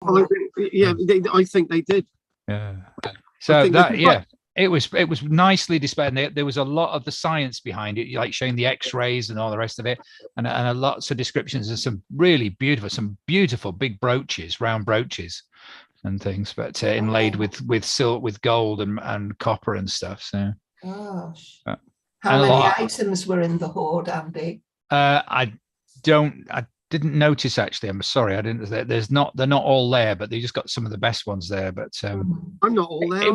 I think they did. Yeah. So it was nicely displayed. And there was a lot of the science behind it, like showing the X-rays and all the rest of it, and a lots of descriptions and some beautiful big brooches, round brooches, and things, but inlaid with silk, with gold and copper and stuff. So, gosh, how many items were in the hoard, Andy? I didn't notice, actually. I'm sorry, I didn't. They're not all there, but they just got some of the best ones there. But I'm not all there. It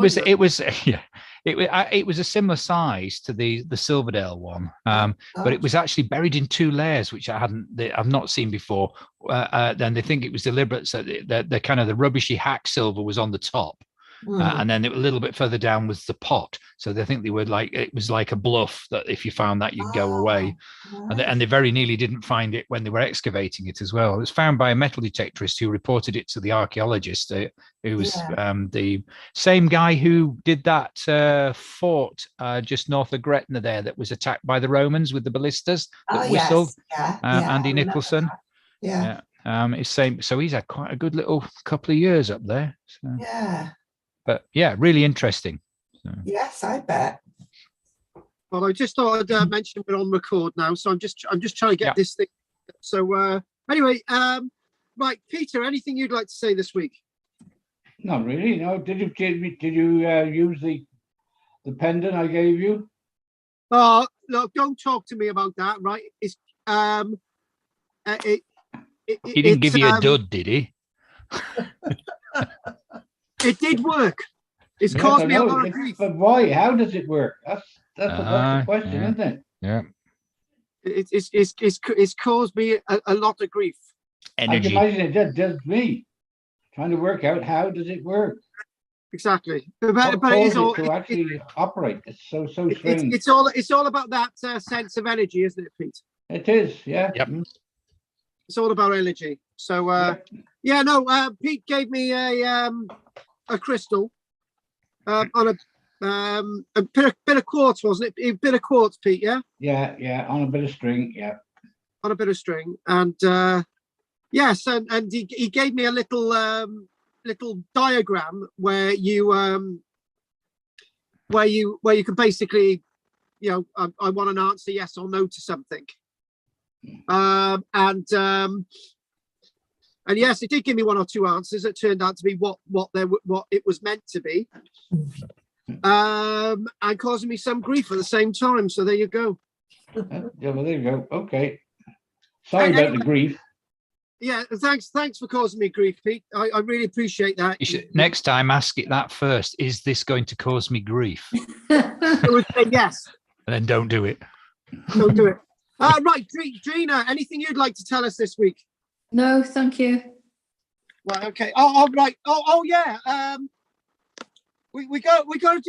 was a similar size to the Silverdale one, but it was actually buried in two layers, which I've not seen before. Then they think it was deliberate, so the kind of the rubbishy hack silver was on the top. And then a little bit further down was the pot. So they think it was like a bluff that if you found that, you'd go away. Right. And they very nearly didn't find it when they were excavating it as well. It was found by a metal detectorist who reported it to the archaeologist, who was the same guy who did that fort just north of Gretna there that was attacked by the Romans with the ballistas that whistled. Andy Nicholson. Yeah. It's same. So he's had quite a good little couple of years up there. So. Yeah. But yeah, really interesting. So. Yes, I bet. Well, I just thought I'd mention we're on record now, so I'm just trying to get this thing. So anyway, right, Peter, anything you'd like to say this week? Not really. No. Did you use the pendant I gave you? Oh, look! Don't talk to me about that. Right? It's he didn't give you a dud, did he? It did work. It's caused me a lot of grief. But why? How does it work? That's the question, isn't it? Yeah. It's caused me a lot of grief. Energy. I can imagine it does me. Trying to work out how does it work. Exactly. But it is all to actually operate. It's so strange. It's all about that sense of energy, isn't it, Pete? It is, yeah. Yep. It's all about energy. So Pete gave me a crystal on a bit of quartz, wasn't it? A bit of quartz, Pete, yeah? Yeah, on a bit of string, yeah. On a bit of string. And yes, and he gave me a little diagram where you can basically, I want an answer, yes or no to something. And yes, it did give me one or two answers. It turned out to be what it was meant to be, and causing me some grief at the same time. So there you go. Yeah, well, there you go. Okay. Sorry about the grief. Yeah, thanks for causing me grief, Pete. I really appreciate that. You should, next time, ask it that first. Is this going to cause me grief? It would say yes. And then don't do it. Don't do it. Right, Drina, anything you'd like to tell us this week? No, thank you. Right, okay. Oh, right. Oh, yeah. We got to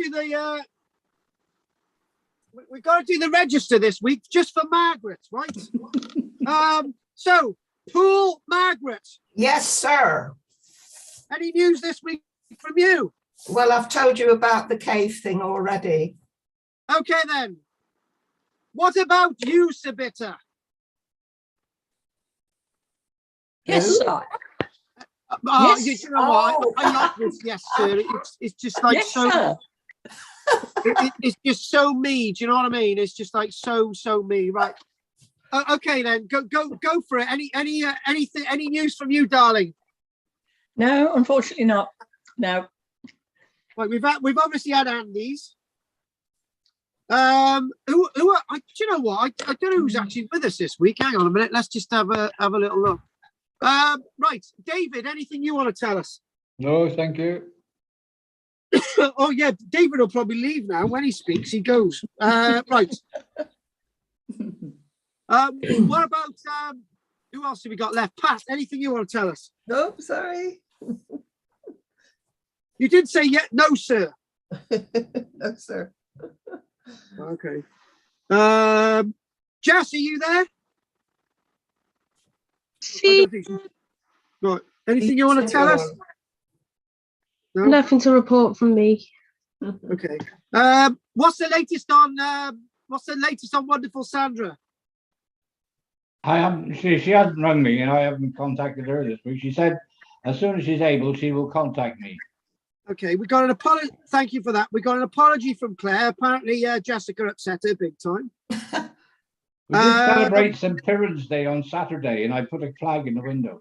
do the register this week just for Margaret, right? So, Pool Margaret. Yes, sir. Any news this week from you? Well, I've told you about the cave thing already. Okay, then. What about you, Sabita? Yes, sir. Yes. You know what? I like this. Yes, sir. It's just like yes, so. It's just so me. Do you know what I mean? It's just like so me. Right. Okay, then go for it. Any news from you, darling? No, unfortunately not. No. Right, we've obviously had Andy's. Who are, do you know what? I don't know who's actually with us this week. Hang on a minute. Let's just have a little look. Right, David, anything you want to tell us? No, thank you. Oh yeah, David will probably leave now. When he speaks, he goes. Right. What about who else have we got left? Pat, anything you want to tell us? No, sorry. You did say yeah, no, sir. No, sir. Okay. Jess, are you there? Right. Anything you want to tell us? No? Nothing to report from me. Okay. What's the latest on wonderful Sandra? I haven't. She hasn't rung me, and I haven't contacted her this week. She said As soon as she's able, she will contact me. Okay, we got an apology. Thank you for that. We got an apology from Claire. Apparently, Jessica upset her big time. We did celebrate St. Piran's Day on Saturday, and I put a flag in the window.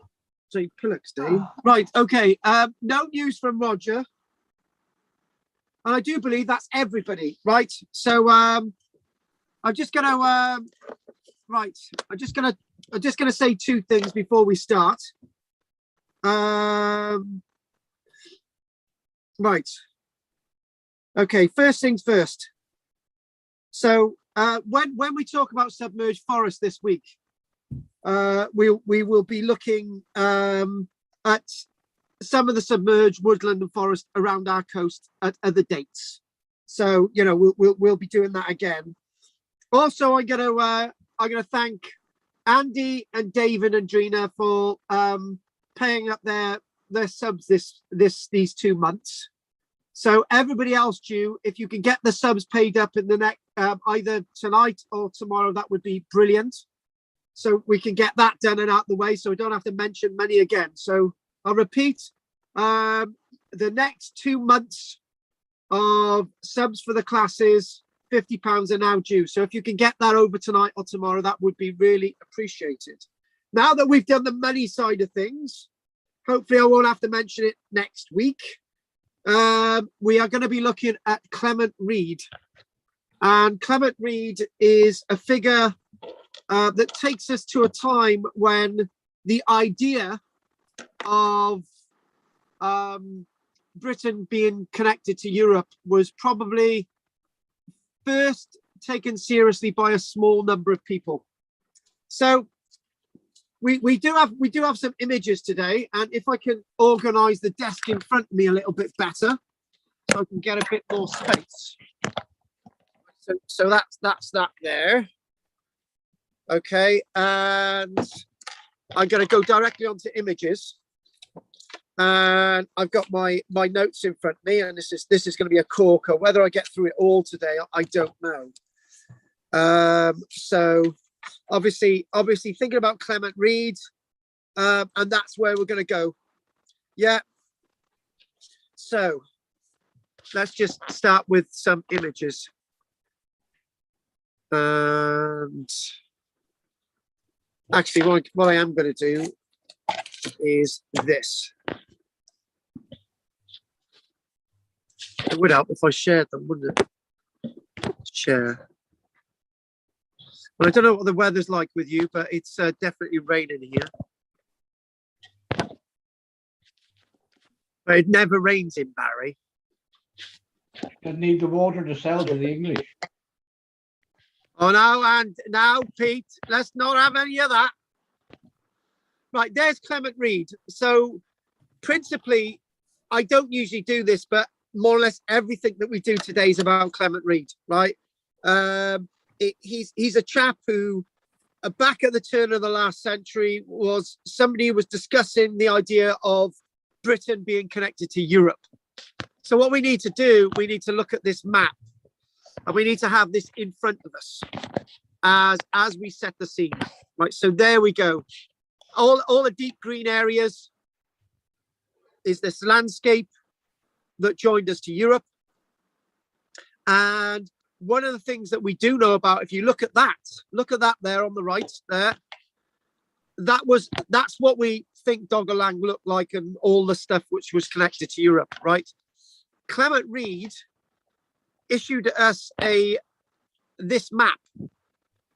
St. Piran's Day. Right, okay. No news from Roger. And I do believe that's everybody, right? So I'm just gonna right. I'm just gonna say two things before we start. Right. Okay, first things first. So when we talk about submerged forest this week, we will be looking at some of the submerged woodland and forest around our coast at other dates. So you know we'll be doing that again. Also, I'm gonna thank Andy and David and Drina for paying up their subs these 2 months. So everybody else due, if you can get the subs paid up in the next either tonight or tomorrow, that would be brilliant. So we can get that done and out the way, so we don't have to mention money again. So I'll repeat, the next 2 months of subs for the classes, £50 are now due. So if you can get that over tonight or tomorrow, that would be really appreciated. Now that we've done the money side of things, hopefully I won't have to mention it next week. We are going to be looking at Clement Reid. And Clement Reid is a figure that takes us to a time when the idea of Britain being connected to Europe was probably first taken seriously by a small number of people. So we do have some images today, and if I can organize the desk in front of me a little bit better so I can get a bit more space. So that's that there. Okay, and I'm going to go directly onto images, and I've got my notes in front of me, and this is going to be a corker. Whether I get through it all today, I don't know. So obviously thinking about Clement Reid, and that's where we're going to go. Yeah. So let's just start with some images. And actually, what I am going to do is this. It would help if I shared them, wouldn't it? Share. Well, I don't know what the weather's like with you, but it's definitely raining here. But it never rains in Barry. Doesn't need the water to sell to the English. Oh no, and now, Pete, let's not have any of that. Right, there's Clement Reid. So principally, I don't usually do this, but more or less everything that we do today is about Clement Reid, right? He's a chap who, back at the turn of the last century, was somebody who was discussing the idea of Britain being connected to Europe. So what we need to do, we need to look at this map, and we need to have this in front of us as we set the scene. Right, so there we go. All the deep green areas is this landscape that joined us to Europe. And one of the things that we do know about, if you look at that there on the right there, that's what we think Doggerland looked like, and all the stuff which was connected to Europe, right? Clement Reid issued us this map,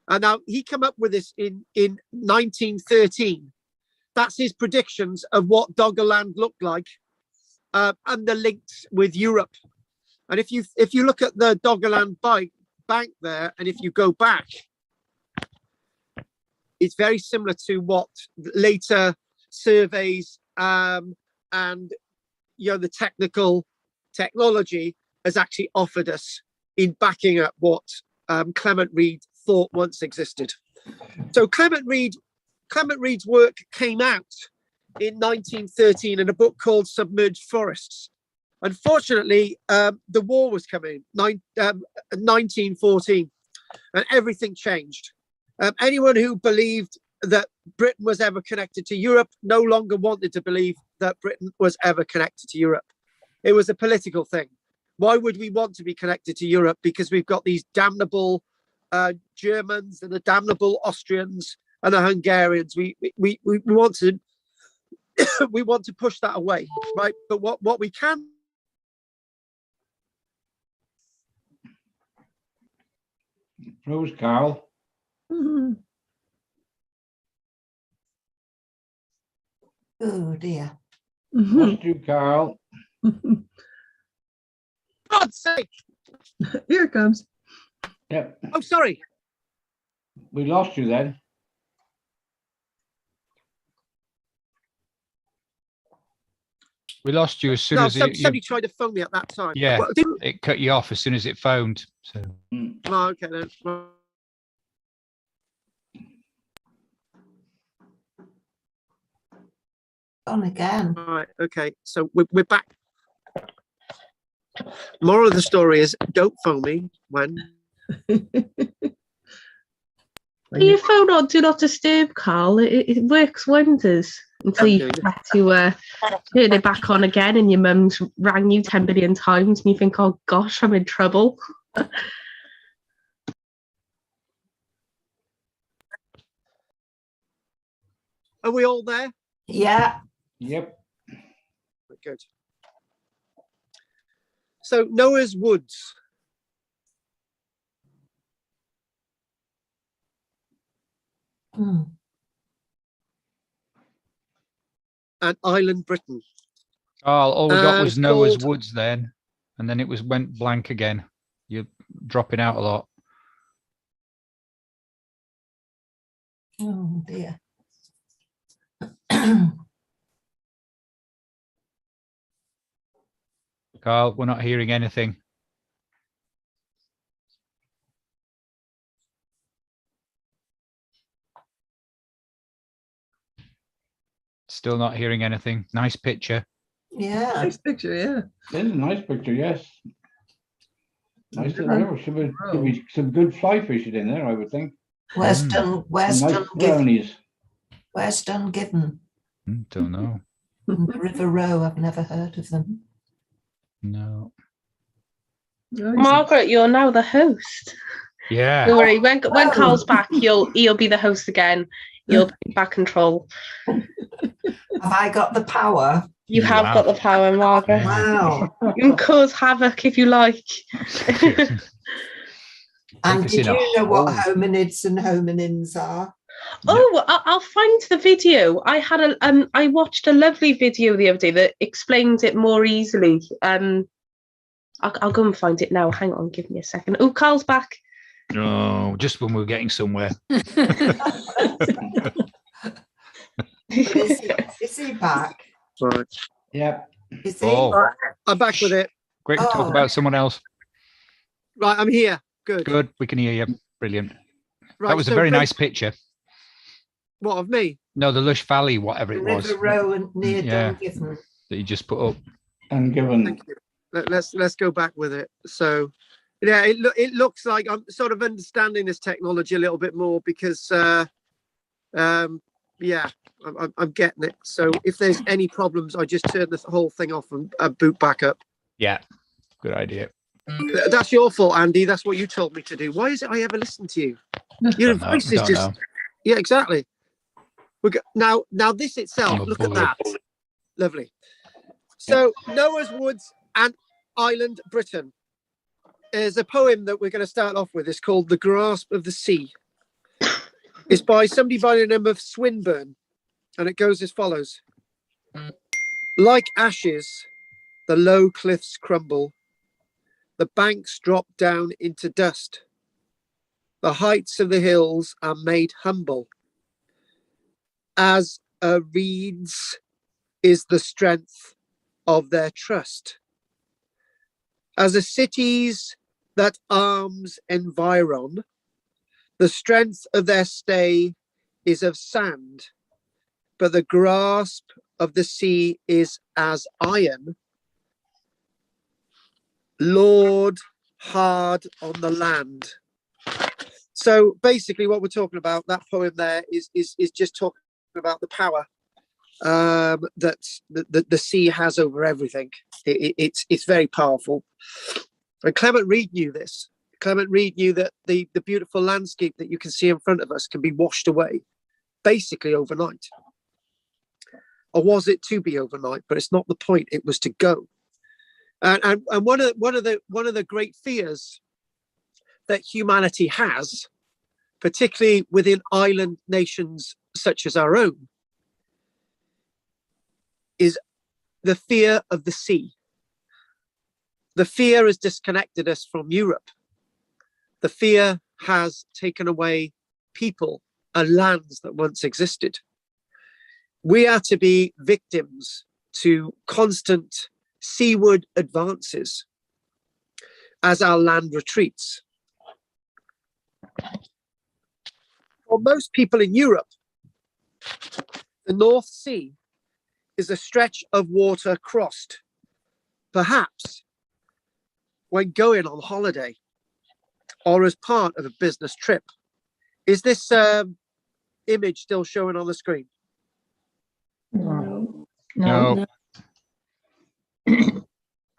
and now he came up with this in 1913. That's his predictions of what Doggerland looked like, and the links with Europe. And if you look at the Doggerland bank there, and if you go back, it's very similar to what later surveys and the technology has actually offered us in backing up what Clement Reid thought once existed. So Clement Reid's work came out in 1913 in a book called Submerged Forests. Unfortunately, the war was coming, 1914, and everything changed. Anyone who believed that Britain was ever connected to Europe, no longer wanted to believe that Britain was ever connected to Europe. It was a political thing. Why would we want to be connected to Europe? Because we've got these damnable Germans and the damnable Austrians and the Hungarians. We want to we want to push that away, right? But what we can. Rose, Carl. Oh dear. Lost you, Carl. God's sake! Here it comes. Yep. Oh, sorry. We lost you then. We lost you as soon No, as somebody tried to phone me at that time. yeah, Well, it cut you off as soon as it phoned. So oh, okay then. Well, On again. right. Okay. So we're back. Moral of the story is: don't phone me when. Your phone on Do Not Disturb, Carl. It works wonders until you Okay. forget to turn it back on again and your mum's rang you 10 billion times and you think, oh gosh, I'm in trouble. Are we all there? Yeah. Yep. Good. So Noah's Woods. Hmm. And Island Britain. oh, all we got was it's Noah's called- Woods then, and then it went blank again. You're dropping out a lot. Oh dear. Carl, we're not hearing anything. Still not hearing anything. Nice picture. Yeah. Nice picture, yeah. There's a nice picture, yes. Nice. Yeah. There should be some good fly fishing in there, I would think. Where's Some Dungiven? brownies. Where's Dungiven? Don't know. River Row. I've never heard of them. No. Margaret, you're now the host. Yeah. Don't worry, when Carl's back, he'll be the host again. You'll be back control. Have I got the power? You have got the power, Margaret. Wow. You can cause havoc if you like. And us did in a you know what hole. hominids and hominins are? Oh, I'll find the video. I watched a lovely video the other day that explains it more easily. I'll go and find it now. Hang on, give me a second. Oh, Carl's back. No, just when we're getting somewhere. Is he back? Right. Yep. Is he? Oh, I'm back with it. quick, Oh. talk about someone else. Right, I'm here. Good. Good, we can hear you. Brilliant. Right, That was a so very go- nice picture. What of me? No, the Lush Valley, whatever it was, River Row and near Yeah. Dungiven. that you just put up. And given Thank you. Let's go back with it. So, yeah, it looks like I'm sort of understanding this technology a little bit more because, yeah, I'm getting it. So if there's any problems, I just turn this whole thing off and boot back up. Yeah, good idea. That's your fault, Andy. That's what you told me to do. Why is it I ever listen to you? Your Don't know, voice is don't just know. yeah, exactly. Now this itself. I'm a Look at bully. that. Lovely. So Noah's Woods and Island Britain is a poem that we're going to start off with. It's called The Grasp of the Sea. It's by somebody by the name of Swinburne, and it goes as follows. Like ashes, the low cliffs crumble. The banks drop down into dust. The heights of the hills are made humble. As a reed's is the strength of their trust. As a cities that arms environ, the strength of their stay is of sand, but the grasp of the sea is as iron. Lord, hard on the land. So basically what we're talking about, that poem there is just talking about the power that the sea has over everything. It's very powerful. And Clement Reid knew this. Clement Reid knew that the beautiful landscape that you can see in front of us can be washed away basically overnight. Or was it to be overnight? But it's not the point. It was to go. And one of the great fears that humanity has, particularly within island nations such as our own, is the fear of the sea. The fear has disconnected us from Europe. The fear has taken away people and lands that once existed. We are to be victims to constant seaward advances as our land retreats. For most people in Europe, the North Sea is a stretch of water crossed, perhaps when going on holiday or as part of a business trip. Is this image still showing on the screen? No. No.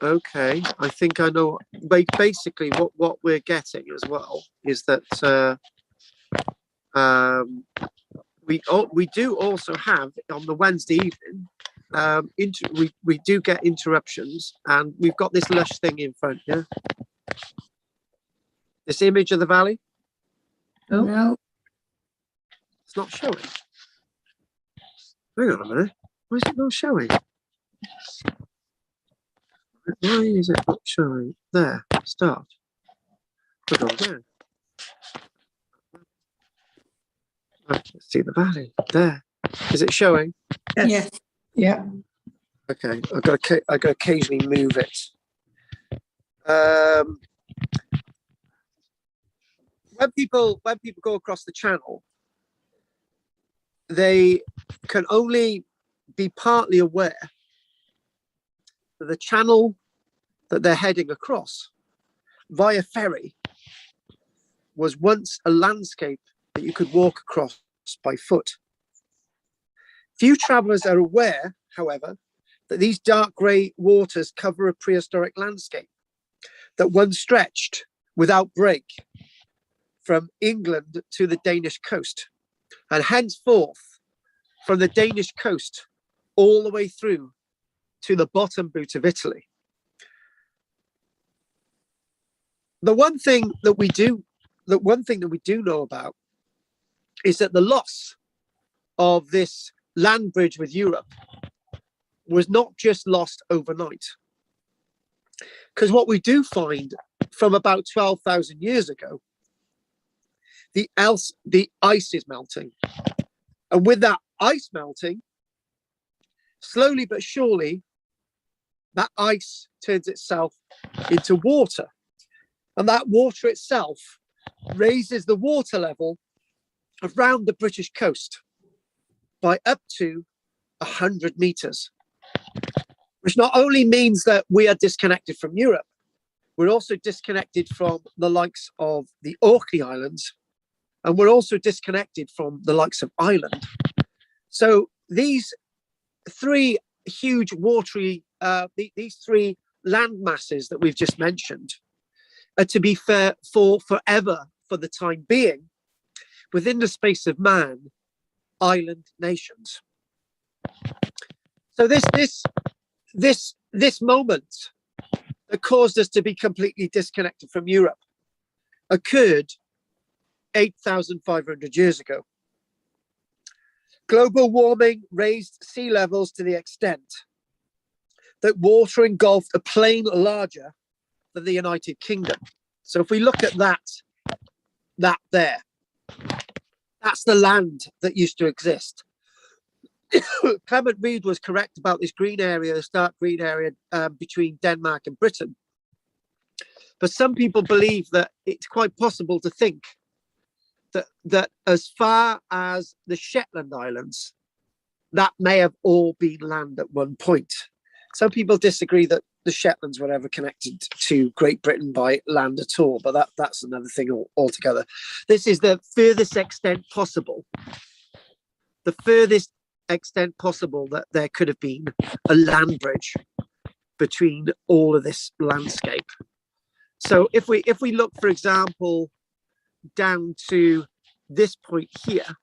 Okay, I think I know. Basically, what we're getting as well is that we do also have on the Wednesday evening. We do get interruptions, and we've got this lush thing in front. Yeah, this image of the valley. Oh. No. It's not showing. Hang on a minute. Why is it not showing? Why is it not showing? There, start. We'll go again. Let's see the valley. There. Is it showing? Yes. Yeah. Okay, I got to occasionally move it. When people go across the channel, they can only be partly aware that the channel that they're heading across via ferry was once a landscape that you could walk across by foot. Few travellers are aware, however, that these dark grey waters cover a prehistoric landscape that once stretched without break from England to the Danish coast, and henceforth from the Danish coast all the way through to the bottom boot of Italy. The one thing that we do know about is that the loss of this land bridge with Europe was not just lost overnight. Because what we do find from about 12,000 years ago, the ice is melting. And with that ice melting, slowly but surely, that ice turns itself into water. And that water itself raises the water level around the British coast by up to 100 meters, which not only means that we are disconnected from Europe, we're also disconnected from the likes of the Orkney Islands, and we're also disconnected from the likes of Ireland. So these three huge watery, these three land masses that we've just mentioned are to be fair for forever, for the time being, within the space of man, island nations. So this moment that caused us to be completely disconnected from Europe occurred 8,500 years ago. Global warming raised sea levels to the extent that water engulfed a plain larger than the United Kingdom. So if we look at that there, that's the land that used to exist. Clement Reid was correct about this green area, this dark green area between Denmark and Britain. But some people believe that it's quite possible to think that as far as the Shetland Islands, that may have all been land at one point. Some people disagree that the Shetlands were ever connected to Great Britain by land at all, but that's another thing altogether. This is the furthest extent possible. The furthest extent possible that there could have been a land bridge between all of this landscape. So if we look, for example, down to this point here,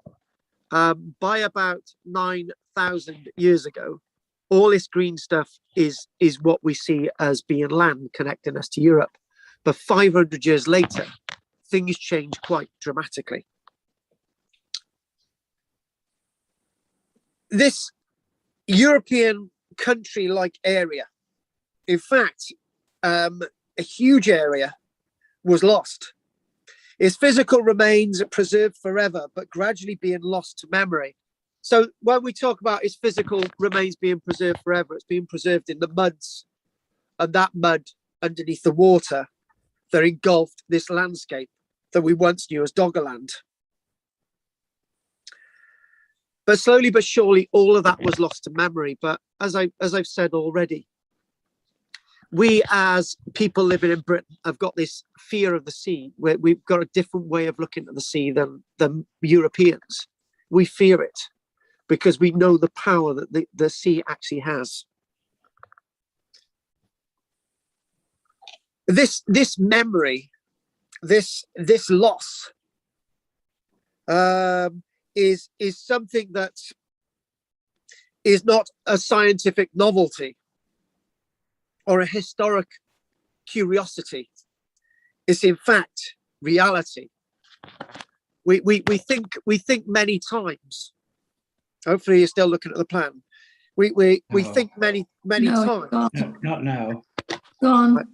by about 9,000 years ago, all this green stuff is what we see as being land connecting us to Europe. But 500 years later, things change quite dramatically. This European country-like area, in fact, a huge area was lost. Its physical remains preserved forever, but gradually being lost to memory. So when we talk about its physical remains being preserved forever, it's being preserved in the muds, and that mud underneath the water that engulfed this landscape that we once knew as Doggerland. But slowly but surely, all of that was lost to memory. But as I've said already, we as people living in Britain have got this fear of the sea, where we've got a different way of looking at the sea than Europeans. We fear it because we know the power that the sea actually has. This memory, this loss, is something that is not a scientific novelty or a historic curiosity. It's in fact reality. We think many times. Hopefully you're still looking at the plan. We think many times. Not now. Go on.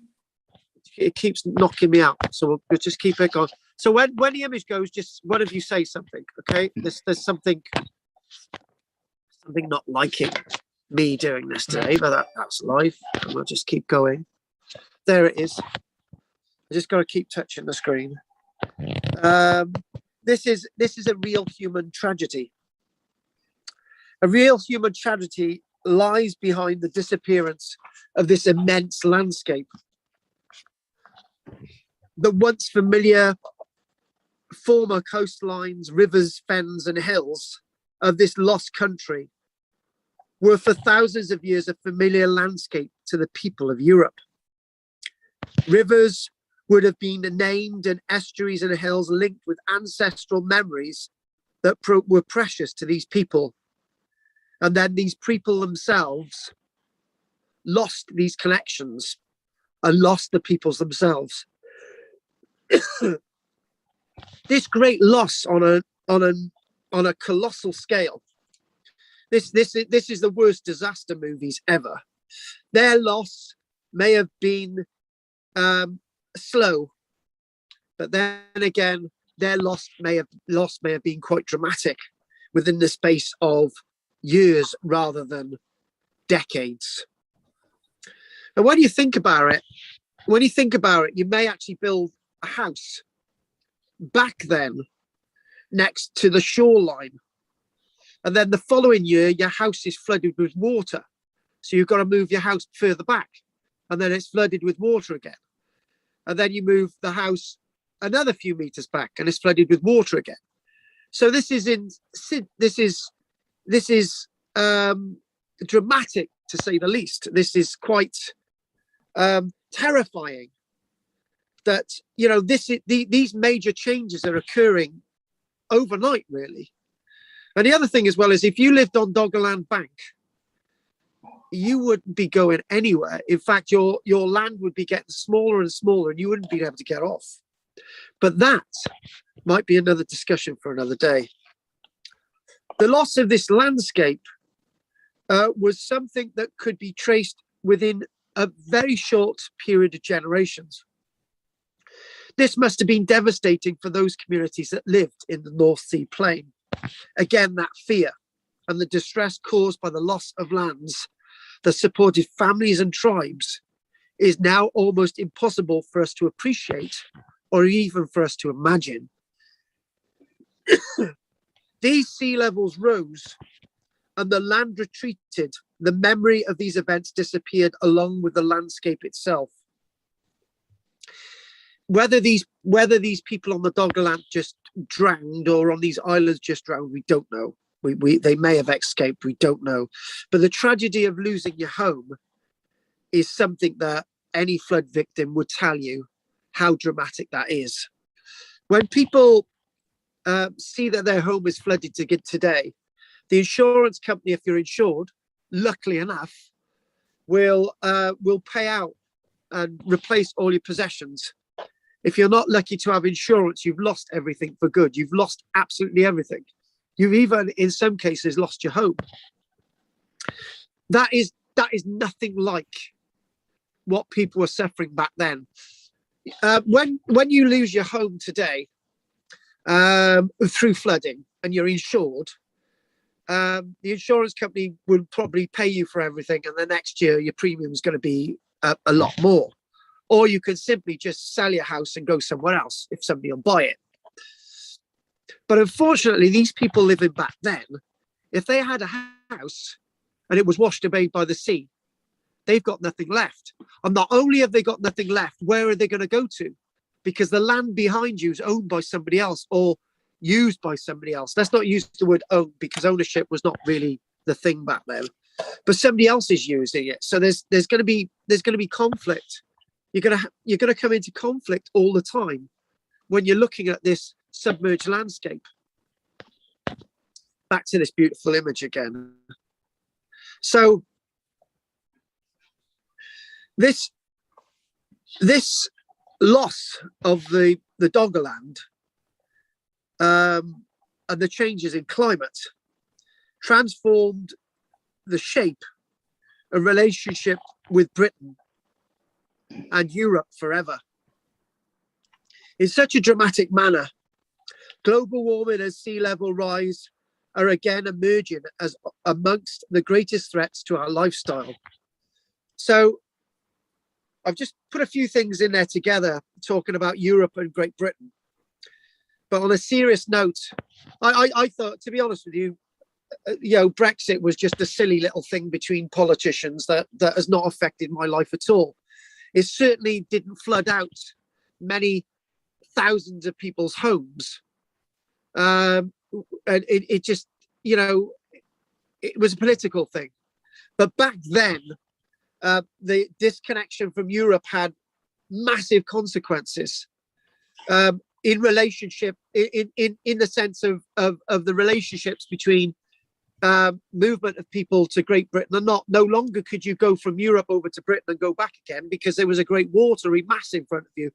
It keeps knocking me out, so we'll just keep it going. So when the image goes, just one of you say something, okay? There's something not liking me doing this today, but that's life, and we'll just keep going. There it is. I just got to keep touching the screen. This is a real human tragedy. A real human tragedy lies behind the disappearance of this immense landscape. The once familiar former coastlines, rivers, fens, and hills of this lost country were for thousands of years a familiar landscape to the people of Europe. Rivers would have been named, and estuaries and hills linked with ancestral memories that were precious to these people. And then these people themselves lost these connections and lost the peoples themselves. This great loss on a colossal scale. This is the worst disaster movies ever. Their loss may have been slow, but then again, their loss may have been quite dramatic within the space of years rather than decades. And when you think about it, you may actually build a house back then next to the shoreline, and then the following year your house is flooded with water, so you've got to move your house further back, and then it's flooded with water again, and then you move the house another few meters back and it's flooded with water again. So this is dramatic, to say the least. This is quite terrifying that, you know, these major changes are occurring overnight, really. And the other thing as well is, if you lived on Doggerland Bank, you wouldn't be going anywhere. In fact, your land would be getting smaller and smaller, and you wouldn't be able to get off. But that might be another discussion for another day. The loss of this landscape was something that could be traced within a very short period of generations. This must have been devastating for those communities that lived in the North Sea plain. Again, that fear and the distress caused by the loss of lands that supported families and tribes is now almost impossible for us to appreciate or even for us to imagine. These sea levels rose and the land retreated the memory of these events disappeared along with the landscape itself. Whether these people on the Doggerland just drowned or on these islands just drowned, we don't know. They may have escaped, we don't know. But the tragedy of losing your home is something that any flood victim would tell you how dramatic that is. When people see that their home is flooded today, the insurance company, if you're insured, luckily enough, will pay out and replace all your possessions. If you're not lucky to have insurance, you've lost everything for good. You've lost absolutely everything. You've even, in some cases, lost your home. That is nothing like what people were suffering back then. When you lose your home today through flooding and you're insured, the insurance company will probably pay you for everything, and the next year your premium is going to be a lot more. Or you can simply just sell your house and go somewhere else if somebody will buy it. But unfortunately, these people living back then, if they had a house and it was washed away by the sea, they've got nothing left. And not only have they got nothing left, where are they going to go to? Because the land behind you is owned by somebody else or used by somebody else. Let's not use the word own, because ownership was not really the thing back then. But somebody else is using it. So there's going to be conflict. You're going to come into conflict all the time when you're looking at this submerged landscape. Back to this beautiful image again. So this loss of the Doggerland and the changes in climate transformed the shape of relationship with Britain and Europe forever. In such a dramatic manner, global warming and sea level rise are again emerging as amongst the greatest threats to our lifestyle. So I've just put a few things in there together, talking about Europe and Great Britain. But on a serious note, I thought, to be honest with you, Brexit was just a silly little thing between politicians that has not affected my life at all. It certainly didn't flood out many thousands of people's homes. And it just, it was a political thing. But back then, the disconnection from Europe had massive consequences in relationship, in the sense of the relationships between movement of people to Great Britain. And no longer could you go from Europe over to Britain and go back again, because there was a great watery mass in front of you.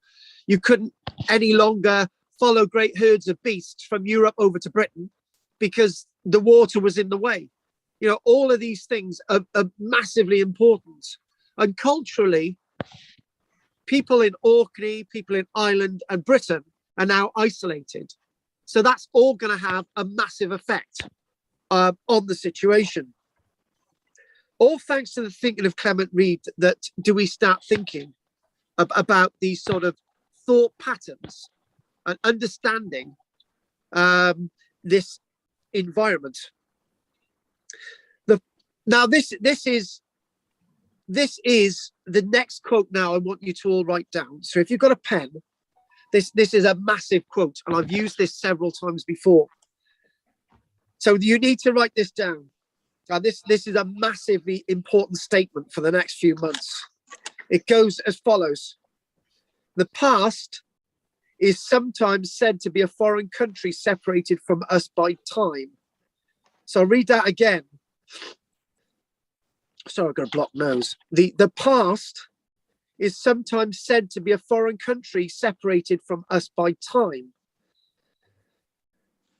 You couldn't any longer follow great herds of beasts from Europe over to Britain because the water was in the way. All of these things are massively important. And culturally, people in Orkney, people in Ireland and Britain are now isolated. So that's all going to have a massive effect on the situation. All thanks to the thinking of Clement Reid, that do we start thinking about these sort of thought patterns and understanding this environment. Now this is the next quote. Now I want you to all write down. So if you've got a pen, this is a massive quote, and I've used this several times before. So you need to write this down. Now this is a massively important statement for the next few months. It goes as follows: the past is sometimes said to be a foreign country separated from us by time. So I'll read that again. Sorry, I've got a blocked nose. The past is sometimes said to be a foreign country separated from us by time.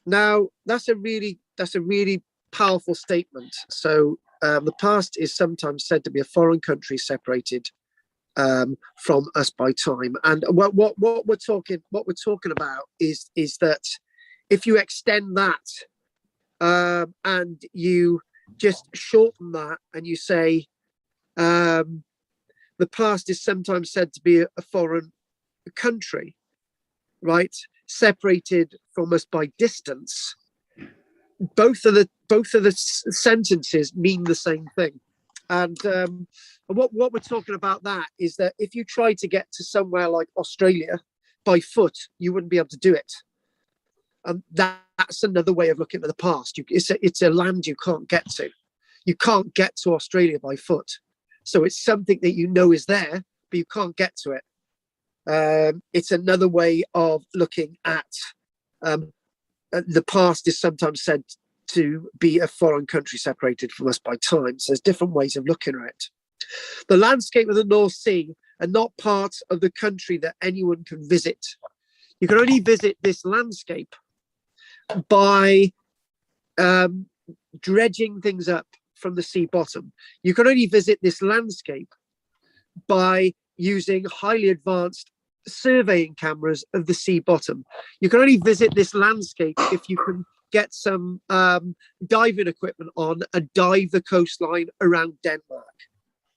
Now, that's a really powerful statement. So the past is sometimes said to be a foreign country separated from us by time. And what we're talking about is that if you extend that and you just shorten that and you say the past is sometimes said to be a foreign country, right, separated from us by distance, both of the sentences mean the same thing. And what we're talking about that is that if you try to get to somewhere like Australia by foot, you wouldn't be able to do it. And that's another way of looking at the past. It's a land you can't get to. You can't get to Australia by foot. So it's something that you know is there, but you can't get to it. It's another way of looking at the past is sometimes said to be a foreign country separated from us by time. So there's different ways of looking at it. The landscape of the North Sea are not parts of the country that anyone can visit. You can only visit this landscape by dredging things up from the sea bottom. You can only visit this landscape by using highly advanced surveying cameras of the sea bottom. You can only visit this landscape if you can get some diving equipment on and dive the coastline around Denmark.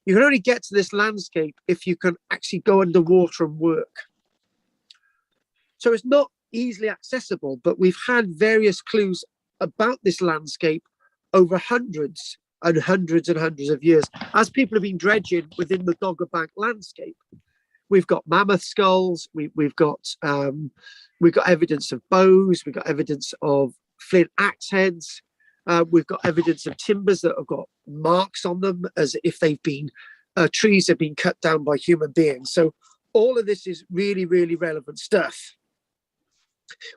You can only get to this landscape if you can actually go underwater and work. So it's not easily accessible, but we've had various clues about this landscape over hundreds and hundreds and hundreds of years. As people have been dredging within the Dogger Bank landscape, we've got mammoth skulls, we've got evidence of bows, we've got evidence of flint axe heads, we've got evidence of timbers that have got marks on them as if they've been, trees have been cut down by human beings. So all of this is really, really relevant stuff.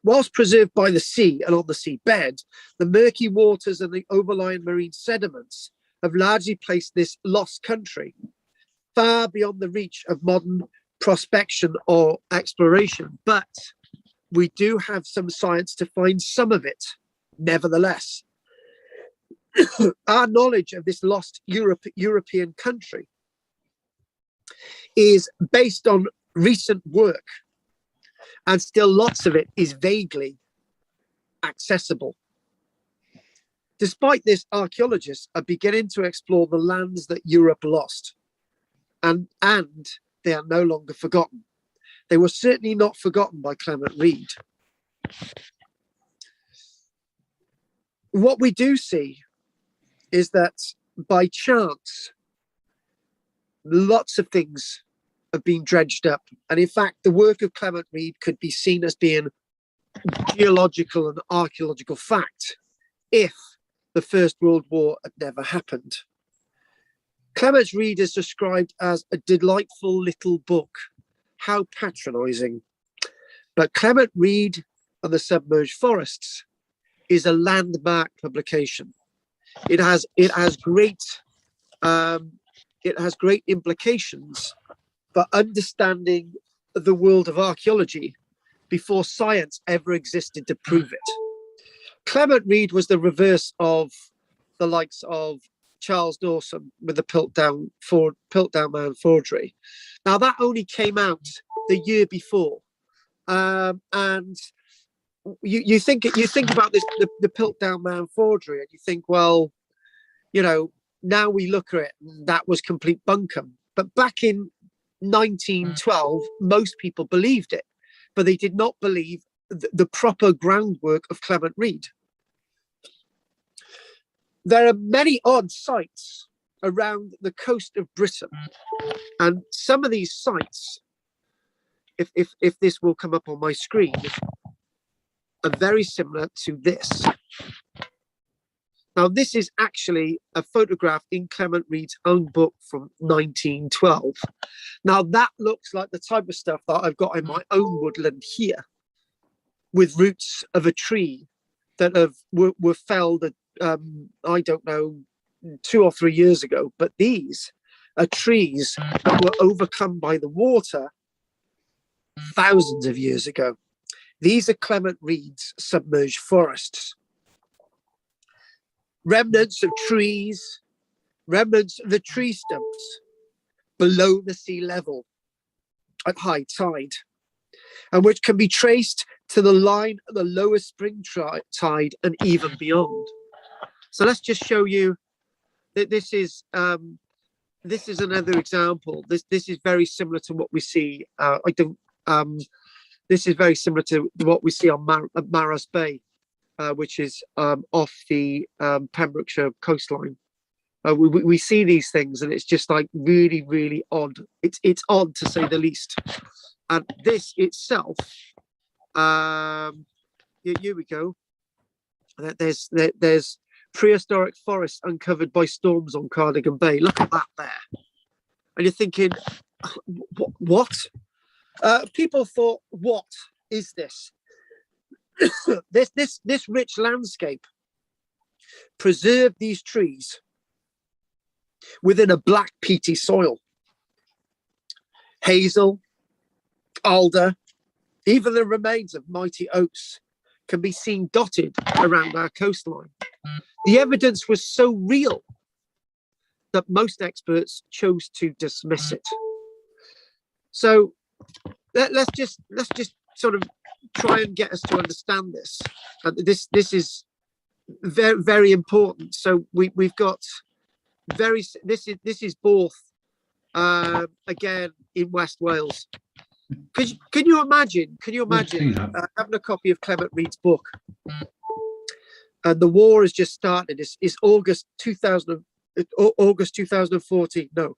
Whilst preserved by the sea and on the seabed, the murky waters and the overlying marine sediments have largely placed this lost country far beyond the reach of modern prospection or exploration. But we do have some science to find some of it, nevertheless. Our knowledge of this lost European country is based on recent work, and still lots of it is vaguely accessible. Despite this, archaeologists are beginning to explore the lands that Europe lost, and they are no longer forgotten. They were certainly not forgotten by Clement Reid. What we do see is that by chance, lots of things have been dredged up. And in fact, the work of Clement Reid could be seen as being geological and archaeological fact if the First World War had never happened. Clement Reid is described as a delightful little book. How patronizing. But Clement Reid and the Submerged Forests is a landmark publication. It has great implications for understanding the world of archaeology before science ever existed to prove it. Clement Reid was the reverse of the likes of Charles Dawson with the Piltdown Man forgery. Now that only came out the year before, and you think about this, the Piltdown Man forgery, and you think, well, you know, now we look at it, that was complete bunkum. But back in 1912, most people believed it, but they did not believe the proper groundwork of Clement Reid. There are many odd sites around the coast of Britain, and some of these sites, if this will come up on my screen, are very similar to this. Now, this is actually a photograph in Clement Reid's own book from 1912. Now, that looks like the type of stuff that I've got in my own woodland here, with roots of a tree that were felled, I don't know, 2 or 3 years ago. But these are trees that were overcome by the water thousands of years ago. These are Clement Reid's submerged forests. Remnants of trees, remnants of the tree stumps below the sea level at high tide, and which can be traced to the line of the lowest spring tide and even beyond. So let's just show you that this is another example. This is very similar to what we see. This is very similar to what we see on Maras Bay, which is off the Pembrokeshire coastline. We see these things, and it's just like really, really odd. It's odd to say the least. And this itself, here we go. There's prehistoric forests uncovered by storms on Cardigan Bay. Look at that there. And you're thinking, what? People thought, what is this? this rich landscape preserved these trees within a black peaty soil. Hazel, alder, even the remains of mighty oaks can be seen dotted around our coastline. The evidence was so real that most experts chose to dismiss it. So let's just sort of try and get us to understand this. This is very, very important. So we've got this is both again in West Wales. Can you imagine having a copy of Clement Reid's book, and the war has just started? It's August 2014. No,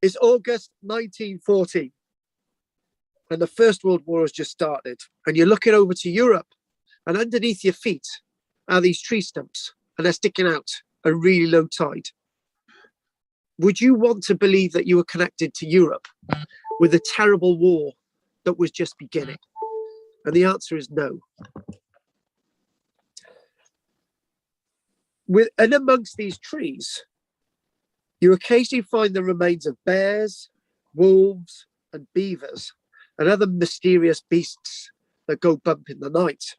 it's August 1914, and the First World War has just started. And you're looking over to Europe, and underneath your feet are these tree stumps, and they're sticking out a really low tide. Would you want to believe that you were connected to Europe with a terrible war that was just beginning? And the answer is no. And amongst these trees, you occasionally find the remains of bears, wolves, and beavers, and other mysterious beasts that go bump in the night.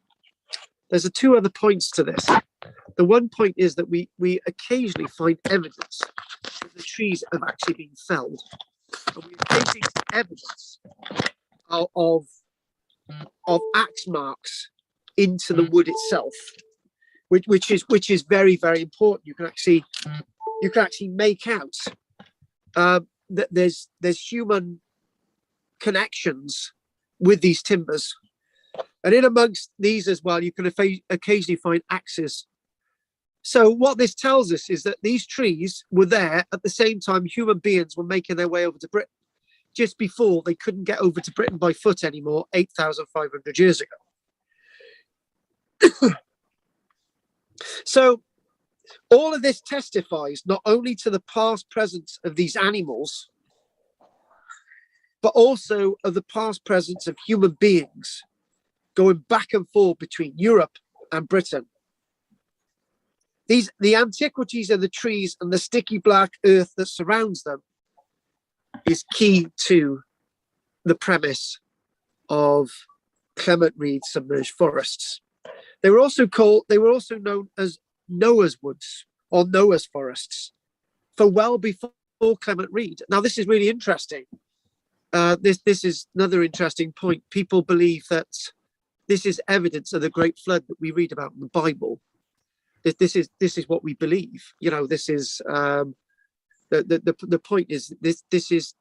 There's two other points to this. The one point is that we occasionally find evidence that the trees have actually been felled. And we occasionally see evidence of axe marks into the wood itself, which is very, very important. You can actually make out that there's human connections with these timbers. And in amongst these as well, you can occasionally find axes. So what this tells us is that these trees were there at the same time human beings were making their way over to Britain, just before they couldn't get over to Britain by foot anymore 8,500 years ago. So all of this testifies not only to the past presence of these animals, but also of the past presence of human beings going back and forth between Europe and Britain. The antiquities of the trees and the sticky black earth that surrounds them is key to the premise of Clement Reid's submerged forests. They were also known as Noah's woods or Noah's forests for well before Clement Reid. Now, this is really interesting. This is another interesting point. People believe that this is evidence of the great flood that we read about in the Bible. This is what we believe. You know, this is the point is this is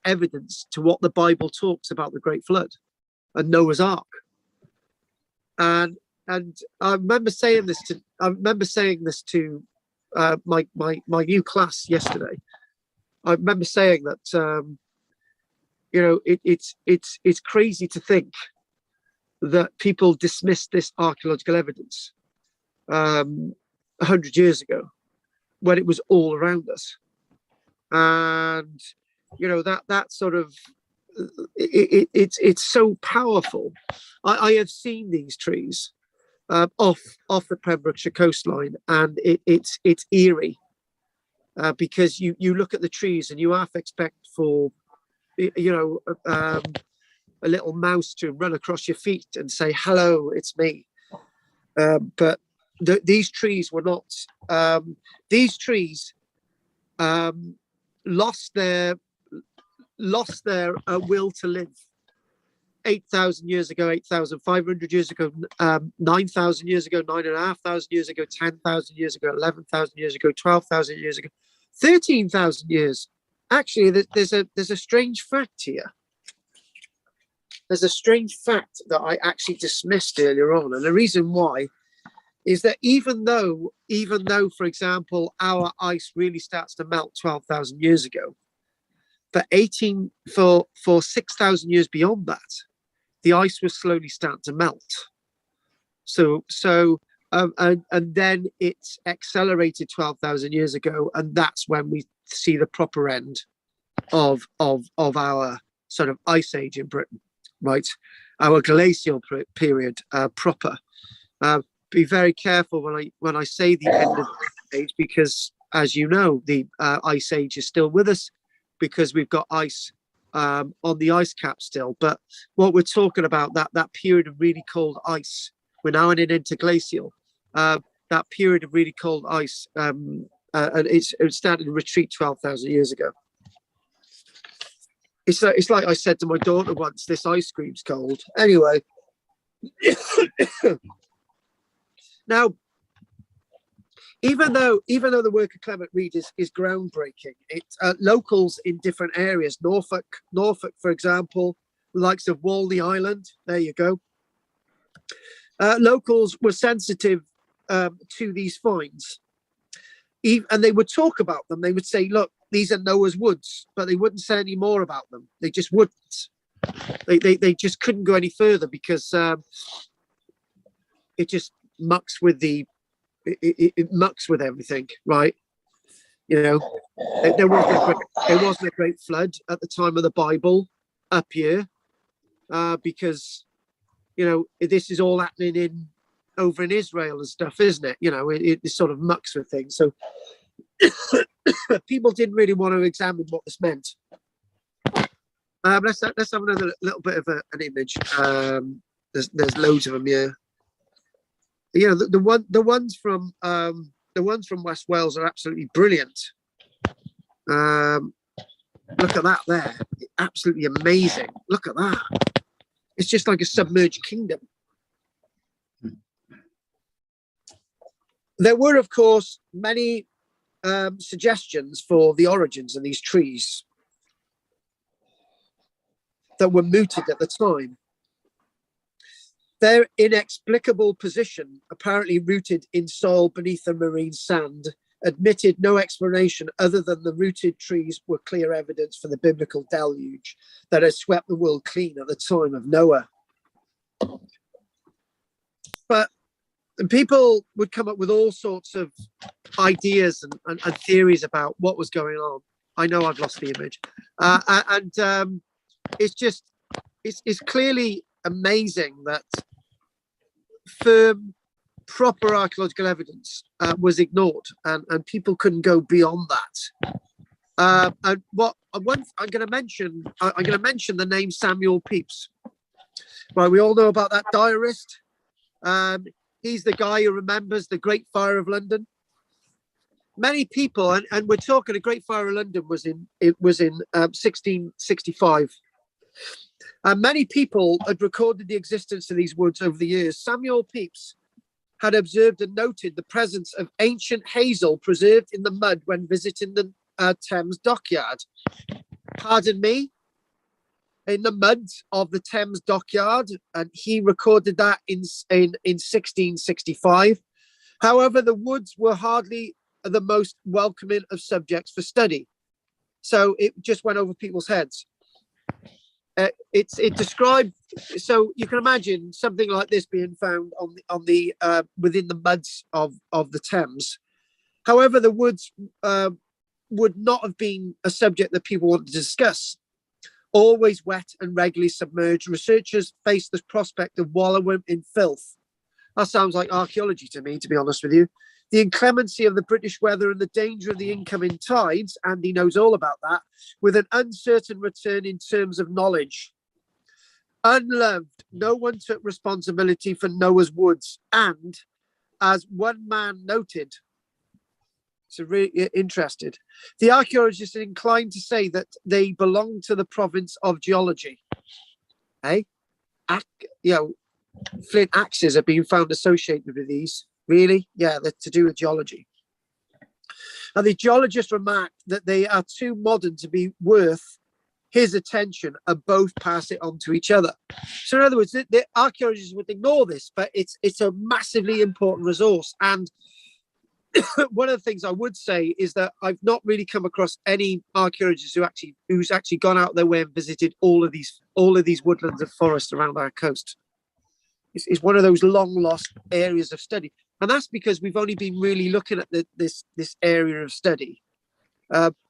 evidence to what the Bible talks about the great flood and Noah's Ark. And I remember saying this to my new class yesterday. I remember saying that you know, it's crazy to think that people dismissed this archaeological evidence 100 years ago when it was all around us. And you know, that sort of it's so powerful. I have seen these trees off the Pembrokeshire coastline, and it's eerie because you look at the trees and you half expect for, you know, a little mouse to run across your feet and say, hello, it's me. But these trees were not. These trees lost their will to live 8,000 years ago, 8,500 years ago, 9,000 years ago, 9,500 years ago, 10,000 years ago, 11,000 years ago, 12,000 years ago, 13,000 years. Actually, there's a strange fact here. There's a strange fact that I actually dismissed earlier on, and the reason why is that even though, for example, our ice really starts to melt 12,000 years ago, for 6,000 years beyond that, the ice was slowly starting to melt. And then it's accelerated 12,000 years ago, and that's when we see the proper end of our sort of ice age in Britain, right? Our glacial period proper. Be very careful when I say the end of the age, because, as you know, the ice age is still with us, because we've got ice on the ice cap still. But what we're talking about, that period of really cold ice, we're now in an interglacial. That period of really cold ice, and it started to retreat 12,000 years ago. It's like I said to my daughter once, this ice cream's cold. Anyway, now, even though the work of Clement Reid is groundbreaking, locals in different areas, Norfolk, for example, the likes of Walney Island, there you go. Locals were sensitive to these finds, and they would talk about them. They would say, look, these are Noah's woods, but they wouldn't say any more about them. They just wouldn't. They just couldn't go any further, because it just mucks with it mucks with everything, right? You know, there wasn't a great flood at the time of the Bible up here, because, you know, this is all happening over in Israel and stuff, isn't it? You know, it sort of mucks with things. So people didn't really want to examine what this meant. Let's have another little bit of an image. There's loads of them here. You know, the ones from West Wales are absolutely brilliant. Look at that there, absolutely amazing. Look at that. It's just like a submerged kingdom. There were, of course, many suggestions for the origins of these trees that were mooted at the time. Their inexplicable position, apparently rooted in soil beneath the marine sand, admitted no explanation other than the rooted trees were clear evidence for the biblical deluge that had swept the world clean at the time of Noah. But people would come up with all sorts of ideas and theories about what was going on. I know I've lost the image. It's clearly amazing that firm, proper archaeological evidence was ignored, and people couldn't go beyond that. And what I'm going to mention the name Samuel Pepys. Well, we all know about that diarist. He's the guy who remembers the Great Fire of London. Many people, and we're talking the Great Fire of London was in 1665. Many people had recorded the existence of these woods over the years. Samuel Pepys had observed and noted the presence of ancient hazel preserved in the mud when visiting the Thames dockyard. Pardon me? In the mud of the Thames dockyard, and he recorded that in 1665. However, the woods were hardly the most welcoming of subjects for study, so it just went over people's heads. It described, so you can imagine something like this being found on the within the muds of the Thames. However, the woods would not have been a subject that people wanted to discuss. Always wet and regularly submerged, researchers faced the prospect of wallowing in filth. That sounds like archaeology to me, to be honest with you. The inclemency of the British weather and the danger of the incoming tides, Andy knows all about that, with an uncertain return in terms of knowledge. Unloved, no one took responsibility for Noah's woods, and as one man noted, so really interested, the archaeologists are inclined to say that they belong to the province of geology. Flint axes have been found associated with these. Really? Yeah, they're to do with geology. Now, the geologists remarked that they are too modern to be worth his attention and both pass it on to each other. So in other words, the archaeologists would ignore this, but it's a massively important resource. And one of the things I would say is that I've not really come across any archaeologist who's actually gone out their way and visited all of these woodlands and forests around our coast. It's one of those long lost areas of study, and that's because we've only been really looking at this area of study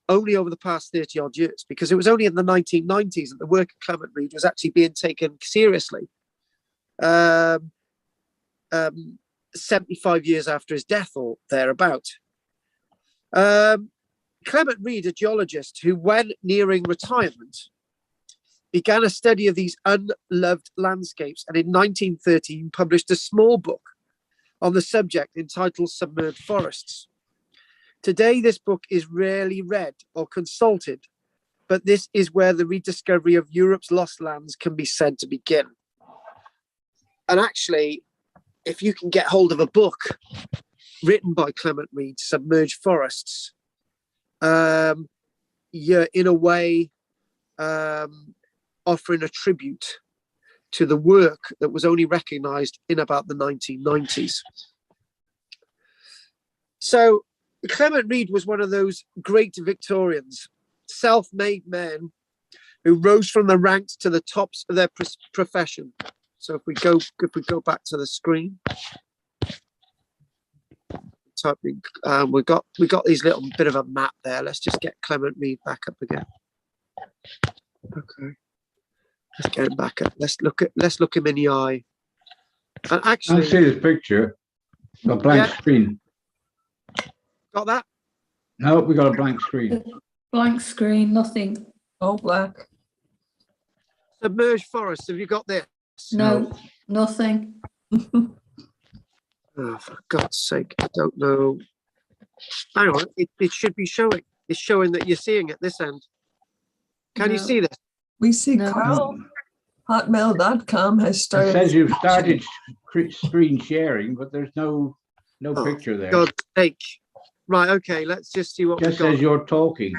only over the past 30 odd years, because it was only in the 1990s that the work of Clement Reid was actually being taken seriously. 75 years after his death or thereabout. Clement Reid, a geologist who, when nearing retirement, began a study of these unloved landscapes, and in 1913 published a small book on the subject entitled Submerged Forests. Today, this book is rarely read or consulted, but this is where the rediscovery of Europe's lost lands can be said to begin. And actually, if you can get hold of a book written by Clement Reid, Submerged Forests, you're in a way offering a tribute to the work that was only recognised in about the 1990s. So Clement Reid was one of those great Victorians, self-made men who rose from the ranks to the tops of their profession. So if we go back to the screen, typing, we got these little bit of a map there. Let's just get Clement Reid back up again. Okay, let's get him back up. Let's look him in the eye. And actually, I see this picture. A blank screen. Got that? No, we got a blank screen. Blank screen, nothing. All black. Submerged forests. Have you got this? No, nothing. Oh, for God's sake, I don't know. Hang on, it should be showing. It's showing that you're seeing it this end. Can you see this? We see No. Carl. Hotmail.com has It started. says you've started screen sharing, but there's no Oh, picture there. God's sake. Right, okay, let's just see what It we've just got. says you're talking.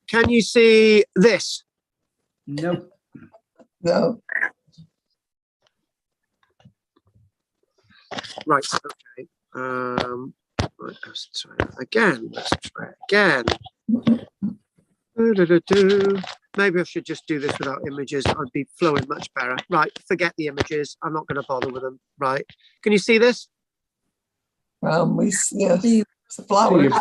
Can you see this? Nope. No. Right, okay. Right, let's try it again. Let's try it again. Maybe I should just do this without images. I'd be flowing much better. Right, forget the images. I'm not going to bother with them. Right. Can you see this? We see the flowers.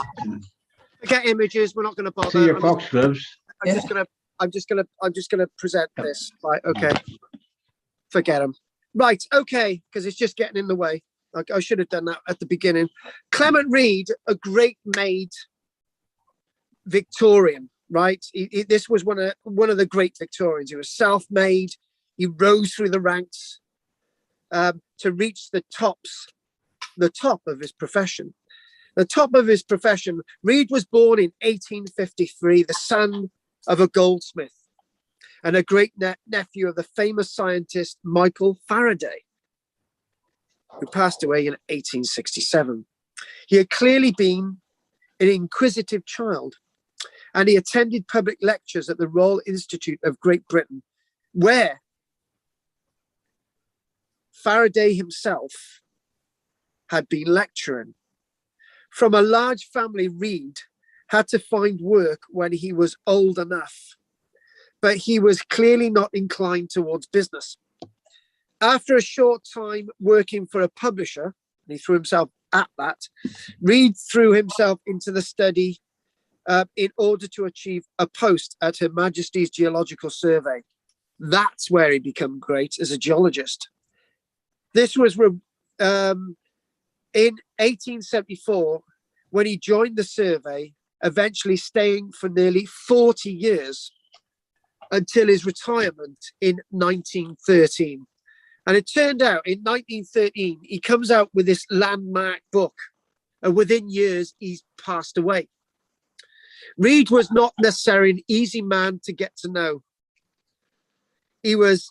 Forget images. We're not going to bother. See your foxgloves. I'm just gonna present this. Right. Okay. Forget them. Right. Okay. Because it's just getting in the way. I should have done that at the beginning. Clement Reid, a great made Victorian, right? This was one of the great Victorians. He was self-made. He rose through the ranks to reach the top of his profession. The top of his profession. Reid was born in 1853, the son of a goldsmith and a great nephew of the famous scientist Michael Faraday, who passed away in 1867. He had clearly been an inquisitive child, and he attended public lectures at the Royal Institute of Great Britain, where Faraday himself had been lecturing. From a large family, Reid had to find work when he was old enough, but he was clearly not inclined towards business. After a short time working for a publisher, and he threw himself at that, Reid threw himself into the study in order to achieve a post at Her Majesty's Geological Survey. That's where he became great as a geologist. This was in 1874, when he joined the survey, eventually staying for nearly 40 years until his retirement in 1913. And it turned out in 1913, he comes out with this landmark book, and within years, he's passed away. Reid was not necessarily an easy man to get to know. He was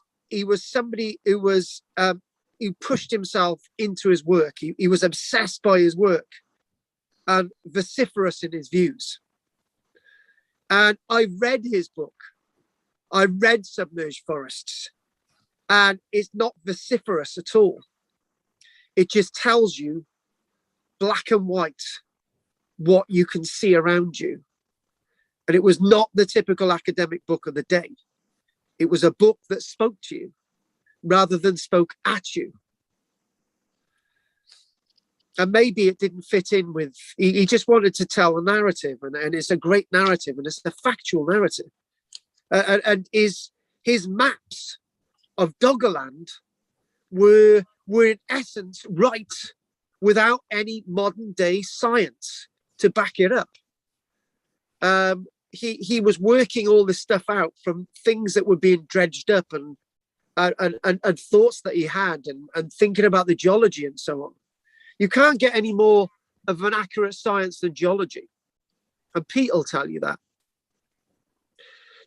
somebody who was who pushed himself into his work. He was obsessed by his work and vociferous in his views. And I read his book. I read Submerged Forests, and it's not vociferous at all. It just tells you black and white what you can see around you. And it was not the typical academic book of the day. It was a book that spoke to you rather than spoke at you. And maybe it didn't fit in with, he just wanted to tell a narrative, and it's a great narrative, and it's a factual narrative. And his maps of Doggerland were in essence right without any modern day science to back it up. He was working all this stuff out from things that were being dredged up and thoughts that he had and thinking about the geology and so on. You can't get any more of an accurate science than geology. And Pete will tell you that.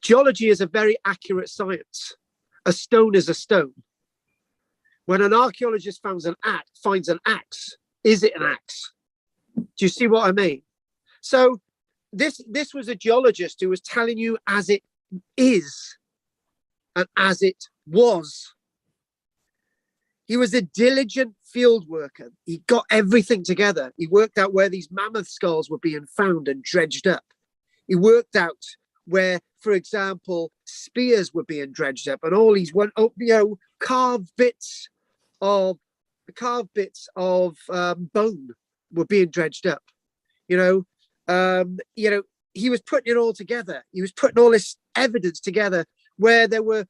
Geology is a very accurate science. A stone is a stone. When an archaeologist finds an axe, is it an axe? Do you see what I mean? So this was a geologist who was telling you as it is and as it was. He was a diligent field worker. He got everything together. He worked out where these mammoth skulls were being found and dredged up. He worked out where, for example, spears were being dredged up, and all these carved bits of bone were being dredged up. He was putting it all together. He was putting all this evidence together where there were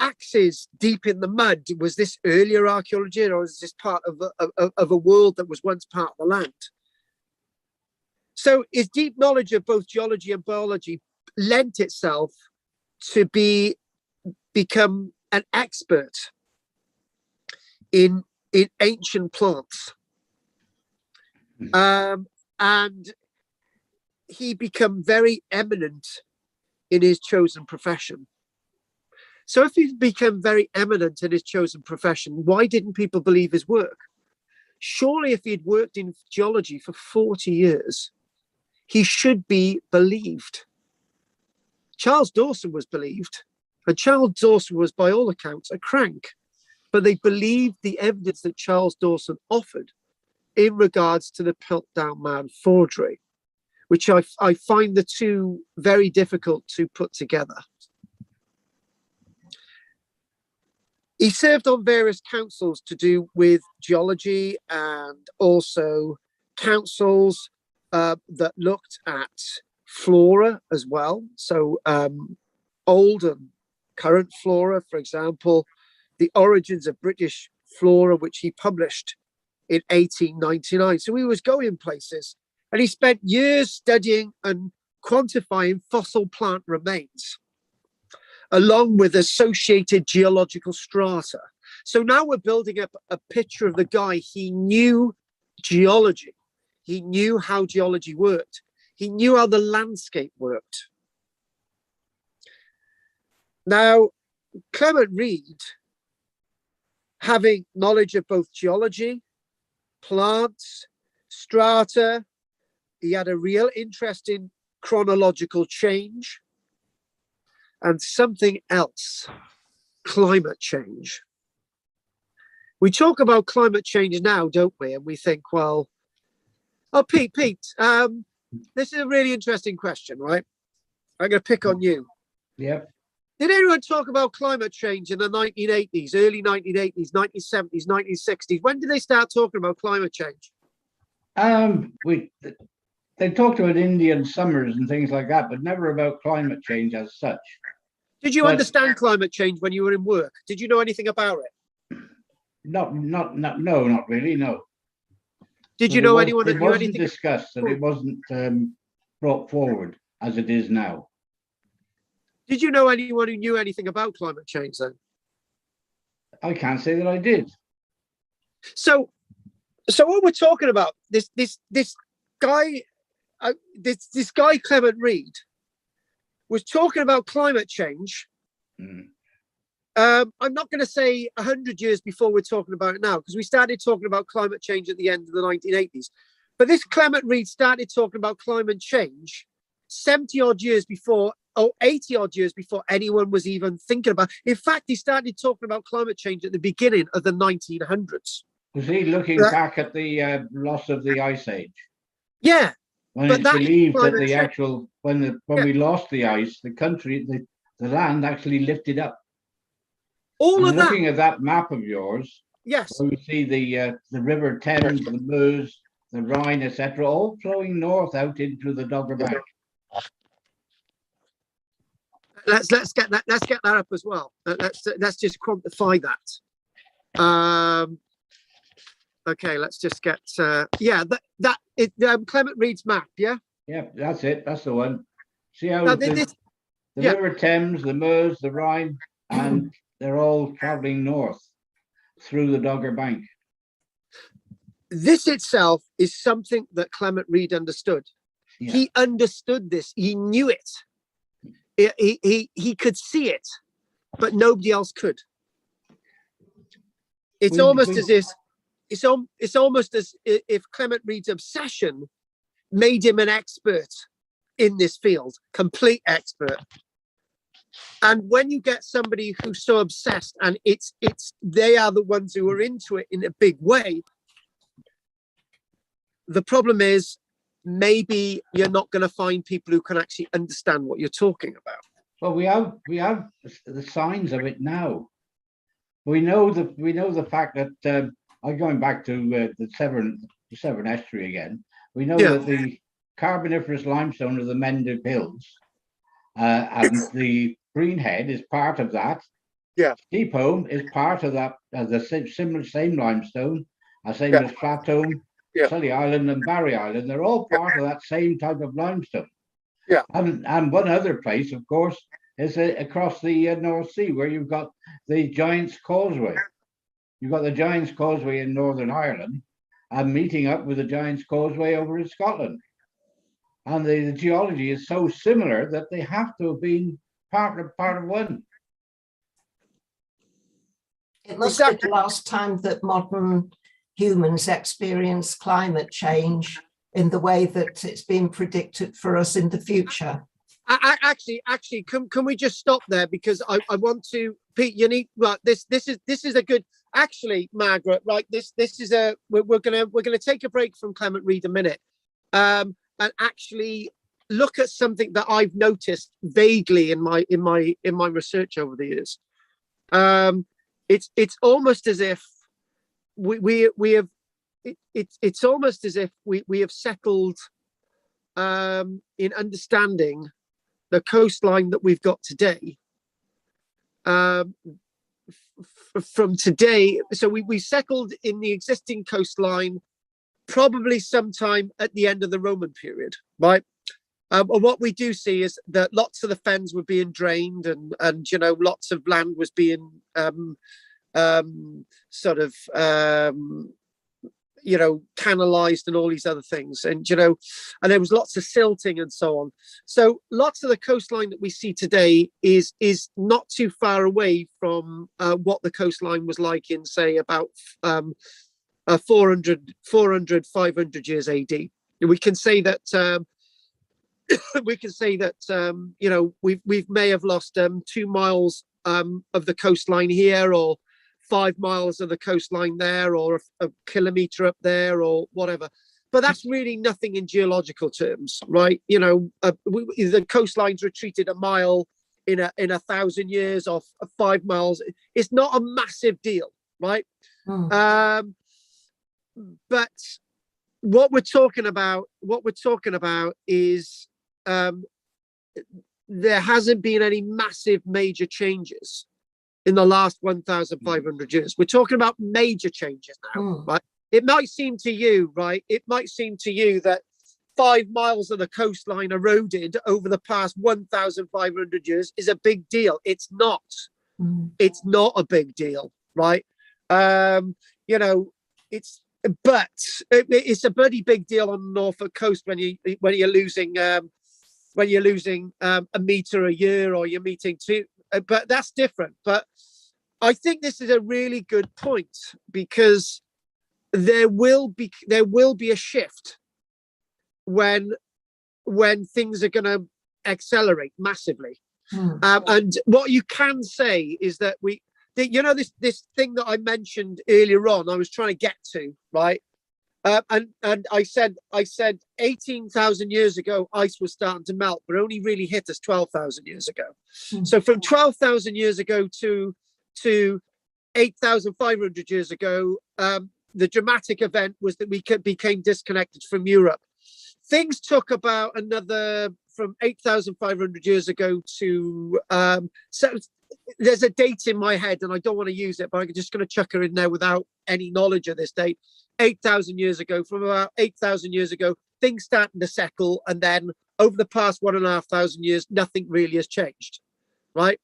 axes deep in the mud. Was this earlier archaeology, or is this part of a world that was once part of the land? So his deep knowledge of both geology and biology lent itself to become an expert in ancient plants. And he became very eminent in his chosen profession. So if he became very eminent in his chosen profession, why didn't people believe his work? Surely if he'd worked in geology for 40 years, he should be believed. Charles Dawson was believed, and Charles Dawson was, by all accounts, a crank. But they believed the evidence that Charles Dawson offered in regards to the Piltdown Man forgery, which I find the two very difficult to put together. He served on various councils to do with geology, and also councils that looked at flora as well. So old and current flora, for example, the origins of British flora, which he published in 1899. So he was going places, and he spent years studying and quantifying fossil plant remains, along with associated geological strata. So now we're building up a picture of the guy. He knew geology. He knew how geology worked. He knew how the landscape worked. Now, Clement Reid, having knowledge of both geology, plants, strata, he had a real interest in chronological change, and something else, climate change. We talk about climate change now, don't we? And we think, well, oh, Pete, this is a really interesting question, right? I'm going to pick on you. Yep. Did anyone talk about climate change in the 1980s, early 1980s, 1970s, 1960s? When did they start talking about climate change? They talked about Indian summers and things like that, but never about climate change as such. Did you understand climate change when you were in work? Did you know anything about it? No, not really, no. Did you know anyone that knew knew anything? It wasn't discussed, and it wasn't brought forward as it is now. Did you know anyone who knew anything about climate change then? I can't say that I did. So what we're talking about, this guy Clement Reid was talking about climate change. I'm not going to say 100 years before we're talking about it now, because we started talking about climate change at the end of the 1980s. But this Clement Reid started talking about climate change 70 odd years before, or 80 odd years before anyone was even thinking about. In fact, he started talking about climate change at the beginning of the 1900s. Was he looking back at the loss of the Ice Age? Yeah. When it's believed that the actual, when we lost the ice, the country, the land actually lifted up. All of that. Looking at that map of yours, yes, we see the River Thames, the Meuse, the Rhine, etc., all flowing north out into the Dogger Bank. Let's get that up as well. Let's just quantify that. Okay, let's just get Clement Reid's map. Yeah, that's it. That's the one. See how the River Thames, the Meuse, the Rhine, and they're all traveling north through the Dogger Bank. This itself is something that Clement Reid understood. Yeah. He understood this. He knew it. He could see it, but nobody else could. It's almost as if Clement Reid's obsession made him an expert in this field, complete expert. And when you get somebody who's so obsessed, and they are the ones who are into it in a big way, the problem is maybe you're not going to find people who can actually understand what you're talking about. Well, we have the signs of it now. We know the fact that I'm going back to the Severn Estuary again. We know that the Carboniferous limestone of the Mendip Hills and the Greenhead is part of that. Yeah. Steepholm is part of that, the same limestone, same as Flatholm, Sully Island and Barry Island. They're all part of that same type of limestone. Yeah. And one other place, of course, is across the North Sea, where you've got the Giant's Causeway. You've got the Giant's Causeway in Northern Ireland and meeting up with the Giant's Causeway over in Scotland. And the geology is so similar that they have to have been part of one. It must be the last time that modern humans experience climate change in the way that it's been predicted for us in the future. Actually, can we just stop there, because I want to, Pete, you need, right, this is a good, actually, Margaret, right, this is a, we're gonna take a break from Clement Reid a minute, and actually look at something that I've noticed vaguely in my research over the years. It's almost as if we have it's almost as if we have settled in understanding the coastline that we've got today from today. So we settled in the existing coastline probably sometime at the end of the Roman period, right? And what we do see is that lots of the fens were being drained, and you know, lots of land was being you know, canalized and all these other things, and you know, and there was lots of silting and so on. So lots of the coastline that we see today is not too far away from what the coastline was like in, say, about 500 years AD. We can say that you know, we may have lost 2 miles of the coastline here, or 5 miles of the coastline there, or a kilometer up there, or whatever. But that's really nothing in geological terms, right? You know, the coastlines retreated a mile in 1,000 years, or 5 miles. It's not a massive deal, right? But what we're talking about is there hasn't been any massive major changes in the last 1,500 years. We're talking about major changes now, right? It might seem to you, right? It might seem to you that 5 miles of the coastline eroded over the past 1,500 years is a big deal. It's not. It's not a big deal, right? You know, it's a bloody big deal on the Norfolk coast when you're losing a meter a year, or you're meeting two. But that's different. But I think this is a really good point, because there will be a shift when when things are going to accelerate massively. And what you can say is that this thing that I mentioned earlier on, I was trying to get to, right? And I said 18,000 years ago, ice was starting to melt, but only really hit us 12,000 years ago. So from 12,000 years ago to 8,500 years ago, the dramatic event was that we became disconnected from Europe. Things took about another, from 8,500 years ago to, so there's a date in my head and I don't want to use it, but I'm just going to chuck her in there without any knowledge of this date. 8,000 years ago, from about 8,000 years ago, things started to settle. And then over the past 1,500 years, nothing really has changed, right?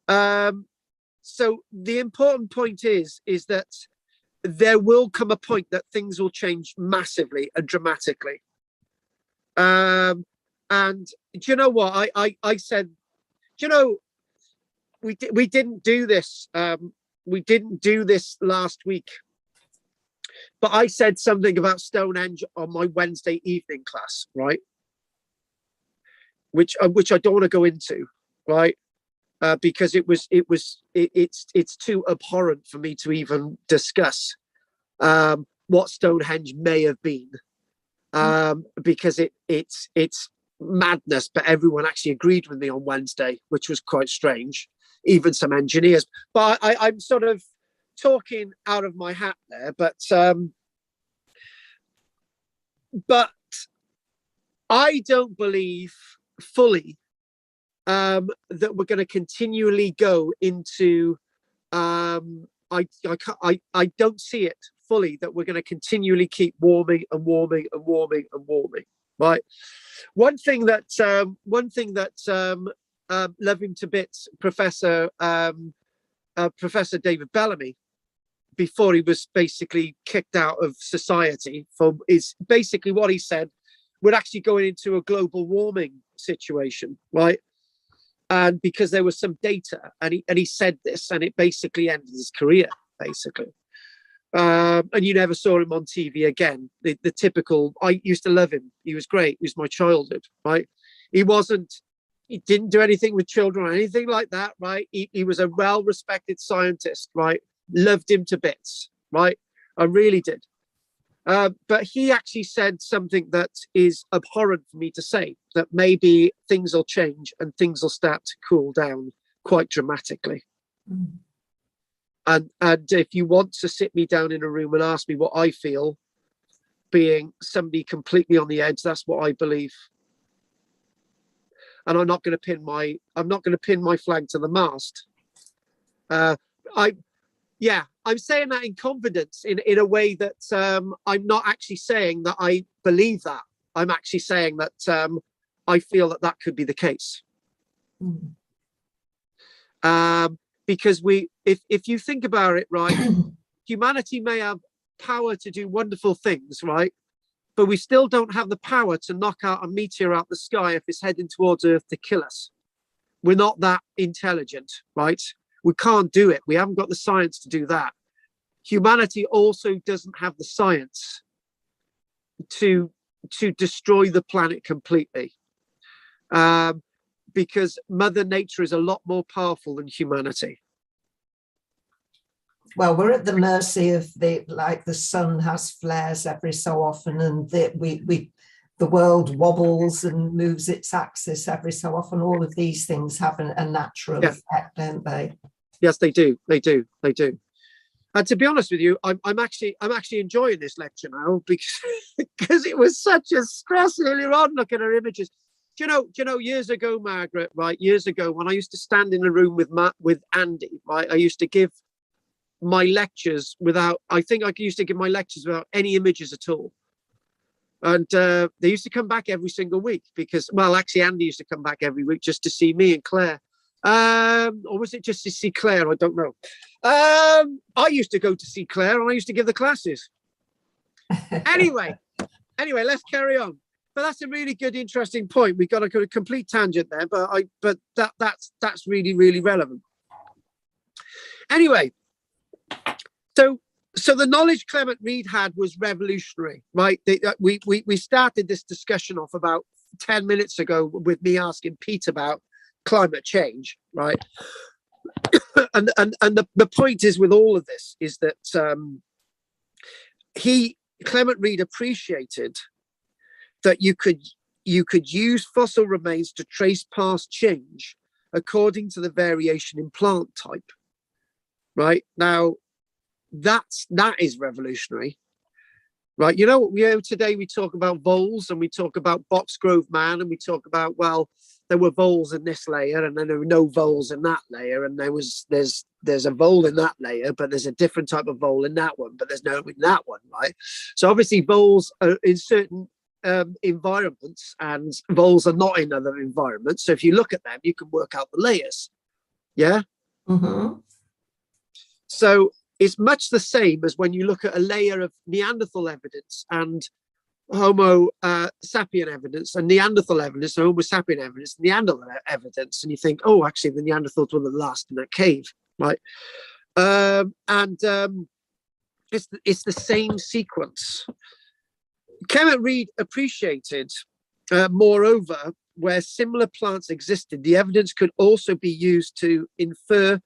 So the important point is that there will come a point that things will change massively and dramatically. And do you know what? I said, do you know, we didn't do this. We didn't do this last week. But I said something about Stonehenge on my Wednesday evening class, right? Which I don't want to go into, right? Because it's too abhorrent for me to even discuss what Stonehenge may have been, because it's madness. But everyone actually agreed with me on Wednesday, which was quite strange. Even some engineers. But I'm sort of talking out of my hat there, but I don't believe fully that we're going to continually go into I don't see it fully that we're going to continually keep warming and warming and warming and warming, right? One thing that love him to bits, Professor David Bellamy, before he was basically kicked out of society, is basically what he said. We're actually going into a global warming situation, right? And because there was some data, and he said this, and it basically ended his career, basically. And you never saw him on TV again. The typical. I used to love him. He was great. He was my childhood, right? He didn't do anything with children or anything like that, right? He was a well-respected scientist, right? Loved him to bits, right? I really did. But he actually said something that is abhorrent for me to say, that maybe things will change and things will start to cool down quite dramatically. And if you want to sit me down in a room and ask me what I feel, being somebody completely on the edge, that's what I believe. And I'm not going to pin my flag to the mast. I'm saying that in confidence, in a way that I'm not actually saying that I believe that. I'm actually saying that I feel that could be the case. Because if you think about it, right, humanity may have power to do wonderful things, right? But we still don't have the power to knock out a meteor out the sky if it's heading towards Earth to kill us. We're not that intelligent, right? We can't do it. We haven't got the science to do that. Humanity also doesn't have the science to destroy the planet completely, because Mother Nature is a lot more powerful than humanity. Well, we're at the mercy of the sun has flares every so often, and the world wobbles and moves its axis every so often. All of these things have a natural effect, don't they? Yes, they do. They do. And to be honest with you, I'm actually enjoying this lecture now, because it was such a stress earlier on looking at her images. Do you know, years ago, Margaret, right? Years ago, when I used to stand in a room with Andy, right? I used to give my lectures without any images at all. And they used to come back every single week because, well, actually, Andy used to come back every week just to see me and Claire. Or was it just to see Claire? I don't know. I used to go to see Claire and I used to give the classes. Anyway, let's carry on. But that's a really good, interesting point. We got a complete tangent there, but that's really, really relevant. Anyway, so the knowledge Clement Reid had was revolutionary, right? We started this discussion off about 10 minutes ago with me asking Pete about climate change, right? and the point is with all of this is that Clement Reid appreciated that you could use fossil remains to trace past change according to the variation in plant type. Right now, that is revolutionary. Right, today we talk about voles and we talk about Boxgrove Man and we talk about, well, there were voles in this layer and then there were no voles in that layer, and there's a vole in that layer, but there's a different type of vole in that one, but there's no in that one, right? So obviously voles are in certain environments and voles are not in other environments. So if you look at them, you can work out the layers. Yeah. Mm-hmm. So it's much the same as when you look at a layer of Neanderthal evidence and Homo sapien evidence and Neanderthal evidence and Homo sapien evidence, Neanderthal evidence, and you think, oh, actually the Neanderthals were the last in that cave, right? It's the same sequence. Clement Reid appreciated, moreover, where similar plants existed, the evidence could also be used to infer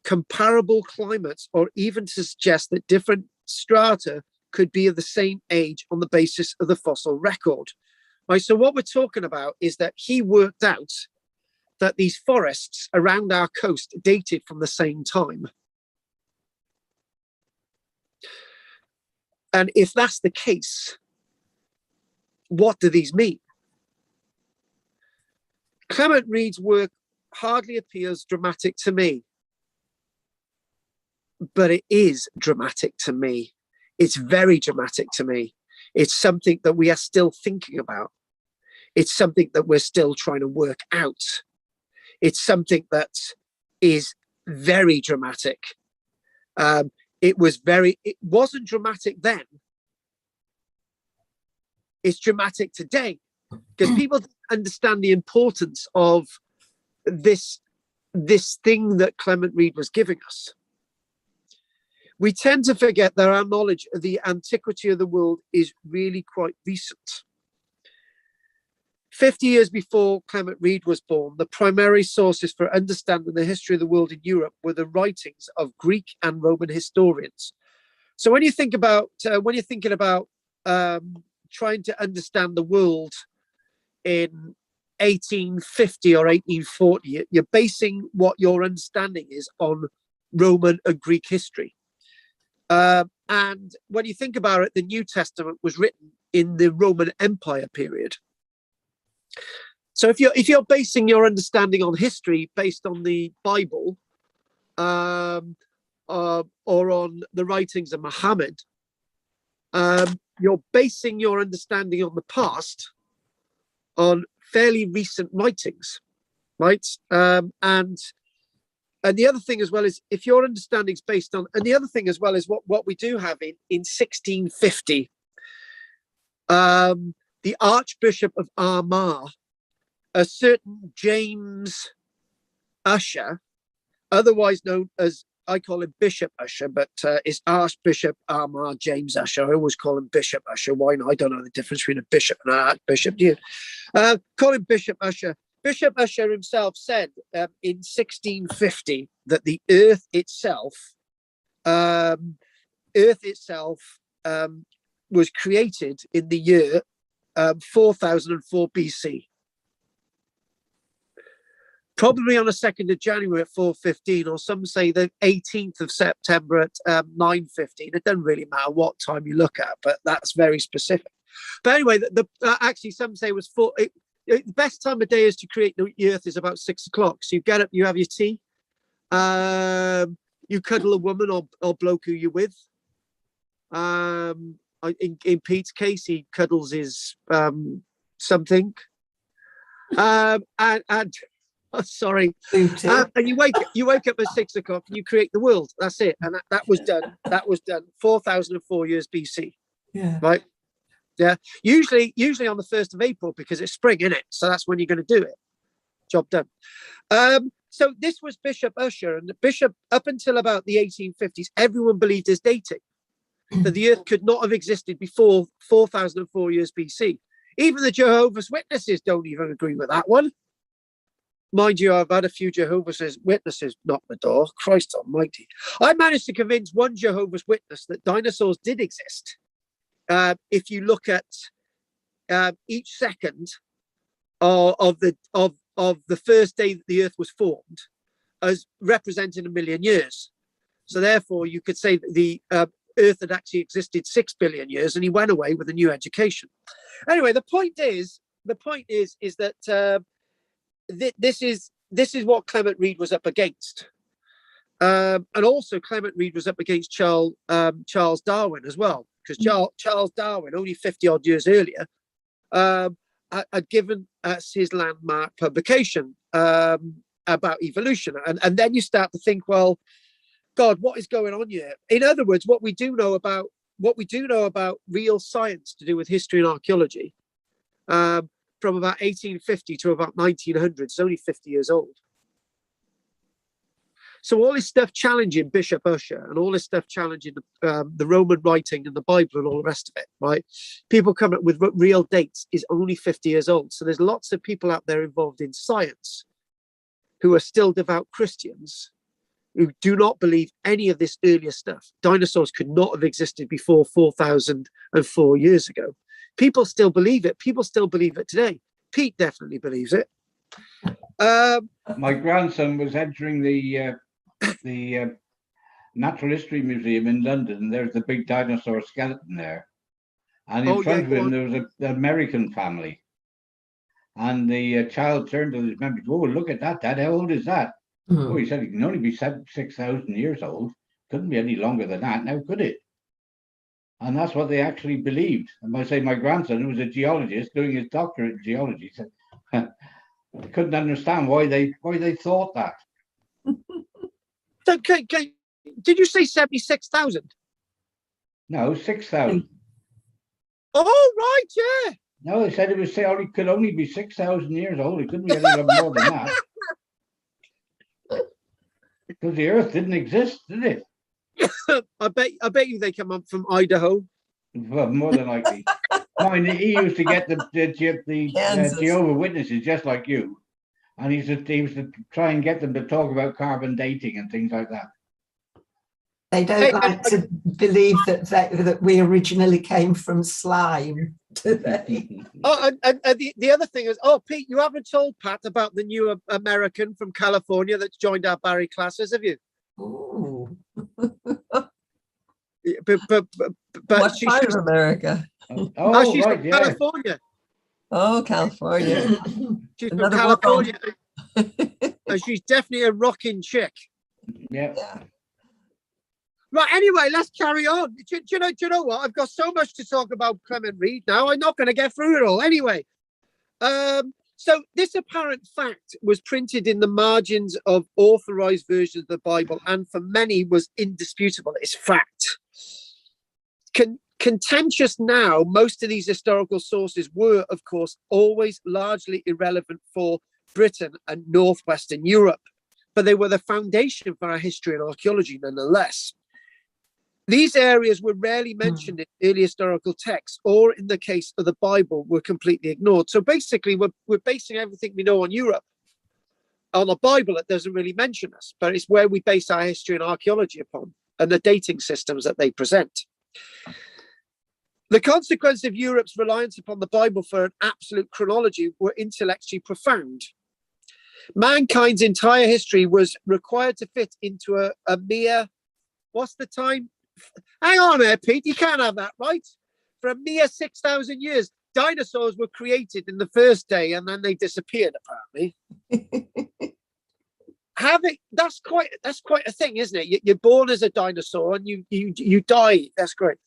comparable climates or even to suggest that different strata could be of the same age on the basis of the fossil record. Right, so what we're talking about is that he worked out that these forests around our coast dated from the same time. And if that's the case, what do these mean? Clement Reid's work hardly appears dramatic to me, but it is dramatic to me. It's very dramatic to me. It's something that we are still thinking about. It's something that we're still trying to work out. It's something that is very dramatic. It wasn't dramatic then. It's dramatic today because people understand the importance of this thing that Clement Reid was giving us. We tend to forget that our knowledge of the antiquity of the world is really quite recent. 50 years before Clement Reid was born, the primary sources for understanding the history of the world in Europe were the writings of Greek and Roman historians. So when you think about, when you're thinking about trying to understand the world in 1850 or 1840, you're basing what your understanding is on Roman and Greek history. And when you think about it, the New Testament was written in the Roman Empire period. So if you're basing your understanding on history based on the Bible, or on the writings of Muhammad, you're basing your understanding on the past on fairly recent writings, right? And the other thing as well is if your understanding is based on, and the other thing as well is what we do have in 1650, the Archbishop of Armagh, a certain James Usher, otherwise known as, I call him Bishop Usher, but it's Archbishop Armagh James Usher. I always call him Bishop Usher. Why not? I don't know the difference between a bishop and an archbishop. Do you? Call him Bishop Usher. Bishop Usher himself said in 1650 that the Earth itself was created in the year 4004 BC. Probably on the 2nd of January at 4:15, or some say the 18th of September at 9:15. It doesn't really matter what time you look at, but that's very specific. But anyway, actually some say it was the best time of day is to create the Earth is about 6 o'clock. So you get up, you have your tea, you cuddle a woman or bloke who you're with. In Pete's case, he cuddles his something, and sorry, and you wake up at 6 o'clock and you create the world. That's it, and that was done. That was done 4004 years BC. Yeah. Right. Yeah. Usually on the 1st of April because it's spring, isn't it? So that's when you're going to do it. Job done. So this was Bishop Usher, and the bishop up until about the 1850s, everyone believed his dating that the Earth could not have existed before 4004 years BC. Even the Jehovah's Witnesses don't even agree with that one. Mind you, I've had a few Jehovah's Witnesses knock the door. Christ almighty. I managed to convince one Jehovah's Witness that dinosaurs did exist. If you look at each second of the first day that the Earth was formed as representing 1 million years. So therefore, you could say that the Earth had actually existed 6 billion years, and he went away with a new education. Anyway, the point is that this is what Clement Reid was up against, and also Clement Reid was up against Charles Darwin as well, because Charles Darwin, only 50 odd years earlier, had given us his landmark publication about evolution, and then you start to think, well, God, what is going on here? In other words, what we do know about real science to do with history and archaeology, from about 1850 to about 1900, it's only 50 years old. So all this stuff challenging Bishop Ussher and all this stuff challenging the Roman writing and the Bible and all the rest of it, right? People come up with real dates is only 50 years old. So there's lots of people out there involved in science who are still devout Christians who do not believe any of this earlier stuff. Dinosaurs could not have existed before 4,004 years ago. People still believe it. People still believe it today. Pete definitely believes it. My grandson was entering the Natural History Museum in London, and there's the big dinosaur skeleton there. And in front of him, there was an American family. And the child turned to his member, oh, look at that, Dad, how old is that? Oh, he said it can only be 6,000 years old. Couldn't be any longer than that, now could it? And that's what they actually believed. And I say my grandson, who was a geologist doing his doctorate in geology, said couldn't understand why they thought that. So, did you say 76,000? No, 6,000. Oh, right, yeah. No, they said it was could only be 6,000 years old. It couldn't be any more than that. Because the Earth didn't exist, did it? I bet you they come up from Idaho. Well, more than likely. I mean, he used to get the Jehovah's Witnesses just like you, and he used to try and get them to talk about carbon dating and things like that. They don't like to believe that we originally came from slime, do they? Oh, and the other thing is, Pete, you haven't told Pat about the new American from California that's joined our Barry classes, have you? Ooh. But she's from America. She's right, from California. Oh, California. She's from California. And she's definitely a rocking chick. Yeah. Right, anyway, let's carry on. Do you know what? I've got so much to talk about Clement Reid now. I'm not going to get through it all. Anyway, so this apparent fact was printed in the margins of authorized versions of the Bible, and for many was indisputable. It's fact. Contentious now, most of these historical sources were, of course, always largely irrelevant for Britain and Northwestern Europe, but they were the foundation for our history and archaeology nonetheless. These areas were rarely mentioned in early historical texts, or in the case of the Bible, were completely ignored. So basically, we're basing everything we know on Europe. On the Bible, it doesn't really mention us, but it's where we base our history and archaeology upon, and the dating systems that they present. The consequence of Europe's reliance upon the Bible for an absolute chronology were intellectually profound. Mankind's entire history was required to fit into a mere, what's the time? Hang on there, Pete, you can't have that, right? For a mere 6,000 years, dinosaurs were created in the first day and then they disappeared, apparently. That's quite a thing, isn't it? You're born as a dinosaur and you die. That's great.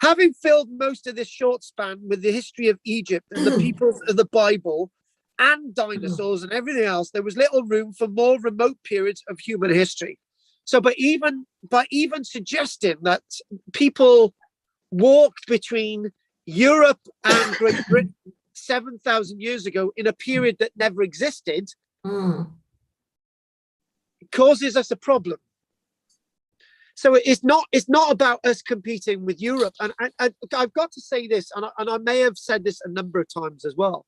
Having filled most of this short span with the history of Egypt and the peoples of the Bible and dinosaurs and everything else, there was little room for more remote periods of human history. So, but even suggesting that people walked between Europe and Great Britain 7,000 years ago in a period that never existed causes us a problem. So it's not about us competing with Europe. And I've got to say this, and I may have said this a number of times as well.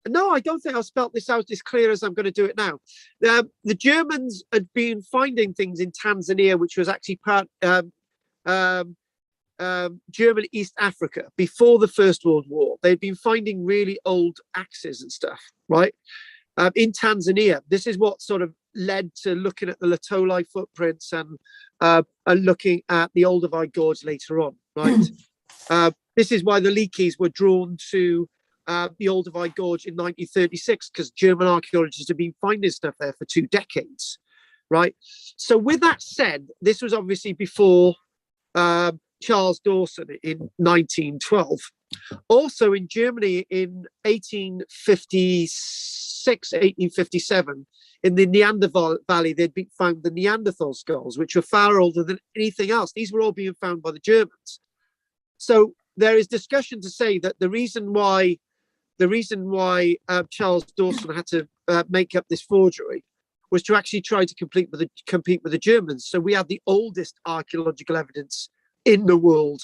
No, I don't think I've spelt this out as clear as I'm going to do it now. The Germans had been finding things in Tanzania, which was actually part German East Africa before the First World War. They'd been finding really old axes and stuff, right? In Tanzania. This is what sort of led to looking at the Latolai footprints and looking at the Olduvai Gorge later on, right? This is why the Leakeys were drawn to the Olduvai Gorge in 1936, because German archaeologists have been finding stuff there for 2 decades, right? So with that said, this was obviously before Charles Dawson in 1912. Also in Germany in 1856, 1857, in the Neanderthal Valley, they'd been found the Neanderthal skulls, which were far older than anything else. These were all being found by the Germans. So there is discussion to say that the reason why Charles Dawson had to make up this forgery was to actually try to compete with the Germans. So we have the oldest archaeological evidence in the world,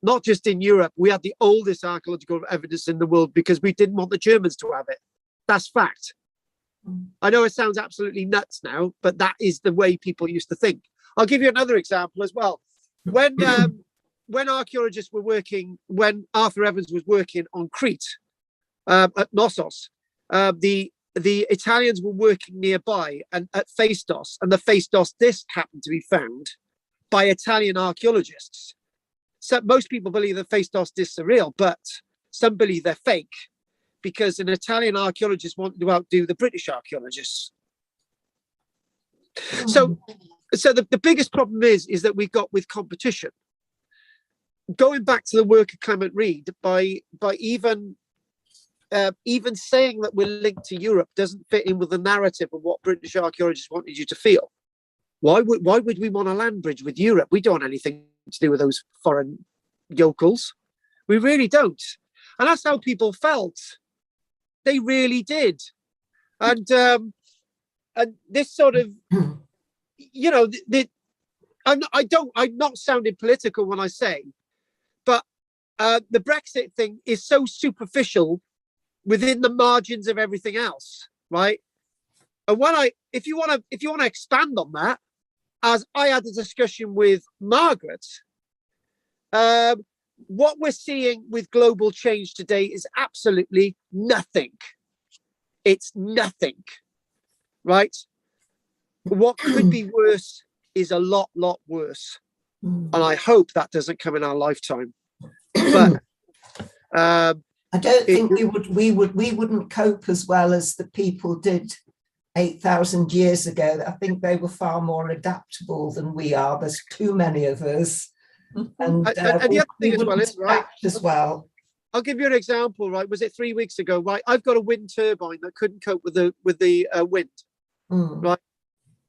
not just in Europe. We had the oldest archaeological evidence in the world because we didn't want the Germans to have it. That's fact. I know it sounds absolutely nuts now, but that is the way people used to think. I'll give you another example as well. When archaeologists were working, when Arthur Evans was working on Crete at Knossos, the Italians were working nearby and at Phaistos, and the Phaistos disc happened to be found by Italian archaeologists. So most people believe that Phaistos discs are real, but some believe they're fake because an Italian archaeologist wanted to outdo the British archaeologists. So the biggest problem is that we've got with competition. Going back to the work of Clement Reid, by even saying that we're linked to Europe doesn't fit in with the narrative of what British archaeologists wanted you to feel. Why would we want a land bridge with Europe? We don't want anything to do with those foreign yokels. We really don't. And that's how people felt. They really did. And this sort of, you know, I'm not sounding political when I say, but the Brexit thing is so superficial within the margins of everything else, right? And if you want to expand on that, as I had a discussion with Margaret, what we're seeing with global change today is absolutely nothing. It's nothing, right? What could be worse is a lot worse. And I hope that doesn't come in our lifetime. But I don't think we wouldn't cope as well as the people did 8,000 years ago. I think they were far more adaptable than we are. There's too many of us. And the other thing as well is, right, as well. I'll give you an example, right? Was it 3 weeks ago, right? I've got a wind turbine that couldn't cope with the wind, right?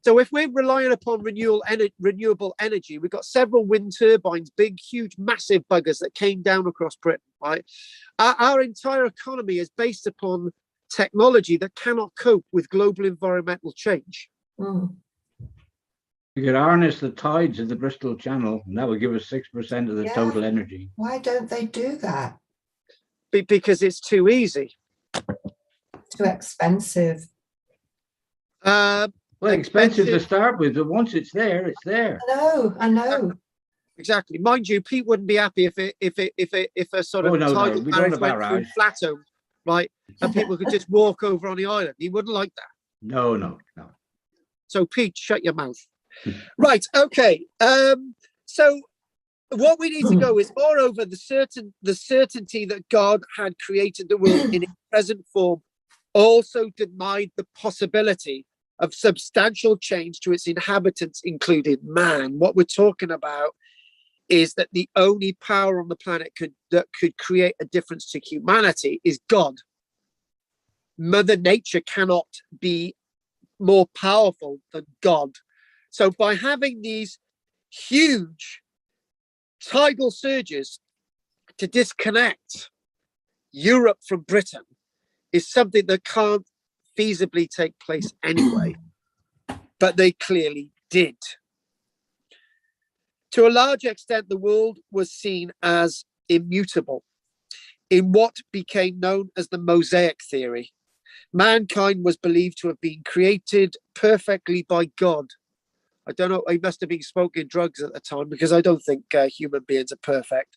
So if we're relying upon renewable energy, we've got several wind turbines, big, huge, massive buggers that came down across Britain, right? Our entire economy is based upon technology that cannot cope with global environmental change. We could harness the tides of the Bristol Channel, and that would give us 6% of the total energy. Why don't they do that? Because it's too easy. Too expensive. Well, expensive to start with, but once it's there, it's there. I know. Exactly. Mind you, Pete wouldn't be happy if a sort of tidal marriage went through Flatholm, right? And people could just walk over on the island. He wouldn't like that. No. So Pete, shut your mouth. Right. Okay. So what we need to go is, moreover, the certainty that God had created the world in its present form also denied the possibility of substantial change to its inhabitants, including man. What we're talking about is that the only power on the planet that could create a difference to humanity is God. Mother Nature cannot be more powerful than God. So by having these huge tidal surges to disconnect Europe from Britain is something that can't feasibly take place anyway. but they clearly did. To a large extent, the world was seen as immutable in what became known as the Mosaic theory. Mankind was believed to have been created perfectly by God. I don't know, he must have been smoking drugs at the time, because I don't think human beings are perfect.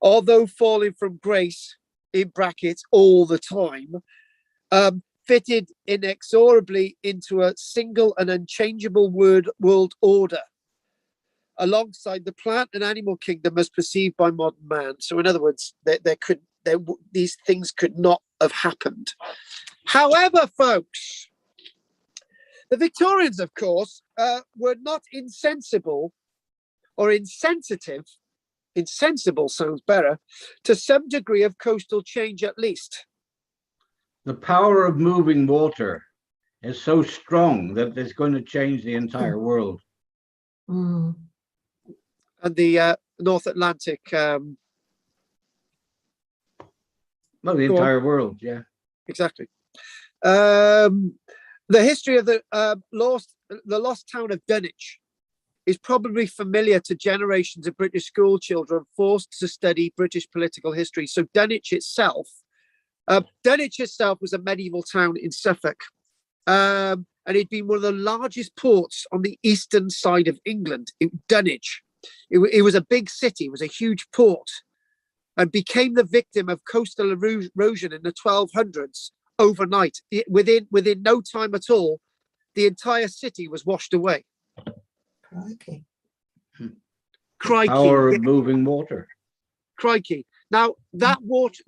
Although falling from grace, in brackets, all the time, fitted inexorably into a single and unchangeable world order, alongside the plant and animal kingdom as perceived by modern man. So in other words, these things could not have happened. However, folks, the Victorians, of course, were not insensible or insensitive. Insensible sounds better, to some degree of coastal change at least. The power of moving water is so strong that it's going to change the entire world. Mm. And the North Atlantic. Well, the entire world, yeah. Exactly. The history of the lost town of Dunwich is probably familiar to generations of British school children forced to study British political history. So Dunwich itself was a medieval town in Suffolk, and it'd been one of the largest ports on the eastern side of England. Dunwich, it was a big city, it was a huge port, and became the victim of coastal erosion in the 1200s overnight. Within no time at all, the entire city was washed away. Crikey. Crikey. Power of moving water. Crikey. Now that water,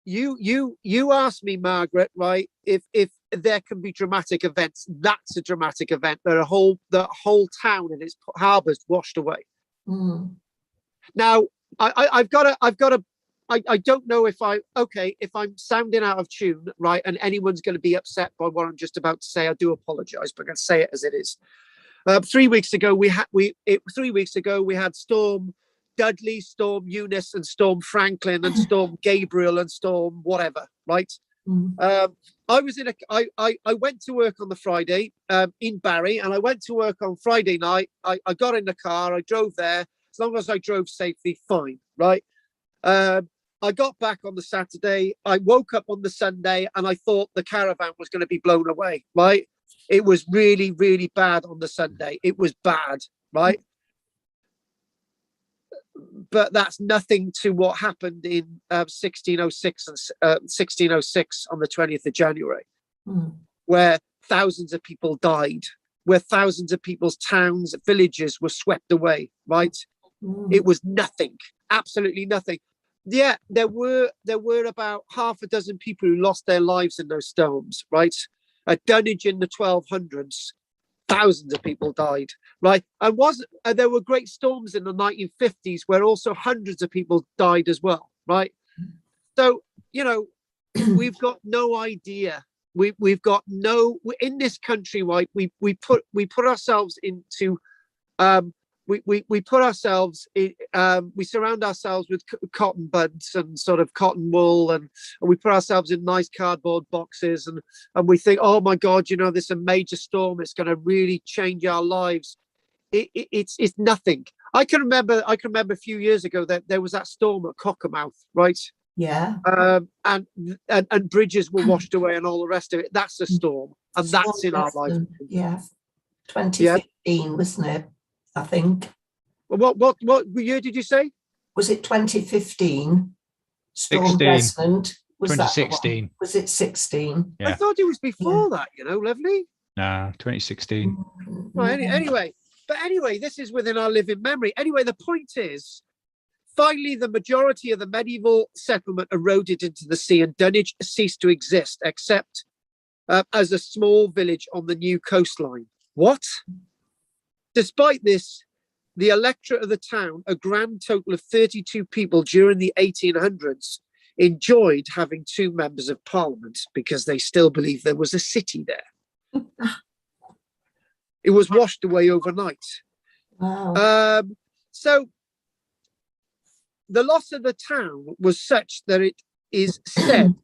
you asked me, Margaret, right? If there can be dramatic events, that's a dramatic event. The whole town and its harbours washed away. Mm. Now I don't know if I'm sounding out of tune, right? And anyone's going to be upset by what I'm just about to say. I do apologise, but I'm going to say it as it is. 3 weeks ago, we had Storm Dudley, Storm Eunice, and Storm Franklin, and Storm Gabriel, and Storm whatever, right? Mm. I went to work on the Friday in Barry, and I went to work on Friday night. I got in the car, I drove there. As long as I drove safely, fine, right? I got back on the Saturday. I woke up on the Sunday, and I thought the caravan was going to be blown away, right? It was really, really bad on the Sunday. It was bad, right? But that's nothing to what happened in 1606 and 1606 on the 20th of January, where thousands of people died, where thousands of people's towns, villages were swept away, right? It was nothing, absolutely nothing. Yeah, there were about half a dozen people who lost their lives in those storms, right? At Dunwich in the 1200s, thousands of people died, right? And there were great storms in the 1950s where also hundreds of people died as well, right? So, we've got no idea. We've got no, in this country, right? We put ourselves into we put ourselves in, we surround ourselves with cotton buds and sort of cotton wool, and we put ourselves in nice cardboard boxes, and we think, oh my God, this is a major storm, it's going to really change our lives. It's nothing. I can remember a few years ago that there was that storm at Cockermouth, right? Yeah. And bridges were washed away and all the rest of it. That's a storm, and that's in our life. Yeah. 2015, wasn't it? I think. What year did you say? Was it 2015? Storm 16. Desmond. Was 2016. Was it 16? Yeah. I thought it was before that, Lovely. No, 2016. Right, anyway, this is within our living memory. Anyway, the point is, finally, the majority of the medieval settlement eroded into the sea, and Dunwich ceased to exist, except as a small village on the new coastline. What? Despite this, the electorate of the town, a grand total of 32 people during the 1800s, enjoyed having 2 members of parliament because they still believed there was a city there. It was washed away overnight. Wow. So the loss of the town was such that it is said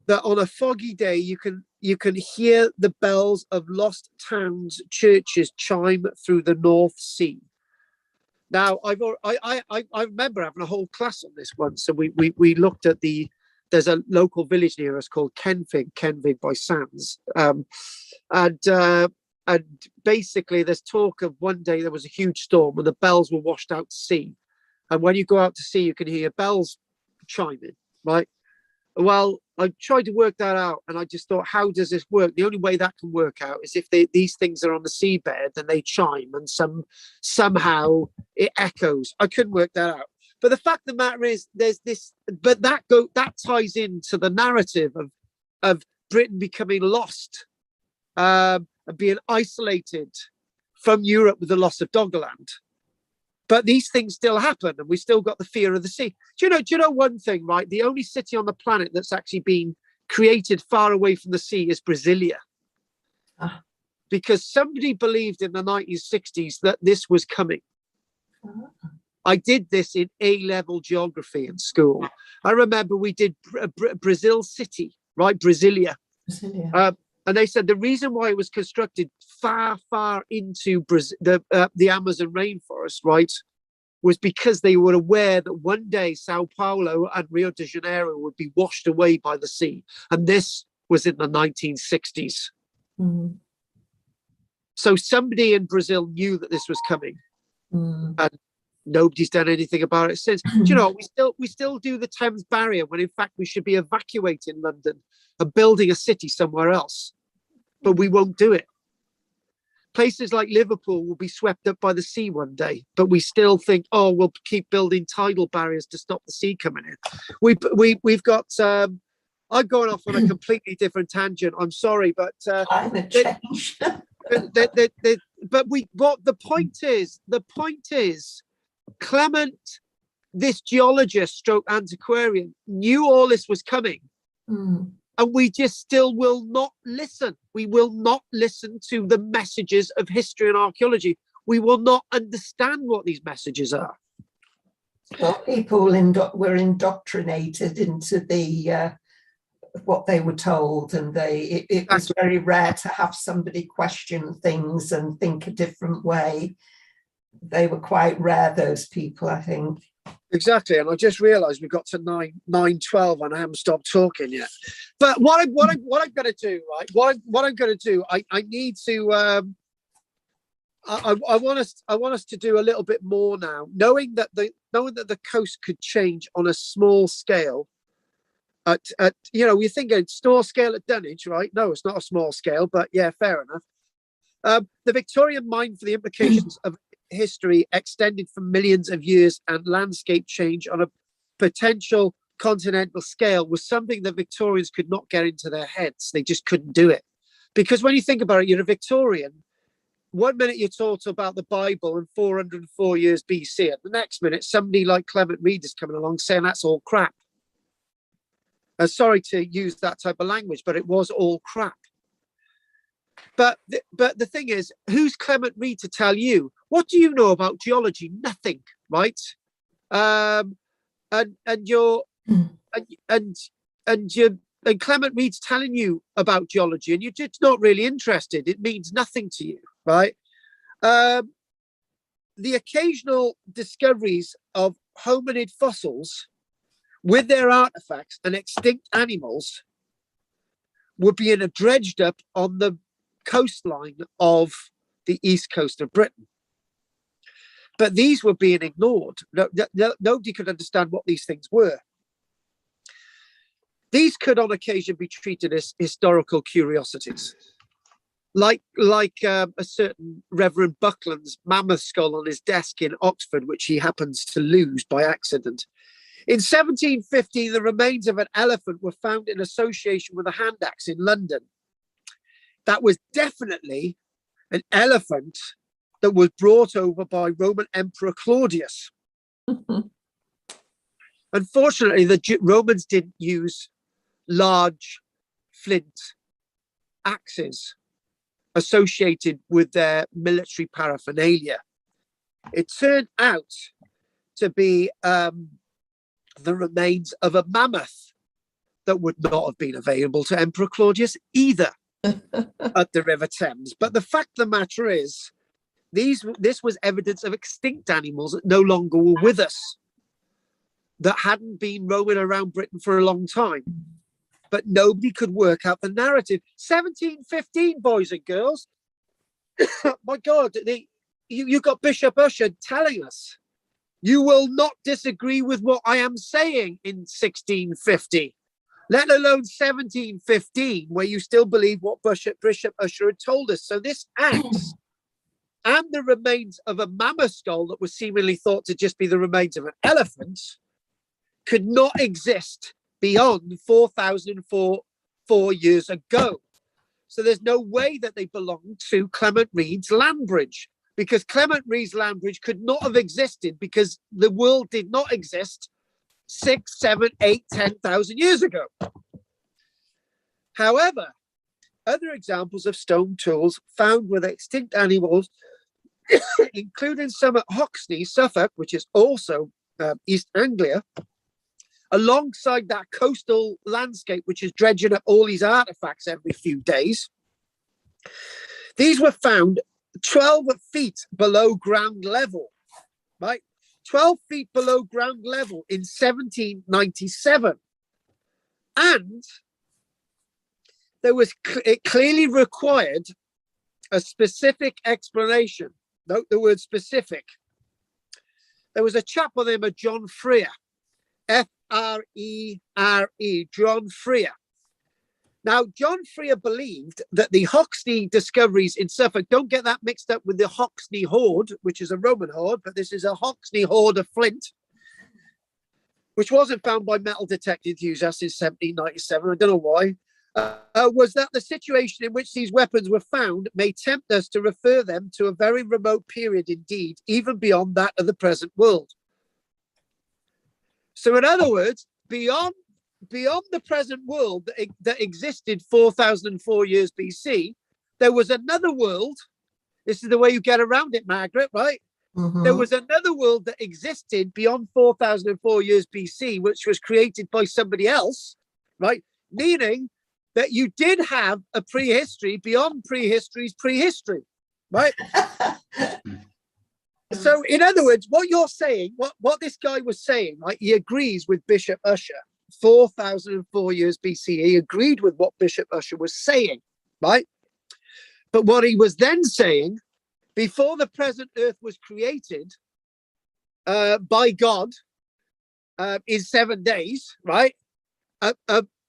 that on a foggy day you you can hear the bells of lost towns, churches chime through the North Sea. Now, I remember having a whole class on this once. So we looked at there's a local village near us called Kenfig by Sands. And basically there's talk of one day there was a huge storm and the bells were washed out to sea. And when you go out to sea, you can hear bells chiming, right? Well, I tried to work that out and I just thought, how does this work? The only way that can work out is if these things are on the seabed and they chime and somehow it echoes. I couldn't work that out. But the fact of the matter is there's this, but that ties into the narrative of Britain becoming lost, and being isolated from Europe with the loss of Doggerland. But these things still happen, and we still got the fear of the sea. Do you know one thing, right? The only city on the planet that's actually been created far away from the sea is Brasilia. Because somebody believed in the 1960s that this was coming. I did this in A-level geography in school. I remember we did Brazil City, right? Brasilia. And they said the reason why it was constructed far, far into the Amazon rainforest, right, was because they were aware that one day Sao Paulo and Rio de Janeiro would be washed away by the sea. And this was in the 1960s. Mm. So somebody in Brazil knew that this was coming. And nobody's done anything about it since. Do you know, we still do the Thames Barrier when in fact we should be evacuating London and building a city somewhere else. But we won't do it. Places like Liverpool will be swept up by the sea one day, but we still think, oh, we'll keep building tidal barriers to stop the sea coming in. We've got. I'm going off on a completely different tangent. I'm sorry, but climate change. But the point is, Clement, this geologist, stroke antiquarian, knew all this was coming. And we just still will not listen. We will not listen to the messages of history and archaeology. We will not understand what these messages are. Well, people were indoctrinated into what they were told, and it was very rare to have somebody question things and think a different way. They were quite rare, those people, I think. Exactly, and I just realised we got to 9:12 and I haven't stopped talking yet. But what I'm going to do, right? What I'm going to do, I need to. I want us to do a little bit more now, knowing that the coast could change on a small scale. You're thinking small scale at Dunwich, right? No, it's not a small scale, but yeah, fair enough. The Victorian mind for the implications of history extended for millions of years and landscape change on a potential continental scale was something that Victorians could not get into their heads. They just couldn't do it. Because when you think about it, you're a Victorian. One minute you're taught about the Bible and 404 years BC, and the next minute somebody like Clement Reid is coming along saying that's all crap. Sorry to use that type of language, but it was all crap. But the thing is, who's Clement Reid to tell you? What do you know about geology? Nothing, right? And Clement Reid's telling you about geology, and you're just not really interested. It means nothing to you, right? The occasional discoveries of hominid fossils with their artifacts and extinct animals were being dredged up on the coastline of the east coast of Britain. But these were being ignored. Nobody could understand what these things were. These could on occasion be treated as historical curiosities. Like a certain Reverend Buckland's mammoth skull on his desk in Oxford, which he happens to lose by accident. In 1750, the remains of an elephant were found in association with a hand axe in London. That was definitely an elephant that was brought over by Roman Emperor Claudius. Unfortunately, the Romans didn't use large flint axes associated with their military paraphernalia. It turned out to be the remains of a mammoth that would not have been available to Emperor Claudius either at the River Thames. But the fact of the matter is, this was evidence of extinct animals that no longer were with us, that hadn't been roaming around Britain for a long time. But nobody could work out the narrative. 1715, boys and girls. My God, you got Bishop Ussher telling us, you will not disagree with what I am saying in 1650, let alone 1715, where you still believe what Bishop Ussher had told us. So this axe and the remains of a mammoth skull that was seemingly thought to just be the remains of an elephant could not exist beyond 4,004 years ago. So there's no way that they belonged to Clement Reid's land bridge, because Clement Reid's land bridge could not have existed because the world did not exist 6, 7, 8, 10,000 years ago. However, other examples of stone tools found with extinct animals, including some at Hoxne, Suffolk, which is also East Anglia, alongside that coastal landscape, which is dredging up all these artifacts every few days. These were found 12 feet below ground level, right? 12 feet below ground level in 1797. And it clearly required a specific explanation. Note the word specific. There was a chap by the name of John Freer, F-R-E-R-E, John Freer. Now, John Freer believed that the Hoxne discoveries in Suffolk, don't get that mixed up with the Hoxne hoard, which is a Roman hoard, but this is a Hoxne hoard of flint, which wasn't found by metal detecting enthusiasts in 1797. I don't know why. Was that the situation in which these weapons were found may tempt us to refer them to a very remote period indeed, even beyond that of the present world. So in other words, beyond the present world that existed 4,004 years BC, there was another world. This is the way you get around it, Margaret, right? Mm-hmm. There was another world that existed beyond 4,004 years BC, which was created by somebody else, right? Meaning that you did have a prehistory beyond prehistory's prehistory, right? So, in other words, what you're saying, what this guy was saying, like, he agrees with Bishop Ussher, 4,004 years BC. He agreed with what Bishop Ussher was saying, right? But what he was then saying, before the present earth was created by God in 7 days, right?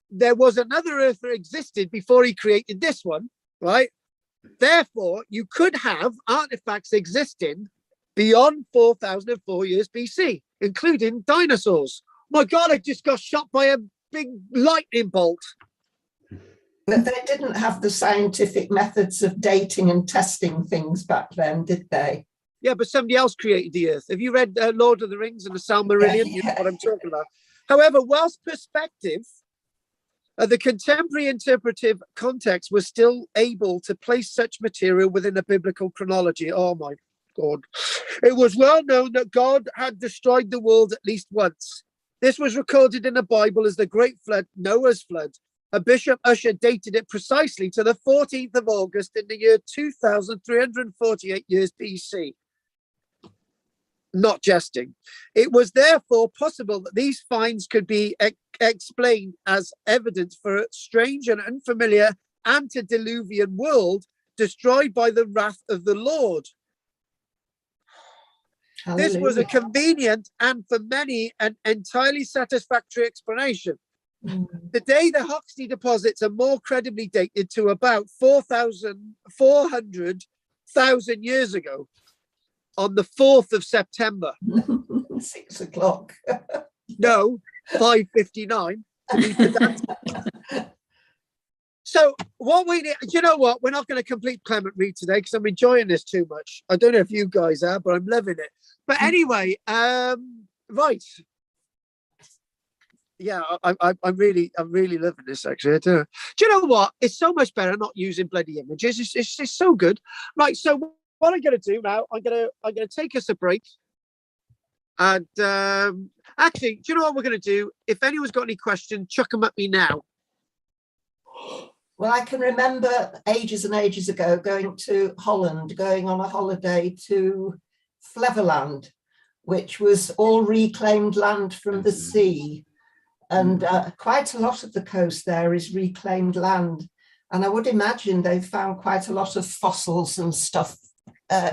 There was another earth that existed before he created this one, right? Therefore, you could have artifacts existing beyond 4,004 years BC, including dinosaurs. My God, I just got shot by a big lightning bolt. But they didn't have the scientific methods of dating and testing things back then, did they? Yeah, but somebody else created the earth. Have you read Lord of the Rings and the Silmarillion? You know what I'm talking about. However, whilst perspective, the contemporary interpretive context was still able to place such material within a biblical chronology. Oh my God. It was well known that God had destroyed the world at least once. This was recorded in the Bible as the Great Flood, Noah's Flood. A Bishop Ussher dated it precisely to the 14th of August in the year 2348 years BC. Not jesting. It was therefore possible that these finds could be explained as evidence for a strange and unfamiliar antediluvian world destroyed by the wrath of the Lord. Hallelujah. This was a convenient and for many an entirely satisfactory explanation. Today, the Hoxne deposits are more credibly dated to about 400,000 years ago, on the 4th of September. 6 o'clock. No, 5:59 to be pedantic. So what we need, you know what? We're not going to complete Clement Reid today because I'm enjoying this too much. I don't know if you guys are, but I'm loving it. But anyway, right. Yeah, I'm really loving this actually. I do. Do you know what? It's so much better not using bloody images. It's so good. Right. So what I'm going to do now, I'm going to take us a break. And actually, do you know what we're going to do? If anyone's got any questions, chuck them at me now. Well, I can remember ages and ages ago going to Holland, going on a holiday to Flevoland, which was all reclaimed land from the sea. And quite a lot of the coast there is reclaimed land. And I would imagine they've found quite a lot of fossils and stuff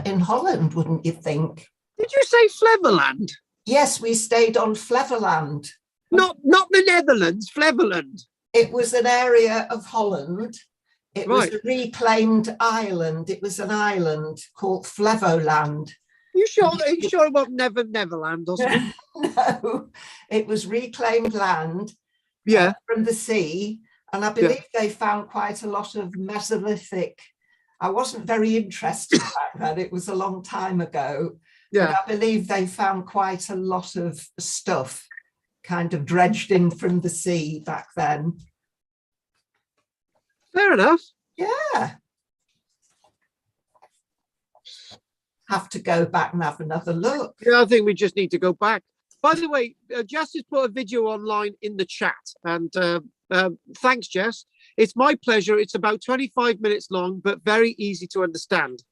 in Holland, wouldn't you think? Did you say Flevoland? Yes, we stayed on Flevoland. Not the Netherlands, Flevoland. It was an area of Holland. It was Right. a reclaimed island. It was an island called Flevoland. You sure? Are you sure about Neverland or something? No, it was reclaimed land Yeah. from the sea. And I believe they found quite a lot of Mesolithic. I wasn't very interested back then. It was a long time ago. Yeah. But I believe they found quite a lot of stuff kind of dredged in from the sea back then. Fair enough. Yeah. Have to go back and have another look. Yeah, I think we just need to go back. By the way, Jess has put a video online in the chat, and thanks, Jess. It's my pleasure. It's about 25 minutes long, but very easy to understand.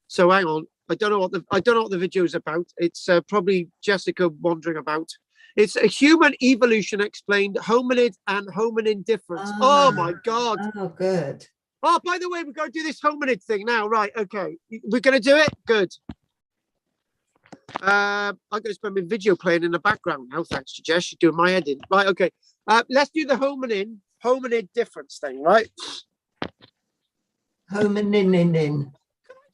So hang on, I don't know what the video is about. It's probably Jessica wandering about. It's a human evolution explained, hominid and hominin difference. Oh my God. Oh, good. Oh, by the way, we're going to do this hominid thing now. Right. Okay. We're going to do it. Good. I'm going to spend my video playing in the background now. Thanks to Jess. She's doing my editing. Right. Okay. Let's do the hominid difference thing. Right. Hominin.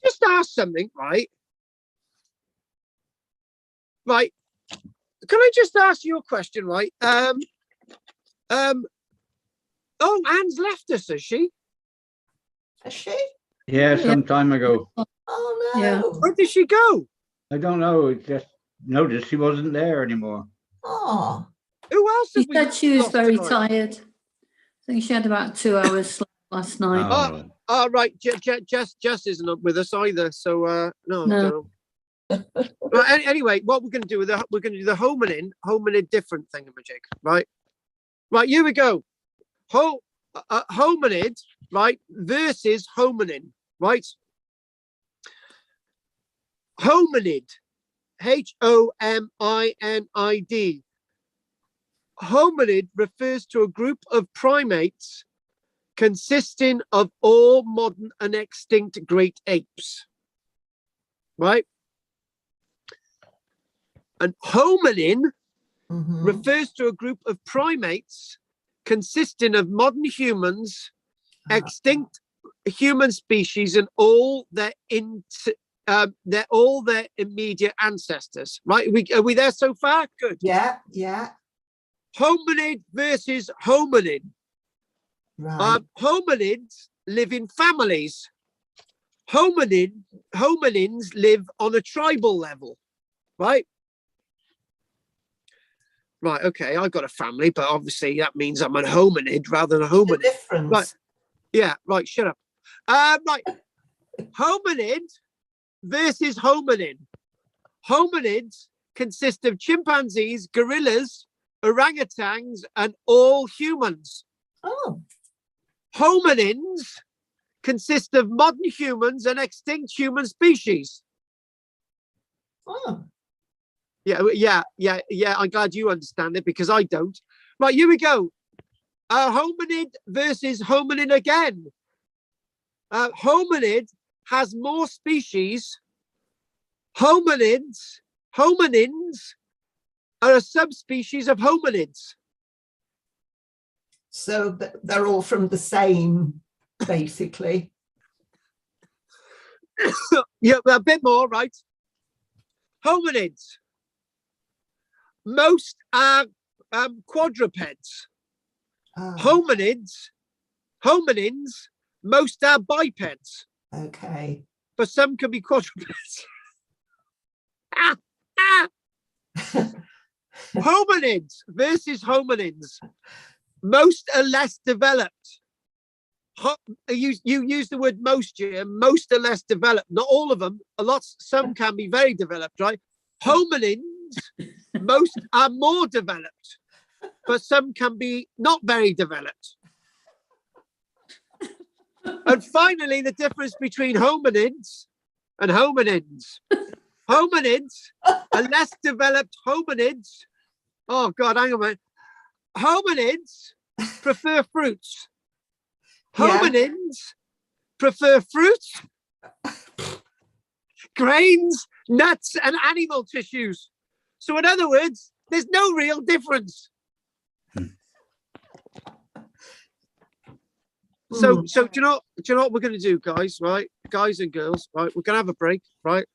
Just ask something. Right. Right. Can I just ask you a question? Right. Oh, Anne's left us, has she? Is she? Yeah, some time ago. Oh, no. Yeah. Where did she go? I don't know. I just noticed she wasn't there anymore. Oh, Who else? She have we said she was lost very tonight? tired. I think she had about 2 hours sleep last night. Oh, Oh, right. Jess isn't up with us either. So, no. No. Right, anyway, what we're going to do we're going to do the hominid different thingamajig, right? Right, here we go. Hominid, right, versus hominin, right? Hominid, Hominid. Hominid refers to a group of primates consisting of all modern and extinct great apes, right? And hominin refers to a group of primates consisting of modern humans, extinct human species, and all their immediate ancestors. Right? Are we there so far? Good. yeah. Hominid versus hominin. Right. Hominids live in families. Hominins live on a tribal level, right? Right, okay, I've got a family, but obviously that means I'm a hominid rather than a The hominid. difference. Right. Yeah, right, shut up. Right, hominid versus hominin. Hominids consist of chimpanzees, gorillas, orangutans, and all humans. Oh, Hominins consist of modern humans and extinct human species. oh. Yeah. I'm glad you understand it because I don't. Right, here we go. Hominid versus hominin again. Hominid has more species. Hominins are a subspecies of hominids. So they're all from the same, basically. Yeah, a bit more, right? Hominids. Most are quadrupeds. Hominins, most are bipeds, Okay. but some can be quadrupeds. Hominids versus hominins. Most are less developed. You use the word most, Jim. Most are less developed. Not all of them. Some can be very developed, right? Hominins hominins, most are more developed, but some can be not very developed. And finally, the difference between hominids and hominins. Hominids are less developed hominids. Oh God, hang on a minute. Hominids prefer fruits. Hominins prefer fruits, grains, nuts, and animal tissues. So in other words, there's no real difference. So do you know what we're going to do, guys? Right, guys and girls. Right, we're going to have a break. Right,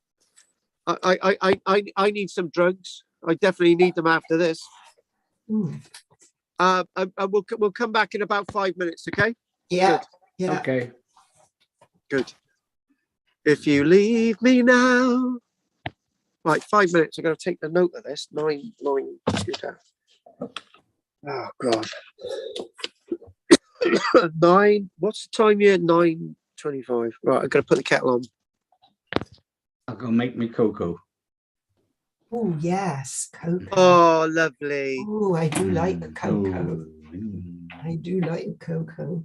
I need some drugs. I definitely need them after this. And we'll come back in about 5 minutes. Okay. Yeah. Good. Yeah. Okay. Good. If you leave me now. Right, 5 minutes. I'm going to take the note of this. 9. Oh God. 9. What's the time here? 9:25. Right, I'm going to put the kettle on. I'll go make me cocoa. Oh yes, cocoa. Oh, lovely. Oh, I do like cocoa. I do like cocoa.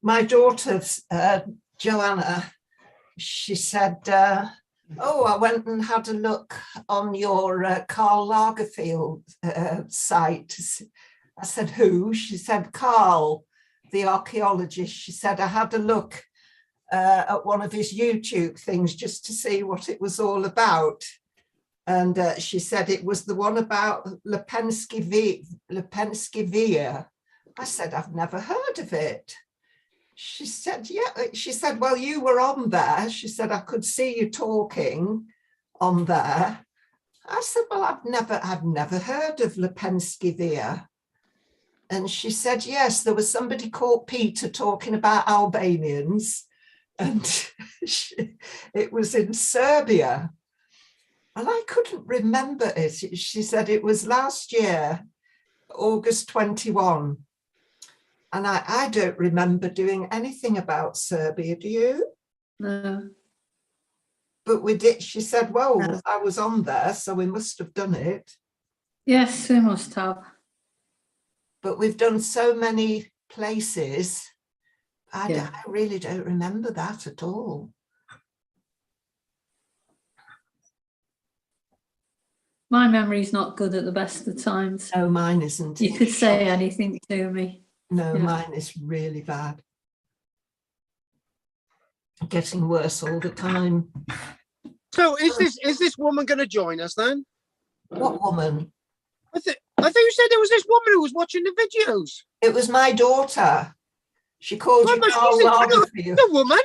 my daughter, Joanna, she said, oh, I went and had a look on your Karl Lagerfeld site. I said, who? She said, Karl, the archaeologist. She said, I had a look at one of his YouTube things just to see what it was all about. And she said it was the one about Lepenski Via. I said, I've never heard of it. She said, yeah. She said, well, you were on there. She said, I could see you talking on there. I said, well, I've never heard of Lepenski Via. And she said, yes, there was somebody called Peter talking about Albanians. And it was in Serbia. And I couldn't remember it. She said it was last year, August 21. And I don't remember doing anything about Serbia, do you? No. But we did. She said, well, I was on there, so we must have done it. Yes, we must have. But we've done so many places. I really don't remember that at all. My memory's not good at the best of times. No, mine isn't. You could say anything to me. No, Yeah. Mine is really bad. Getting worse all the time. So is this woman going to join us then? What woman? I think you said there was this woman who was watching the videos. It was my daughter. She called you Karl Lagerfeld. The woman?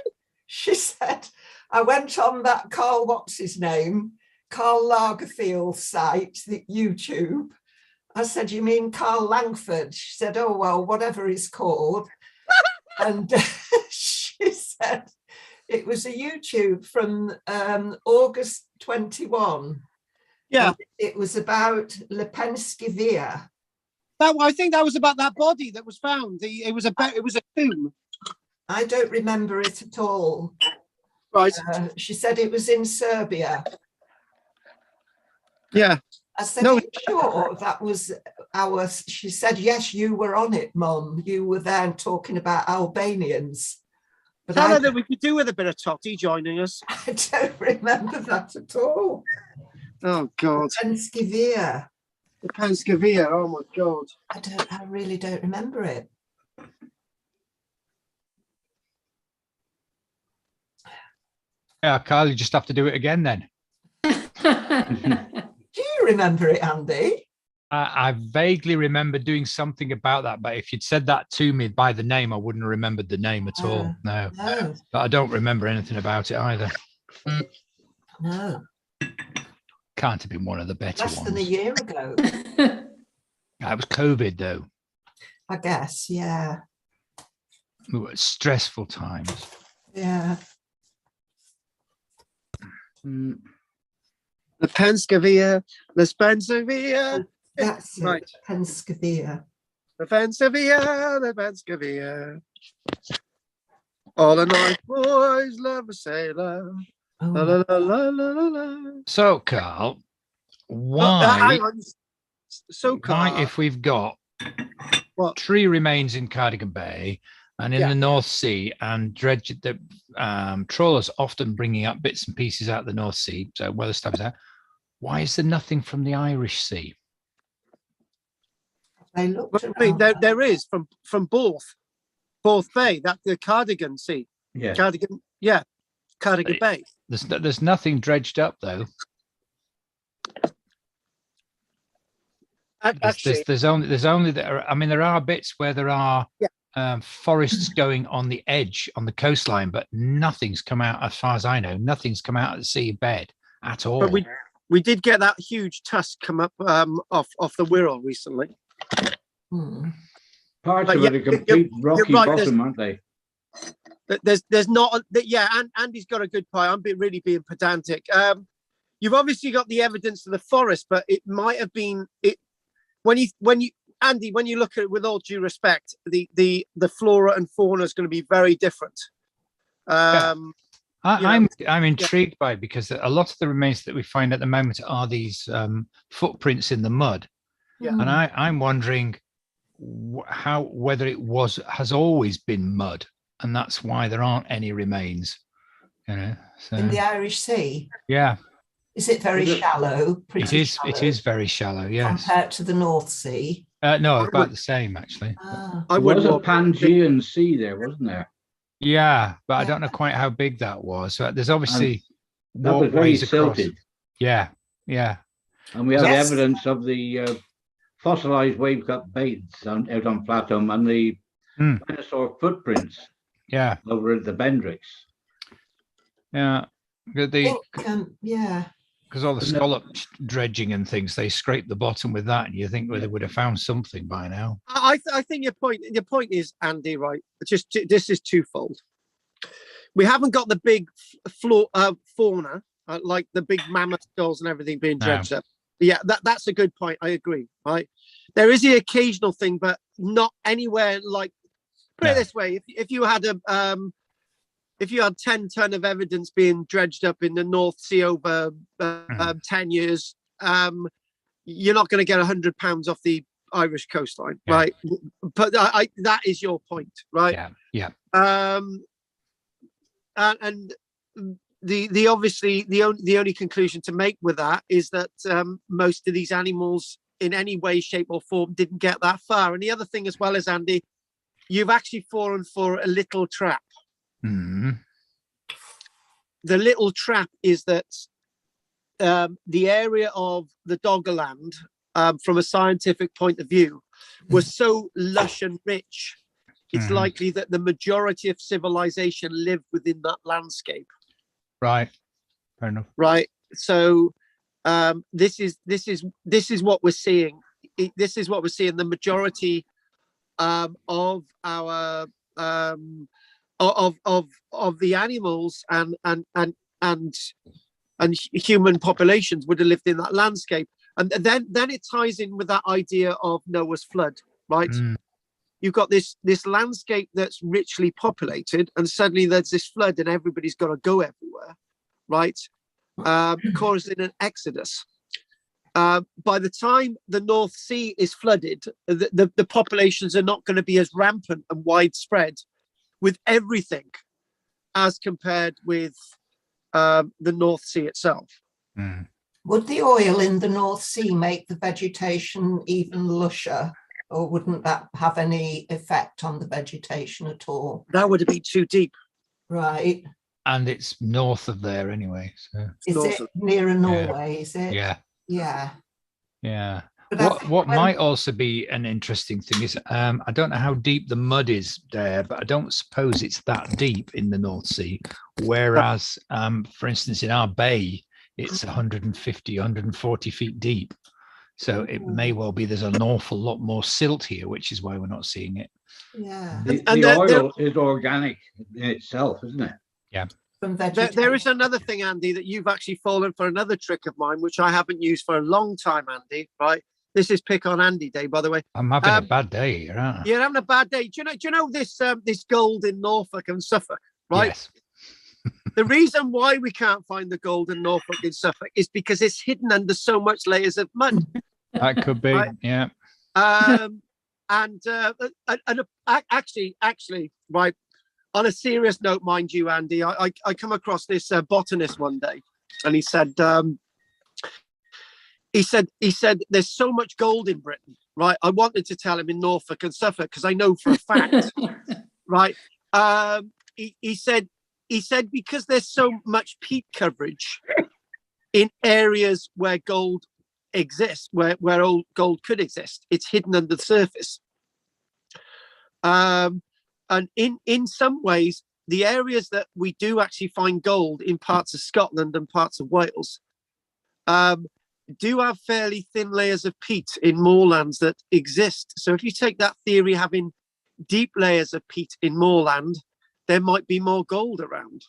She said, I went on that Karl, what's his name? Karl Lagerfeld site, the YouTube. I said, you mean Karl Langford? She said, oh, well, whatever he's called. And she said, it was a YouTube from August 21. Yeah. And it was about Lepenski Via. I think that was about that body that was found. It was a tomb. I don't remember it at all. Right. She said it was in Serbia. Yeah. I said, no. Are you sure that was ours? She said, yes, you were on it, Mum. You were there talking about Albanians. But Tell her that we could do with a bit of Totty joining us. I don't remember that at all. Oh, God. Lepenski Via. Lepenski Via, oh, my God. I really don't remember it. Yeah, Carl, you just have to do it again then. Do you remember it, Andy? I vaguely remember doing something about that, but if you'd said that to me by the name, I wouldn't have remembered the name at all. No. But I don't remember anything about it either. No. Can't have been one of the better ones. Less than a year ago. That was COVID, though. I guess, yeah. We were at stressful times. Yeah. Lepenski Via, Lepenski Via. That's right. Lepenski Via. Lepenski Via, Lepenski Via. All the night boys love a sailor. Oh. La, la, la, la, la, la, la. So, Carl, why, Carl, if we've got tree remains in Cardigan Bay and in the North Sea, and the trawlers often bringing up bits and pieces out of the North Sea, so well established out, why is there nothing from the Irish Sea? They looked there is from both Bay, that the Cardigan Sea. Yeah. Cardigan Bay. There's nothing dredged up though. Actually, there's only there are bits where there are forests going on the edge on the coastline, but nothing's come out, as far as I know, nothing's come out of the sea bed at all. But we did get that huge tusk come up off the Wirral recently. Parts of it are complete rocky bottom, aren't they? There's not, and Andy's got a good point. I'm really being pedantic. You've obviously got the evidence of the forest, but it might have been it when you Andy, when you look at it with all due respect, the flora and fauna is going to be very different. I'm intrigued by it because a lot of the remains that we find at the moment are these footprints in the mud, and I'm wondering whether it has always been mud and that's why there aren't any remains. You know, so, In the Irish Sea? yeah. Is it very shallow? Pretty It is very shallow, yes. Compared to the North Sea? No, about the same, actually. There was a Pangaean Sea there, wasn't there? Yeah, but I don't know quite how big that was. So there's obviously that was very silted. Yeah. And we have evidence of the fossilized wave-cut beds out on Flatham and the dinosaur footprints. Yeah. Over at the Bendrix. Yeah. Yeah. Because all the scallop dredging and things, they scrape the bottom with that, and you think, well, they would have found something by now. I think your point is, Andy, right? This is twofold. We haven't got the big fauna, like the big mammoth skulls and everything being dredged up. Yeah, that's a good point. I agree. Right, there is the occasional thing, but not anywhere like. Put it this way: if you had 10 ton of evidence being dredged up in the North Sea over 10 years, you're not going to get £100 off the Irish coastline, right? But that is your point, right? Yeah. And the obviously the only conclusion to make with that is that most of these animals, in any way, shape, or form, didn't get that far. And the other thing as well is, Andy, you've actually fallen for a little trap. Mm-hmm. The little trap is that the area of the Doggerland, from a scientific point of view, was so lush and rich. It's likely that the majority of civilization lived within that landscape. Right. Fair enough. Right. So this is what we're seeing. This is what we're seeing. The majority of our of the animals and human populations would have lived in that landscape. And then it ties in with that idea of Noah's flood, right? You've got this landscape that's richly populated, and suddenly there's this flood and everybody's got to go everywhere, right? Causing an exodus. By the time the North Sea is flooded, the populations are not going to be as rampant and widespread with everything as compared with the North Sea itself. Would the oil in the North Sea make the vegetation even lusher, or wouldn't that have any effect on the vegetation at all? That would be too deep. Right. And it's north of there anyway. So. Is it nearer Norway, is it? Yeah. Yeah. What might also be an interesting thing is, I don't know how deep the mud is there, but I don't suppose it's that deep in the North Sea. Whereas, for instance, in our bay, it's 150, 140 feet deep. So it may well be there's an awful lot more silt here, which is why we're not seeing it. Yeah. The oil is organic in itself, isn't it? Yeah. There is another thing, Andy, that you've actually fallen for another trick of mine, which I haven't used for a long time, Andy, right? This is Pick on Andy Day, by the way. I'm having a bad day here, aren't I? You're having a bad day. Do you know this this gold in Norfolk and Suffolk, right? Yes. The reason why we can't find the gold in Norfolk and Suffolk is because it's hidden under so much layers of mud. That could be, right? Yeah. Actually, right. On a serious note, mind you, Andy, I come across this botanist one day, and he said there's so much gold in Britain, right? I wanted to tell him in Norfolk and Suffolk because I know for a fact, right? He said because there's so much peat coverage in areas where gold exists, where old gold could exist, it's hidden under the surface. And in some ways, the areas that we do actually find gold in parts of Scotland and parts of Wales do have fairly thin layers of peat in moorlands that exist. So if you take that theory, having deep layers of peat in moorland, there might be more gold around.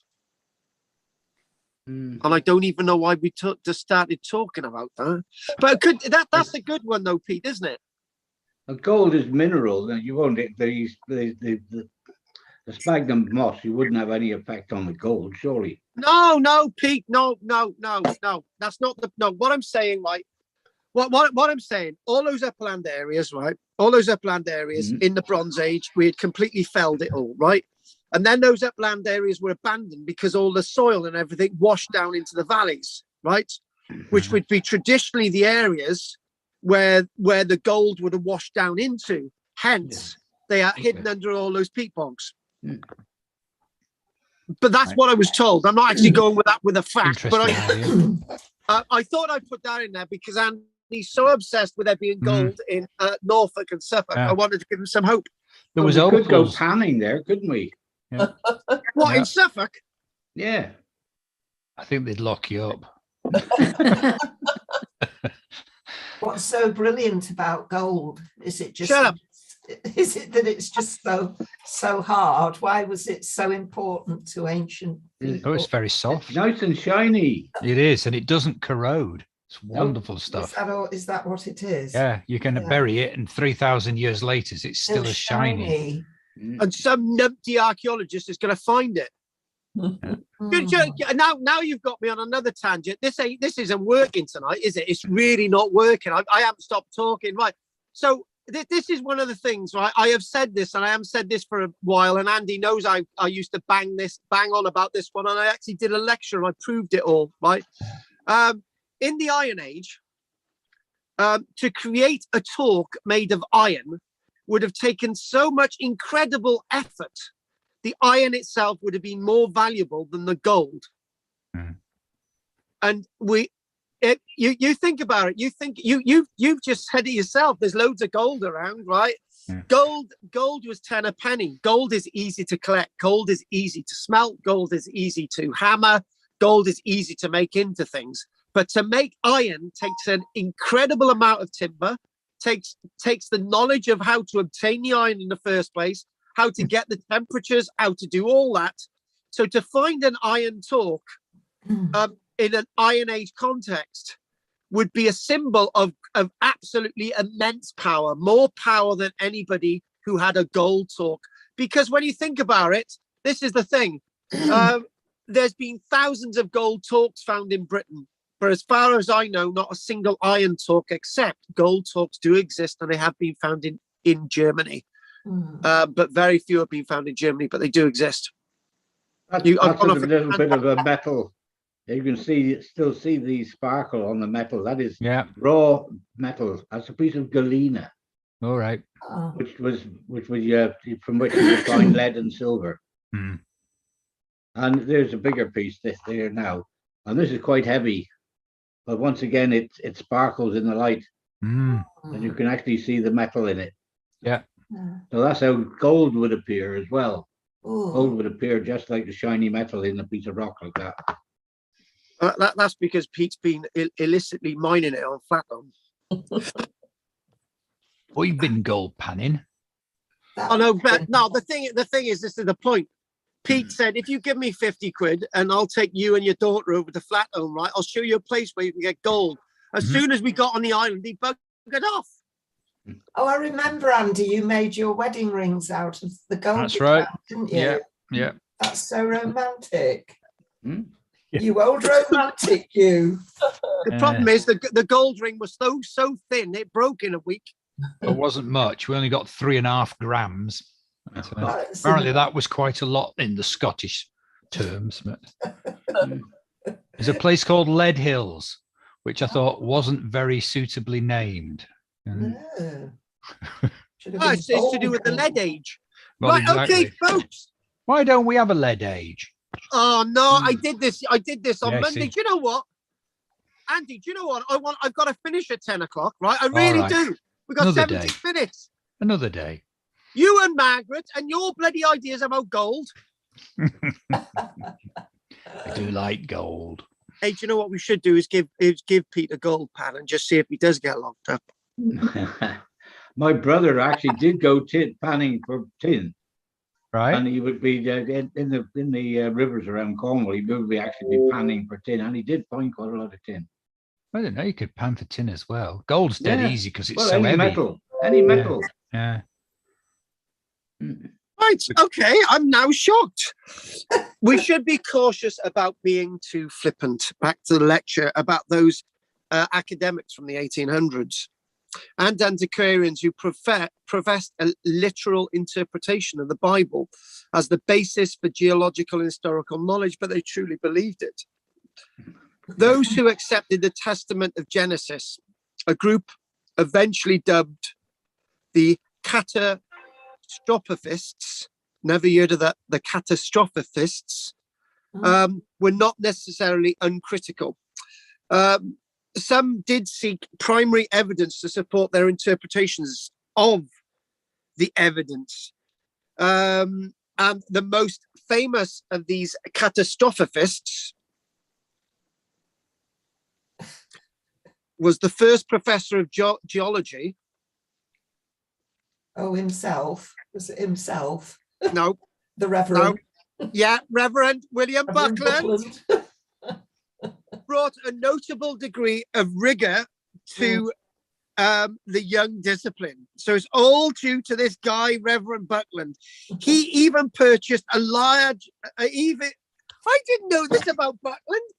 And I don't even know why we just started talking about that. But that's a good one though, Pete, isn't it? Gold is mineral, and you won't the sphagnum moss. You wouldn't have any effect on the gold, surely. No, Pete. No. That's not no. What I'm saying, right? What I'm saying, all those upland areas, right? All those upland areas in the Bronze Age, we had completely felled it all, right? And then those upland areas were abandoned because all the soil and everything washed down into the valleys, right? Which would be traditionally the areas where the gold would have washed down into. Hence, they are hidden under all those peat bogs. But that's what I was told. I'm not actually going with that with a fact. But I thought I'd put that in there because Andy's so obsessed with there being gold in Norfolk and Suffolk. I wanted to give him some hope. There was we could go panning there, couldn't we? Yeah. What, in Suffolk? Yeah. I think they'd lock you up. What's so brilliant about gold? Is it just? Shut up. Is it that it's just so hard? Why was it so important to ancient people? Oh, it's very soft. It's nice and shiny. It is, and it doesn't corrode. It's wonderful stuff. Is that what it is? Yeah, you can bury it, and 3,000 years later, it's still as shiny. And some numpty archaeologist is going to find it. Now you've got me on another tangent. This isn't working tonight, is it? It's really not working. I haven't stopped talking. Right. So this is one of the things, right? I have said this, and I haven't said this for a while. And Andy knows I used to bang on about this one, and I actually did a lecture and I proved it all. Right. In the Iron Age, to create a torque made of iron would have taken so much incredible effort. The iron itself would have been more valuable than the gold. And you think about it. You think you've just said it yourself. There's loads of gold around, right? Gold was 10 a penny. Gold is easy to collect. Gold is easy to smelt. Gold is easy to hammer. Gold is easy to make into things. But to make iron takes an incredible amount of timber. Takes the knowledge of how to obtain the iron in the first place, how to get the temperatures, how to do all that. So to find an iron torque in an Iron Age context would be a symbol of absolutely immense power, more power than anybody who had a gold torque. Because when you think about it, this is the thing. There's been thousands of gold torques found in Britain. But as far as I know, not a single iron torque, except gold torques do exist, and they have been found in Germany. But very few have been found in Germany, but they do exist. That's a little bit of a metal. You can still see the sparkle on the metal. That is raw metal. That's a piece of galena. All right. Which was from which you find lead and silver. And there's a bigger piece there now, and this is quite heavy. But once again, it sparkles in the light, and you can actually see the metal in it. Yeah. So that's how gold would appear as well. Gold would appear just like the shiny metal in a piece of rock like that. That's because Pete's been illicitly mining it on Flatland. We've been gold panning. Oh no, but no. The thing is, this is the point. Pete said, if you give me 50 quid and I'll take you and your daughter over to Flatholm, right? I'll show you a place where you can get gold. As soon as we got on the island, he buggered off. Oh, I remember, Andy, you made your wedding rings out of the gold. That's right. Didn't you? Yeah. That's so romantic. You old romantic, you. The problem is the gold ring was so thin, it broke in a week. It wasn't much. We only got 3.5 grams. Apparently that was quite a lot in the Scottish terms. There's a place called Lead Hills, which I thought wasn't very suitably named. It's to do with the lead age. Well, right, exactly. okay, folks. Why don't we have a lead age? Oh no, I did this on Monday. See. Do you know what? Andy, do you know what? I've got to finish at 10 o'clock, right? I really do. We've got 17 minutes. Another day. You and Margaret and your bloody ideas about gold. I do like gold. Hey, do you know what we should do is give Pete a gold pan and just see if he does get locked up. My brother actually did go panning for tin. Right. And he would be in the rivers around Cornwall. He would be actually be panning for tin, and he did find quite a lot of tin. I don't know. You could pan for tin as well. Gold's dead easy because it's so any heavy. Any metal. Yeah. Right. Okay. I'm now shocked. We should be cautious about being too flippant. Back to the lecture about those academics from the 1800s. and antiquarians who professed a literal interpretation of the Bible as the basis for geological and historical knowledge, but they truly believed it. Those who accepted the Testament of Genesis, a group eventually dubbed the catastrophists, never heard of that, the catastrophists, were not necessarily uncritical. Some did seek primary evidence to support their interpretations of the evidence. And the most famous of these catastrophists was the first professor of geology. Oh, himself. Was it himself? No. The Reverend. No. Yeah, Reverend William Reverend Buckland. Brought a notable degree of rigor to the young discipline. So it's all due to this guy, Reverend Buckland. He even purchased a large, I didn't know this about Buckland.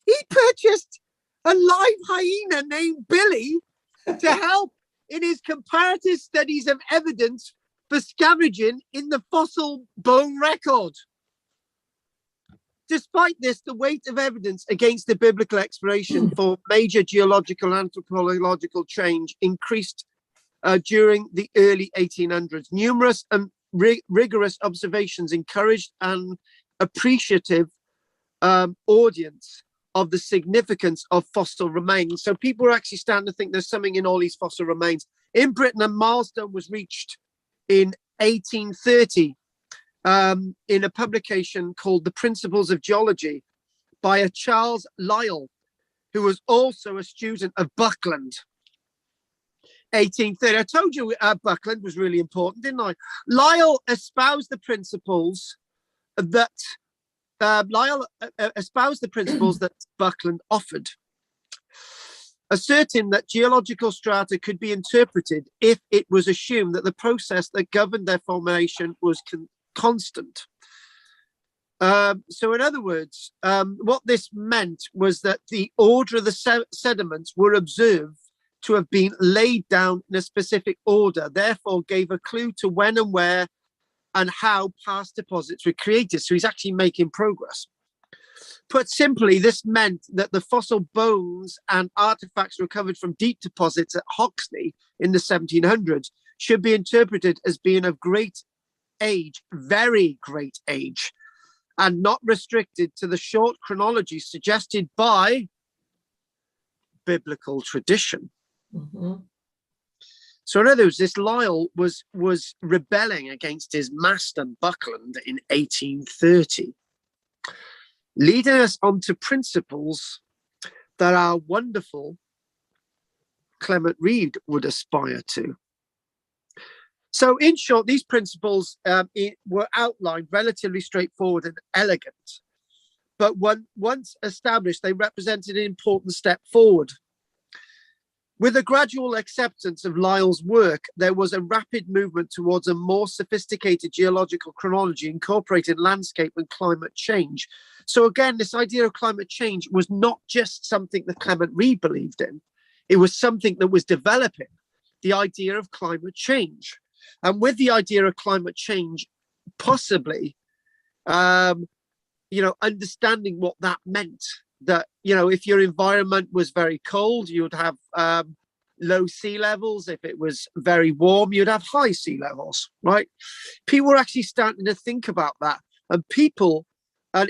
He purchased a live hyena named Billy to help in his comparative studies of evidence for scavenging in the fossil bone record. Despite this, the weight of evidence against the biblical explanation for major geological and anthropological change increased during the early 1800s. Numerous and rigorous observations encouraged an appreciative audience of the significance of fossil remains. So people were actually starting to think there's something in all these fossil remains. In Britain, a milestone was reached in 1830. In a publication called The Principles of Geology by a Charles Lyell, who was also a student of Buckland. 1830. I told you Buckland was really important, didn't I? Lyell espoused the principles that Buckland offered, asserting that geological strata could be interpreted if it was assumed that the process that governed their formation was constant. So in other words, what this meant was that the order of the sediments were observed to have been laid down in a specific order, therefore gave a clue to when and where and how past deposits were created. So he's actually making progress. Put simply, this meant that the fossil bones and artifacts recovered from deep deposits at Hoxley in the 1700s should be interpreted as being of great age, very great age, and not restricted to the short chronology suggested by biblical tradition. So in other words, this Lyell was rebelling against his master Buckland in 1830, leading us on to principles that our wonderful Clement Reid would aspire to. So in short, these principles were outlined relatively straightforward and elegant, but once established, they represented an important step forward. With a gradual acceptance of Lyell's work, there was a rapid movement towards a more sophisticated geological chronology incorporating landscape and climate change. So again, this idea of climate change was not just something that Clement Reid believed in. It was something that was developing, the idea of climate change. And with the idea of climate change, possibly, understanding what that meant, that, if your environment was very cold, you would have low sea levels. If it was very warm, you'd have high sea levels, right? People were actually starting to think about that. And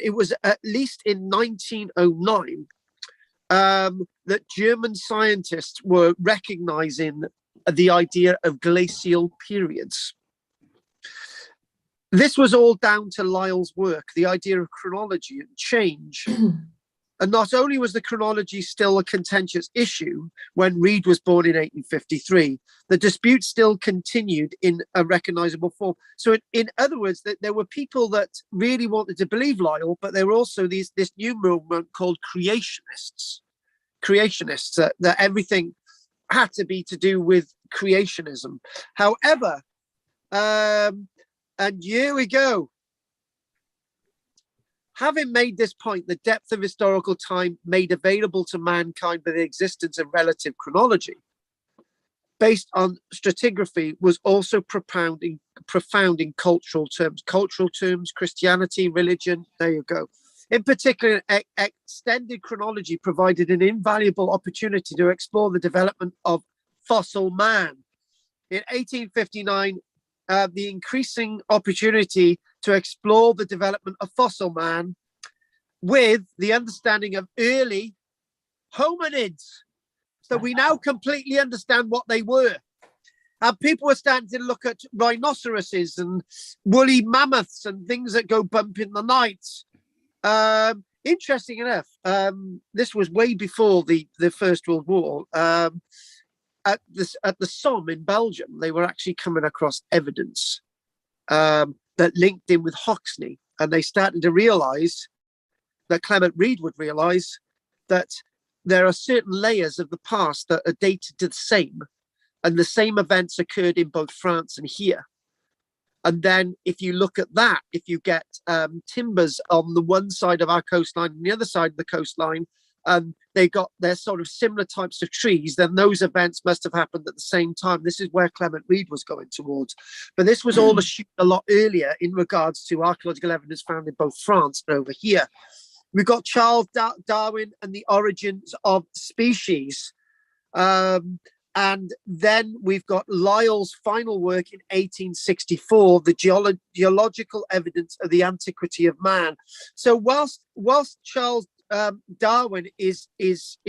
it was at least in 1909 that German scientists were recognizing the idea of glacial periods. This was all down to Lyell's work, the idea of chronology and change. And not only was the chronology still a contentious issue when Reid was born in 1853, the dispute still continued in a recognizable form. So in other words, there were people that really wanted to believe Lyell, but there were also this new movement called creationists, that everything had to be to do with creationism. However, and here we go. Having made this point, the depth of historical time made available to mankind by the existence of relative chronology, based on stratigraphy was also profound in cultural terms, Christianity, religion. There you go. In particular, extended chronology provided an invaluable opportunity to explore the development of fossil man. In 1859, the increasing opportunity to explore the development of fossil man with the understanding of early hominids. So we now completely understand what they were. And people were starting to look at rhinoceroses and woolly mammoths and things that go bump in the night. Interesting enough, this was way before the First World War. At the Somme in Belgium, they were actually coming across evidence that linked in with Hoxne, and they started to realise that Clement Reid would realise that there are certain layers of the past that are dated to the same, and the same events occurred in both France and here. And then if you look at that, if you get timbers on the one side of our coastline and the other side of the coastline, they're sort of similar types of trees, then those events must have happened at the same time. This is where Clement Reid was going towards. But this was all assumed a lot earlier in regards to archaeological evidence found in both France and over here. We've got Charles Darwin and the origins of species. And then we've got Lyell's final work in 1864, the geological evidence of the antiquity of man. So whilst Charles Darwin is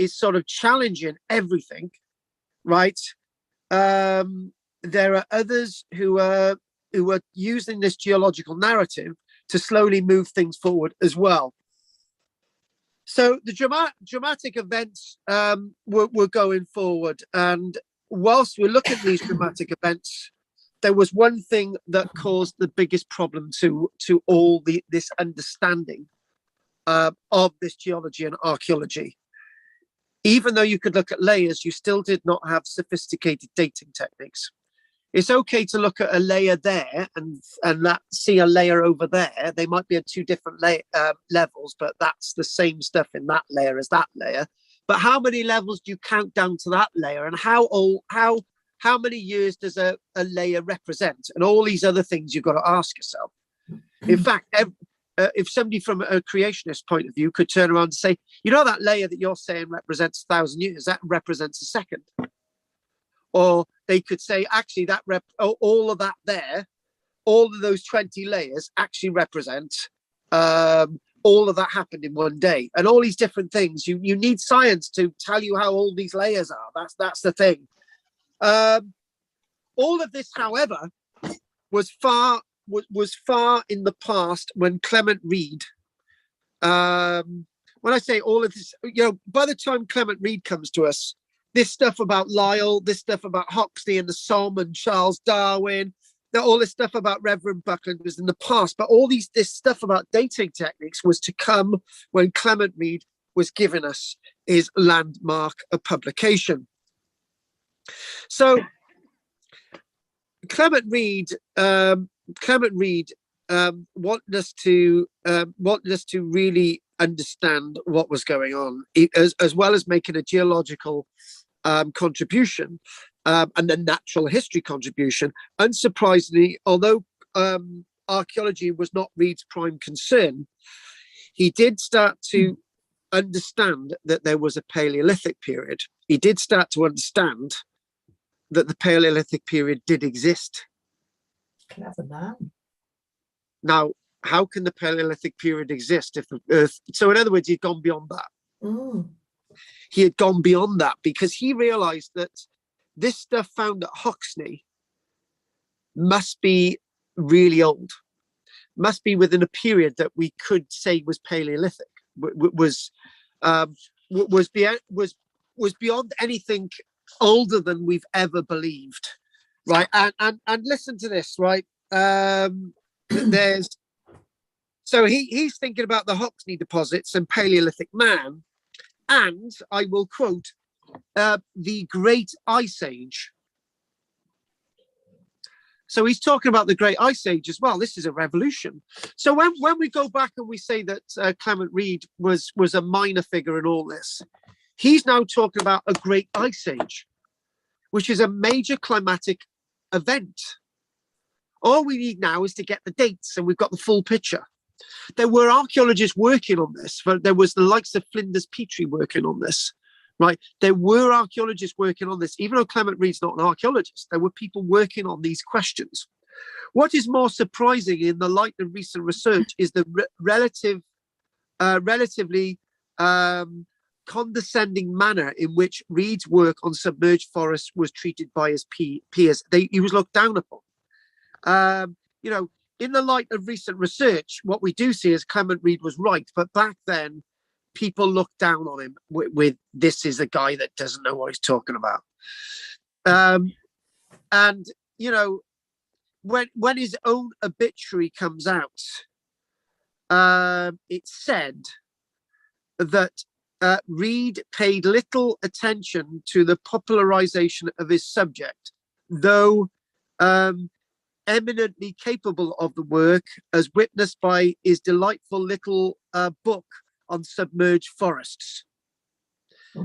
sort of challenging everything, right? There are others who are using this geological narrative to slowly move things forward as well. So the dramatic events were going forward, and whilst we look at these dramatic events, there was one thing that caused the biggest problem to all this understanding of this geology and archaeology. Even though you could look at layers, you still did not have sophisticated dating techniques. It's okay to look at a layer there and see a layer over there. They might be at two different levels, but that's the same stuff in that layer as that layer. But how many levels do you count down to that layer, and how many years does a layer represent, and all these other things you've got to ask yourself. In fact, if somebody from a creationist point of view could turn around and say, you know, that layer that you're saying represents 1,000 years, that represents a second. Or they could say, actually, all of that there, all of those 20 layers actually represent all of that happened in one day. And all these different things, you need science to tell you how all these layers are. That's the thing. All of this, however, was far in the past when Clement Reid, when I say all of this, by the time Clement Reid comes to us, this stuff about Lyell, this stuff about Hoxne and the Somme and Charles Darwin, all this stuff about Reverend Buckland was in the past, but all this stuff about dating techniques was to come when Clement Reid was giving us his landmark of publication. So Clement Reid wanted us to really understand what was going on, as well as making a geological contribution and a natural history contribution. Unsurprisingly, although archaeology was not Reid's prime concern, he did start to understand that there was a Paleolithic period. He did start to understand that the Paleolithic period did exist. Clever man. Now, how can the Paleolithic period exist if the Earth... So in other words, he'd gone beyond that. Mm. He had gone beyond that because he realized that this stuff found at Hoxne must be really old, must be within a period that we could say was Paleolithic, was beyond anything older than we've ever believed, right? And listen to this, right? So he's thinking about the Hoxne deposits and Paleolithic man, and I will quote the Great Ice Age. So he's talking about the Great Ice Age as well. This is a revolution. So when we go back and we say that Clement Reid was a minor figure in all this, he's now talking about a Great Ice Age. which is a major climatic event. All we need now is to get the dates, and we've got the full picture. There were archaeologists working on this. There was the likes of Flinders Petrie working on this, right? There were archaeologists working on this. Even though Clement Reid's not an archaeologist, there were people working on these questions. What is more surprising in the light of recent research is the relatively condescending manner in which Reid's work on submerged forests was treated by his peers. He was looked down upon. You know, in the light of recent research, what we do see is Clement Reid was right, but back then, people looked down on him with this is a guy that doesn't know what he's talking about. And you know, when his own obituary comes out, it's said that Reid paid little attention to the popularization of his subject, though eminently capable of the work, as witnessed by his delightful little book on submerged forests.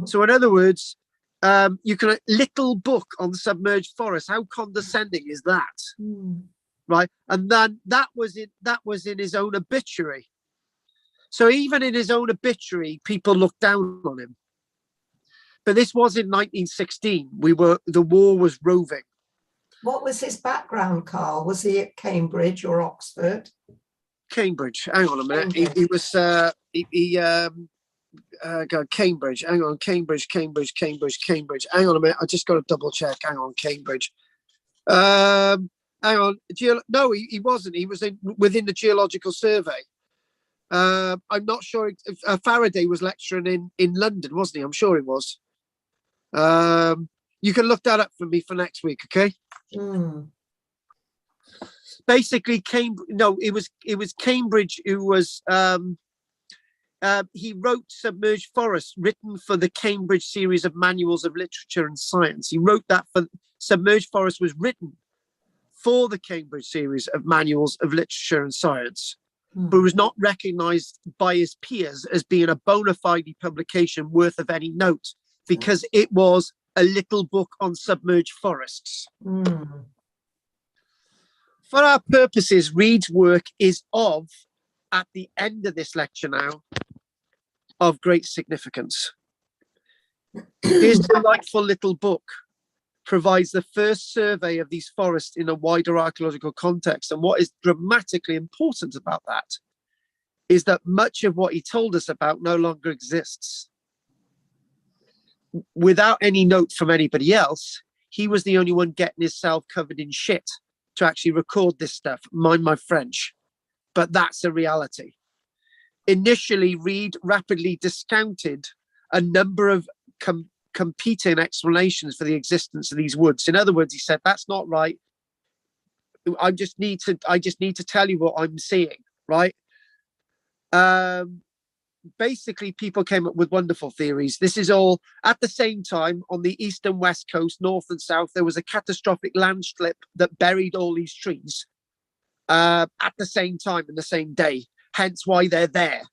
So in other words, you can little book on submerged forests. How condescending is that? Right? And then that was in his own obituary. So even in his own obituary, people looked down on him. But this was in 1916. The war was roving. What was his background, Karl? Was he at Cambridge or Oxford? Cambridge. Hang on a minute. He was Cambridge. Hang on, Cambridge. Hang on a minute. I just got to double check. Hang on, Cambridge. Hang on. No, he wasn't. He was within the Geological Survey. I'm not sure if Faraday was lecturing in London, wasn't he? I'm sure he was. You can look that up for me for next week, okay? Basically, it was Cambridge who was. He wrote Submerged Forests, written for the Cambridge series of manuals of literature and science. He wrote that for Submerged Forests was written for the Cambridge series of manuals of literature and science, but was not recognised by his peers as being a bona fide publication worth of any note, because it was a little book on submerged forests. For our purposes, Reid's work is at the end of this lecture now, of great significance. His delightful little book provides the first survey of these forests in a wider archaeological context. And what is dramatically important about that is that much of what he told us about no longer exists. Without any note from anybody else, he was the only one getting himself covered in shit to actually record this stuff. Mind my French, but that's a reality. Initially, Reid rapidly discounted a number of competing explanations for the existence of these woods. In other words, he said, that's not right. I just need to tell you what I'm seeing, right? Basically, people came up with wonderful theories. This is all at the same time on the east and west coast, north and south. There was a catastrophic landslip that buried all these trees at the same time in the same day. Hence why they're there.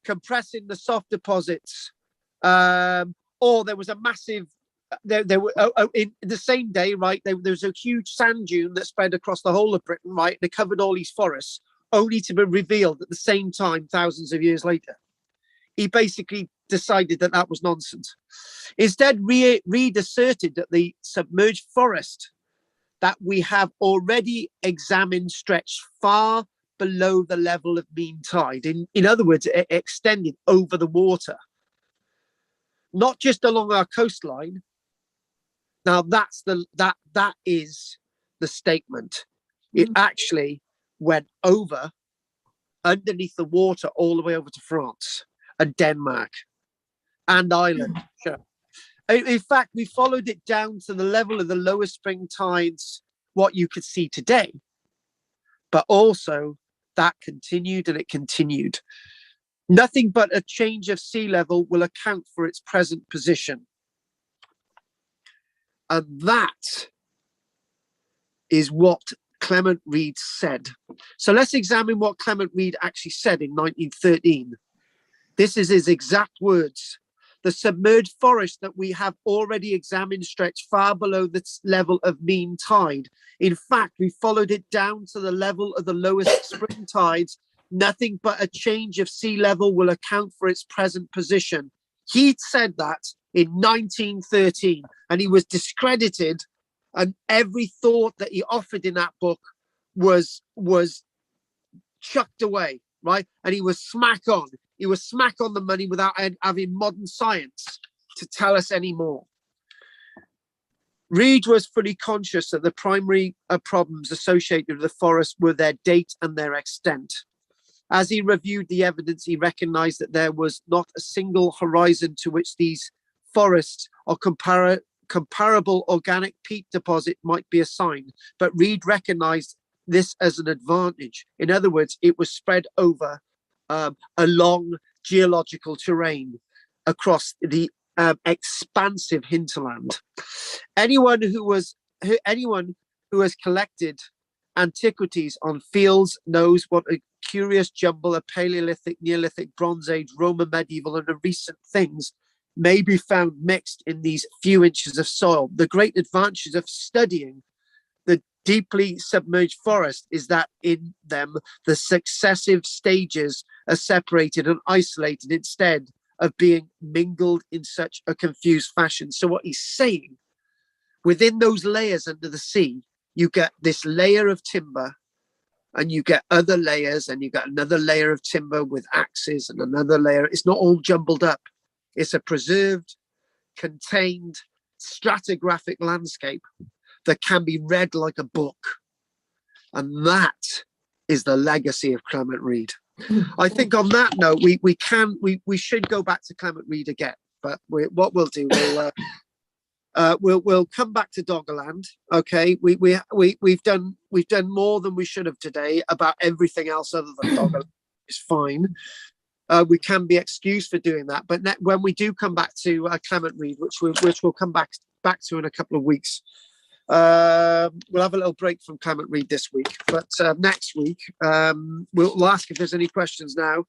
Compressing the soft deposits. Or there was a massive. There were in the same day, right? There was a huge sand dune that spread across the whole of Britain, right? And it covered all these forests, only to be revealed at the same time thousands of years later. He basically decided that that was nonsense. Instead, Reid asserted that the submerged forest that we have already examined stretched far below the level of mean tide. In other words, it extended over the water, not just along our coastline. Now that is the statement. It actually went over underneath the water all the way over to France and Denmark and Ireland. Sure. In fact, we followed it down to the level of the lower spring tides, what you could see today. But also that continued and it continued. Nothing but a change of sea level will account for its present position. And that is what Clement Reid said. So let's examine what Clement Reid actually said in 1913. This is his exact words. The submerged forest that we have already examined stretched far below the level of mean tide. In fact, we followed it down to the level of the lowest spring tides. Nothing but a change of sea level will account for its present position. He'd said that in 1913, and he was discredited, and every thought that he offered in that book was chucked away, right? And he was smack on. He was smack on the money without having modern science to tell us any more. Reid was fully conscious that the primary problems associated with the forest were their date and their extent. As he reviewed the evidence, he recognized that there was not a single horizon to which these forests or comparable organic peat deposit might be assigned, but Reid recognized this as an advantage. In other words, it was spread over a long geological terrain across the expansive hinterland. Anyone who has collected antiquities on fields knows what a curious jumble of Paleolithic, Neolithic, Bronze Age, Roman, medieval, and recent things may be found mixed in these few inches of soil. The great advantages of studying the deeply submerged forest is that in them the successive stages are separated and isolated instead of being mingled in such a confused fashion. So what he's saying, within those layers under the sea, you get this layer of timber, and you get other layers, and you get another layer of timber with axes and another layer. It's not all jumbled up. It's a preserved, contained, stratigraphic landscape that can be read like a book. And that is the legacy of Clement Reid. I think on that note, we should go back to Clement Reid again. But what we'll do, we'll come back to Doggerland. Okay, we've done more than we should have today about everything else other than Doggerland. It's fine. We can be excused for doing that, but when we do come back to Clement Reid, which we'll come back to in a couple of weeks, we'll have a little break from Clement Reid this week. But next week, we'll ask if there's any questions now.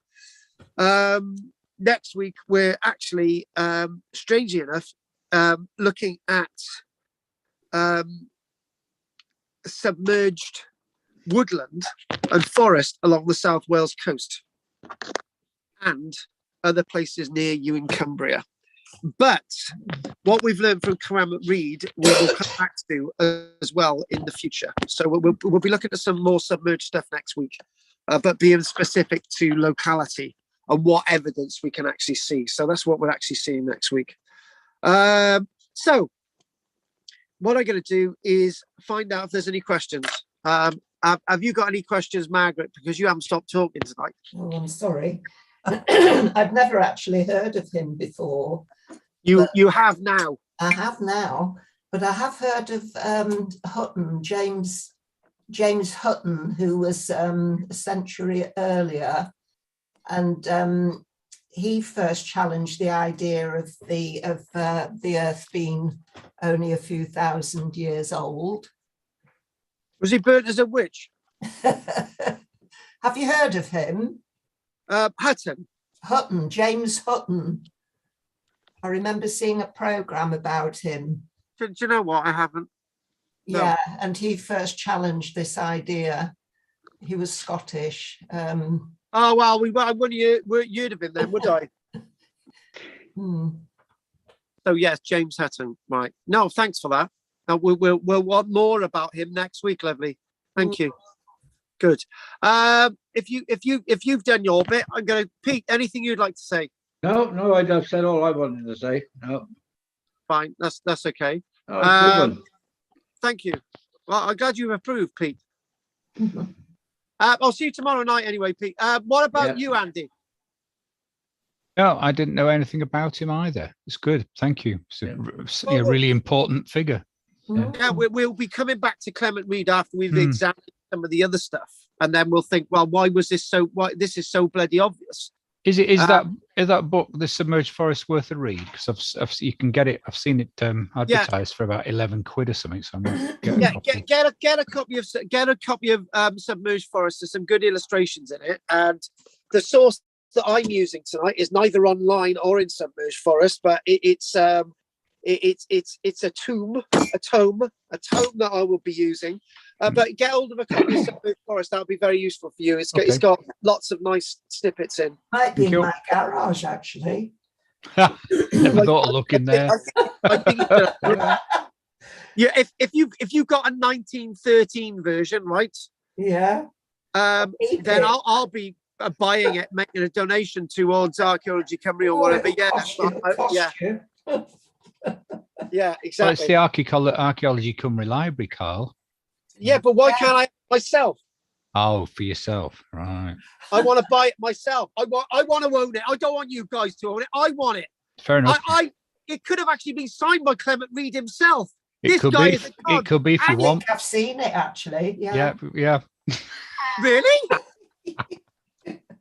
Next week, we're actually, strangely enough, looking at submerged woodland and forest along the South Wales coast and other places near you in Cumbria. But what we've learned from Clement Reid, we will come back to as well in the future. So we'll be looking at some more submerged stuff next week, but being specific to locality and what evidence we can actually see. So that's what we're actually seeing next week. So what I'm going to do is find out if there's any questions. Have you got any questions, Margaret? Because you haven't stopped talking tonight. Oh, I'm sorry. I've never actually heard of him before. You have now. I have now, but I have heard of Hutton, James Hutton, who was a century earlier, and he first challenged the idea of the Earth being only a few thousand years old. Was he burnt as a witch? Have you heard of him? Hutton, James Hutton. I remember seeing a programme about him. Do you know what? I haven't. No. Yeah, and he first challenged this idea. He was Scottish. Oh, well, I wouldn't have heard of him then, would I? So, yes, James Hutton, right. No, thanks for that. We'll want more about him next week, lovely. Thank you. Good. If you've done your bit, I'm going to Pete. Anything you'd like to say? No, I just said all I wanted to say. No, fine. That's okay. Oh, thank you. Well, I'm glad you've approved, Pete. I'll see you tomorrow night anyway, Pete. What about you, Andy? No, I didn't know anything about him either. It's good. Thank you. It's a really important figure. Yeah, we'll be coming back to Clement Reid after we've examined some of the other stuff, and then we'll think, well, why was this so? Why this is so bloody obvious? Is that book, The Submerged Forest, worth a read? Because you can get it. I've seen it advertised for about 11 quid or something. So get a copy of Submerged Forest. There's some good illustrations in it, and the source that I'm using tonight is neither online or in submerged forest, but it's a tome that I will be using. But get hold of a copy of submerged forest. That'll be very useful for you. It's got lots of nice snippets in. Might be in my garage, actually. Never thought of looking there. I think yeah, if you've got a 1913 version, right? Yeah. Then I'll be buying it, making a donation towards Archaeology Cymru or whatever. Yeah, exactly. Well, it's the Archaeology Cymru Library, Carl. Yeah, but why can't I myself? Oh, for yourself, right? I want to buy it myself. I want to own it. I don't want you guys to own it. I want it. Fair enough. It could have actually been signed by Clement Reid himself. It could be if you want. I've seen it actually. Yeah. Really?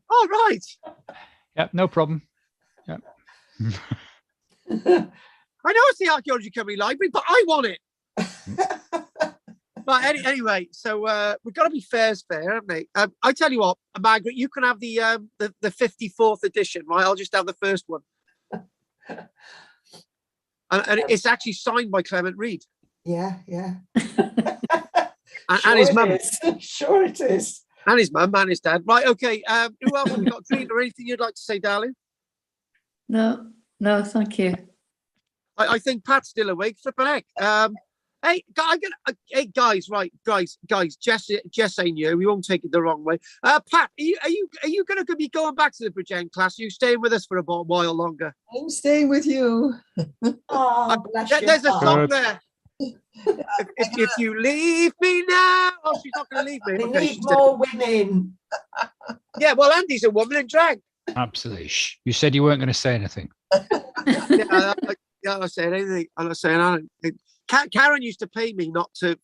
All right. Yeah, no problem. Yeah. I know it's the Archaeology Cymru Library, but I want it. But anyway, so we've got to be fair, haven't we? I tell you what, Margaret, you can have the 54th edition, right? I'll just have the first one. And it's actually signed by Clement Reid. Yeah. And his mum. Sure it is. And his mum and his dad. Right, okay. Who else have we got? Trina, or anything you'd like to say, darling? No, thank you. I think Pat's still awake. Flipping heck. Hey, guys, Jess ain't you. We won't take it the wrong way. Pat, are you going to be going back to the Bridgend class? Are you staying with us for a while longer? I'm staying with you. Oh, bless there's a your song heart. there. If you leave me now, oh, she's not going to leave me. We need more women. Yeah, well, Andy's a woman in drag. Absolutely. Shh. You said you weren't going to say anything. I'm not saying anything. I'm not saying anything. Karen used to pay me not to.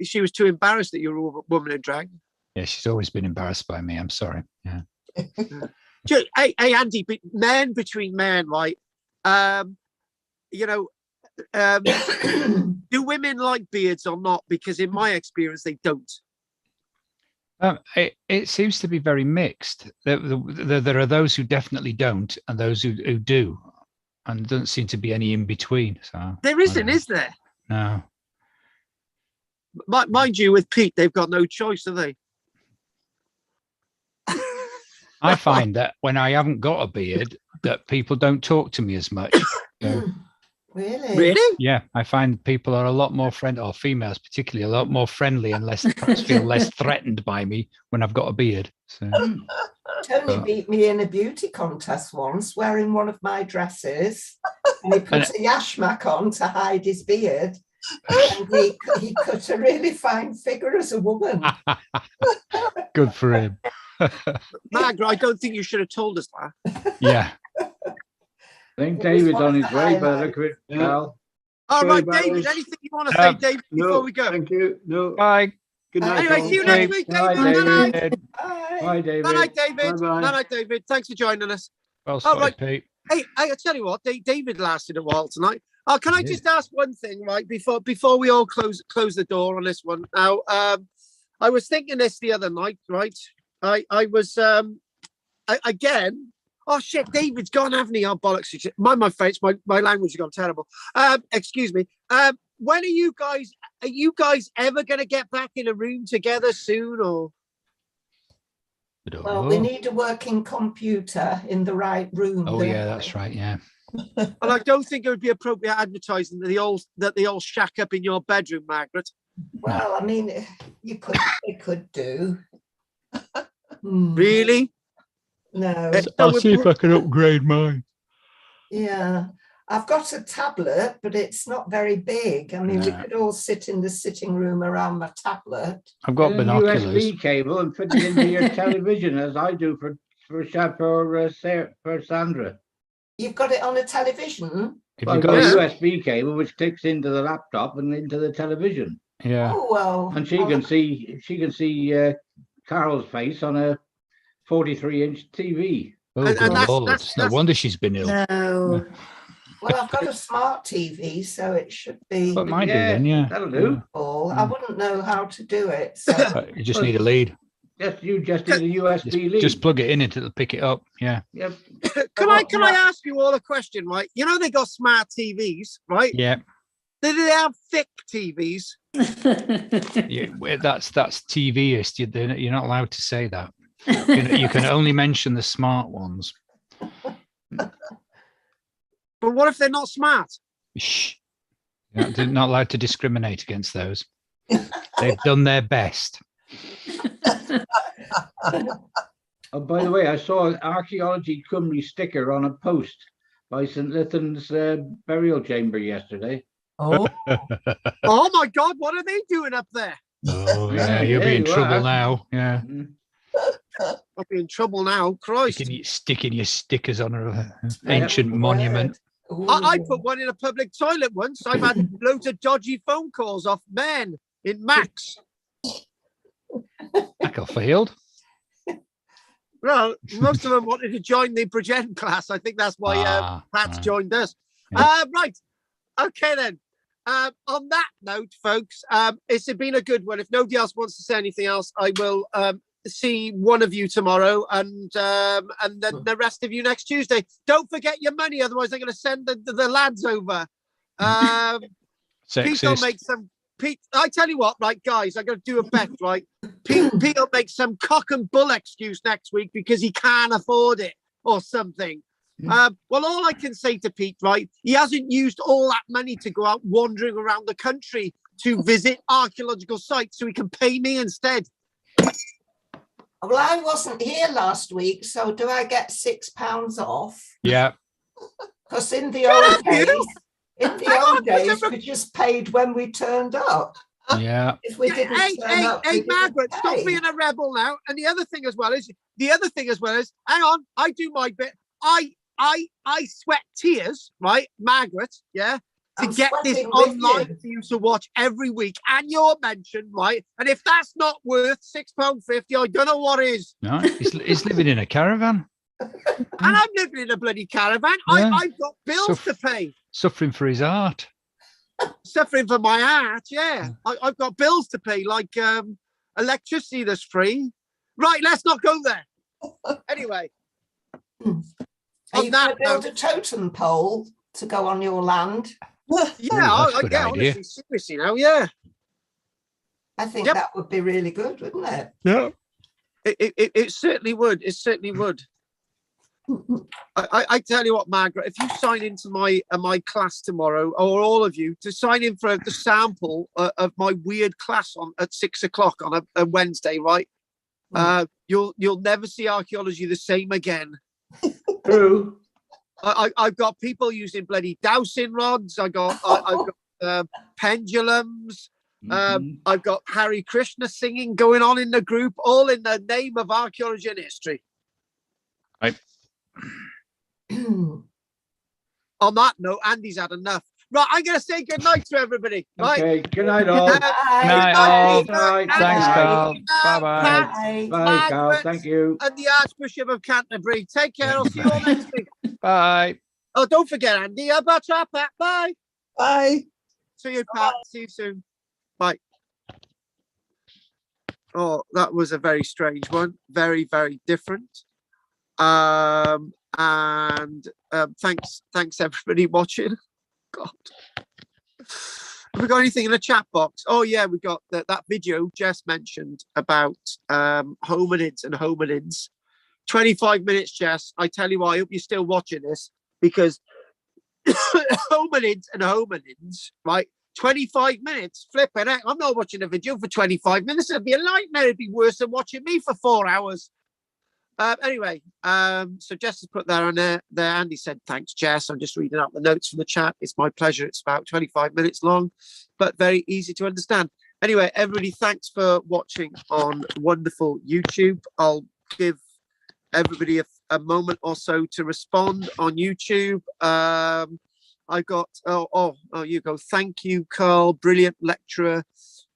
She was too embarrassed that you were a woman in drag. Yeah, she's always been embarrassed by me. I'm sorry. Yeah. Hey, Andy, men between men, right? Do women like beards or not? Because in my experience, they don't. It seems to be very mixed. There are those who definitely don't, and those who do, and there doesn't seem to be any in between. So there isn't, is there? No. Mind you, with Pete, they've got no choice, have they? I find that when I haven't got a beard, that people don't talk to me as much. Really? Yeah, I find people are a lot more friendly, or females particularly, a lot more friendly and feel less threatened by me when I've got a beard. So. Tony beat me in a beauty contest once wearing one of my dresses, and he put a yashmak on to hide his beard, and he cut a really fine figure as a woman. Good for him. Margaret, I don't think you should have told us that. Yeah. I think David's on his way, but look at it, Carl. All right, David, anything you want to say, David, before we go? Thank you. No. Bye. Good night. Anyway, see you next week, David. Bye, David. Bye, David. Good night, David. Bye-bye. Good night, David. Thanks for joining us. Well spotted, right. Pete. Hey, I tell you what, David lasted a while tonight. Can I just ask one thing, right, before we all close the door on this one? Now, I was thinking this the other night, right? I was again. Oh shit, David's gone, haven't he? Oh bollocks! My face, my language has gone terrible. Excuse me. When are you guys ever going to get back in a room together soon, or? Well, we need a working computer in the right room. Oh yeah, that's right. Yeah. And I don't think it would be appropriate advertising that they all shack up in your bedroom, Margaret. Well, I mean, it could do. Really? No. I'll see if I can upgrade mine. Yeah. I've got a tablet, but it's not very big. I mean, we could all sit in the sitting room around my tablet. I've got binoculars. USB cable and put it into your television, as I do for Sandra. You've got it on a television? I've got a USB cable which clicks into the laptop and into the television. Yeah. Oh well. And she can see Carol's face on a 43-inch TV. Oh, good Lord. That's no wonder she's been ill. No. Well, I've got a smart TV, so it should be. But mine do then, yeah. That'll do. I wouldn't know how to do it. So. You just need a lead. You just need a USB lead. Just plug it in and it'll pick it up. Yeah. Yep. Can I ask you all a question, right? You know they got smart TVs, right? Yeah. Do they have thick TVs? Yeah, that's TVist. You're not allowed to say that. You can only mention the smart ones. But what if they're not smart? Shh. They're not allowed to discriminate against those. They've done their best. Oh, by the way, I saw an archaeology Cymru sticker on a post by St. Lythan's burial chamber yesterday. Oh, Oh my God, what are they doing up there? Oh yeah, you'll be in you trouble are. now. Yeah. I'll be in trouble now. Christ. Sticking your stickers on an ancient monument. I put one in a public toilet once. I've had loads of dodgy phone calls off men in Max. Battlefield. Well, most of them wanted to join the Progeny class. I think that's why Pat's joined us. Yeah. Right. Okay, then. On that note, folks, it's been a good one. If nobody else wants to say anything else, I will see one of you tomorrow and then the rest of you next Tuesday. Don't forget your money, otherwise I'm going to send the lads over. Pete will make some. Pete, I tell you what, right, guys, I'm going to do a bet, right? Pete will make some cock and bull excuse next week because he can't afford it or something. Well, all I can say to Pete, right, he hasn't used all that money to go out wandering around the country to visit archaeological sites, so he can pay me instead. well, I wasn't here last week, so do I get £6 off? Yeah. Because in the old days, we just paid when we turned up. Yeah. If we didn't turn up, we didn't Margaret, stop pay. being a rebel now. And the other thing as well is, hang on, I do my bit. I sweat tears, right, Margaret, yeah, to I'm get this sweating with online you. for you to watch every week, and you're mentioned, right? And if that's not worth £6.50, I don't know what is. No, he's living in a caravan. And I'm living in a bloody caravan. Yeah. I've got bills to pay. Suffering for his art. Suffering for my art, yeah. I've got bills to pay, like electricity that's free. Right, let's not go there. Anyway. Are you going to build a totem pole to go on your land? Yeah, Ooh, that's a good idea. honestly, seriously now, yeah. I think Yep. that would be really good, wouldn't it? Yeah. It certainly would. It certainly would. I tell you what, Margaret, if you sign into my class tomorrow, or all of you, to sign in for the sample of my weird class at 6 o'clock on a Wednesday, right? You'll never see archaeology the same again. True. I've got people using bloody dowsing rods. I've got pendulums. I've got Hare Krishna singing going on in the group, all in the name of archaeology and history. Right. On that note, Andy's had enough. Right, I'm going to say good night to everybody. Right? Okay, good night all. Good night, all. Good night, Peter. Thanks, Carl. Pat, Bye-bye. Bye, Carl. Margaret, Thank you. and the Archbishop of Canterbury. Take care. I'll see you all next week. Bye. Oh, don't forget, Andy. Pat. Bye. Bye. See you, Pat. See you soon. Bye. Oh, that was a very strange one. Very, very different. Thanks everybody watching. God. Have we got anything in the chat box? Oh yeah, we got that video Jess mentioned about hominids and hominids. 25 minutes, Jess. I tell you what, I hope you're still watching this, because hominids and hominids, right? 25 minutes, flipping heck. I'm not watching a video for 25 minutes. It'd be a nightmare. It'd be worse than watching me for 4 hours. Anyway, so Jess has put that on there. Andy said, thanks, Jess. I'm just reading out the notes from the chat. It's my pleasure. It's about 25 minutes long, but very easy to understand. Anyway, everybody, thanks for watching on wonderful YouTube. I'll give everybody a moment or so to respond on YouTube. I got, you go. Thank you, Carl. Brilliant lecturer.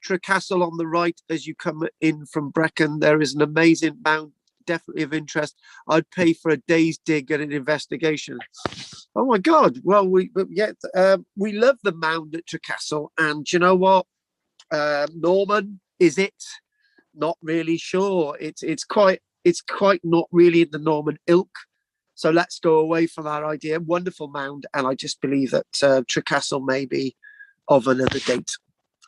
Trecastle on the right as you come in from Brecon. There is an amazing mound, definitely of interest. I'd pay for a day's dig and an investigation. Oh my God. Well, we love the mound at Trecastle, and you know what? Norman, is it? not really sure. It's quite not really in the Norman ilk. So let's go away from that idea. Wonderful mound, and I just believe that Trecastle may be of another date.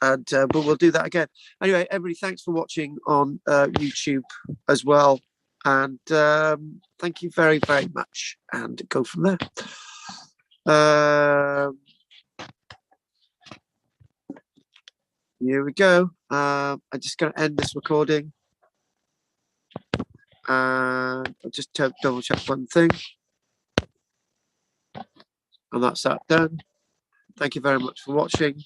And but we'll do that again. Anyway, everybody, thanks for watching on YouTube as well. And thank you very, very much. And go from there. Here we go. I'm just going to end this recording. And I'll just double check one thing. And that's that done. Thank you very much for watching.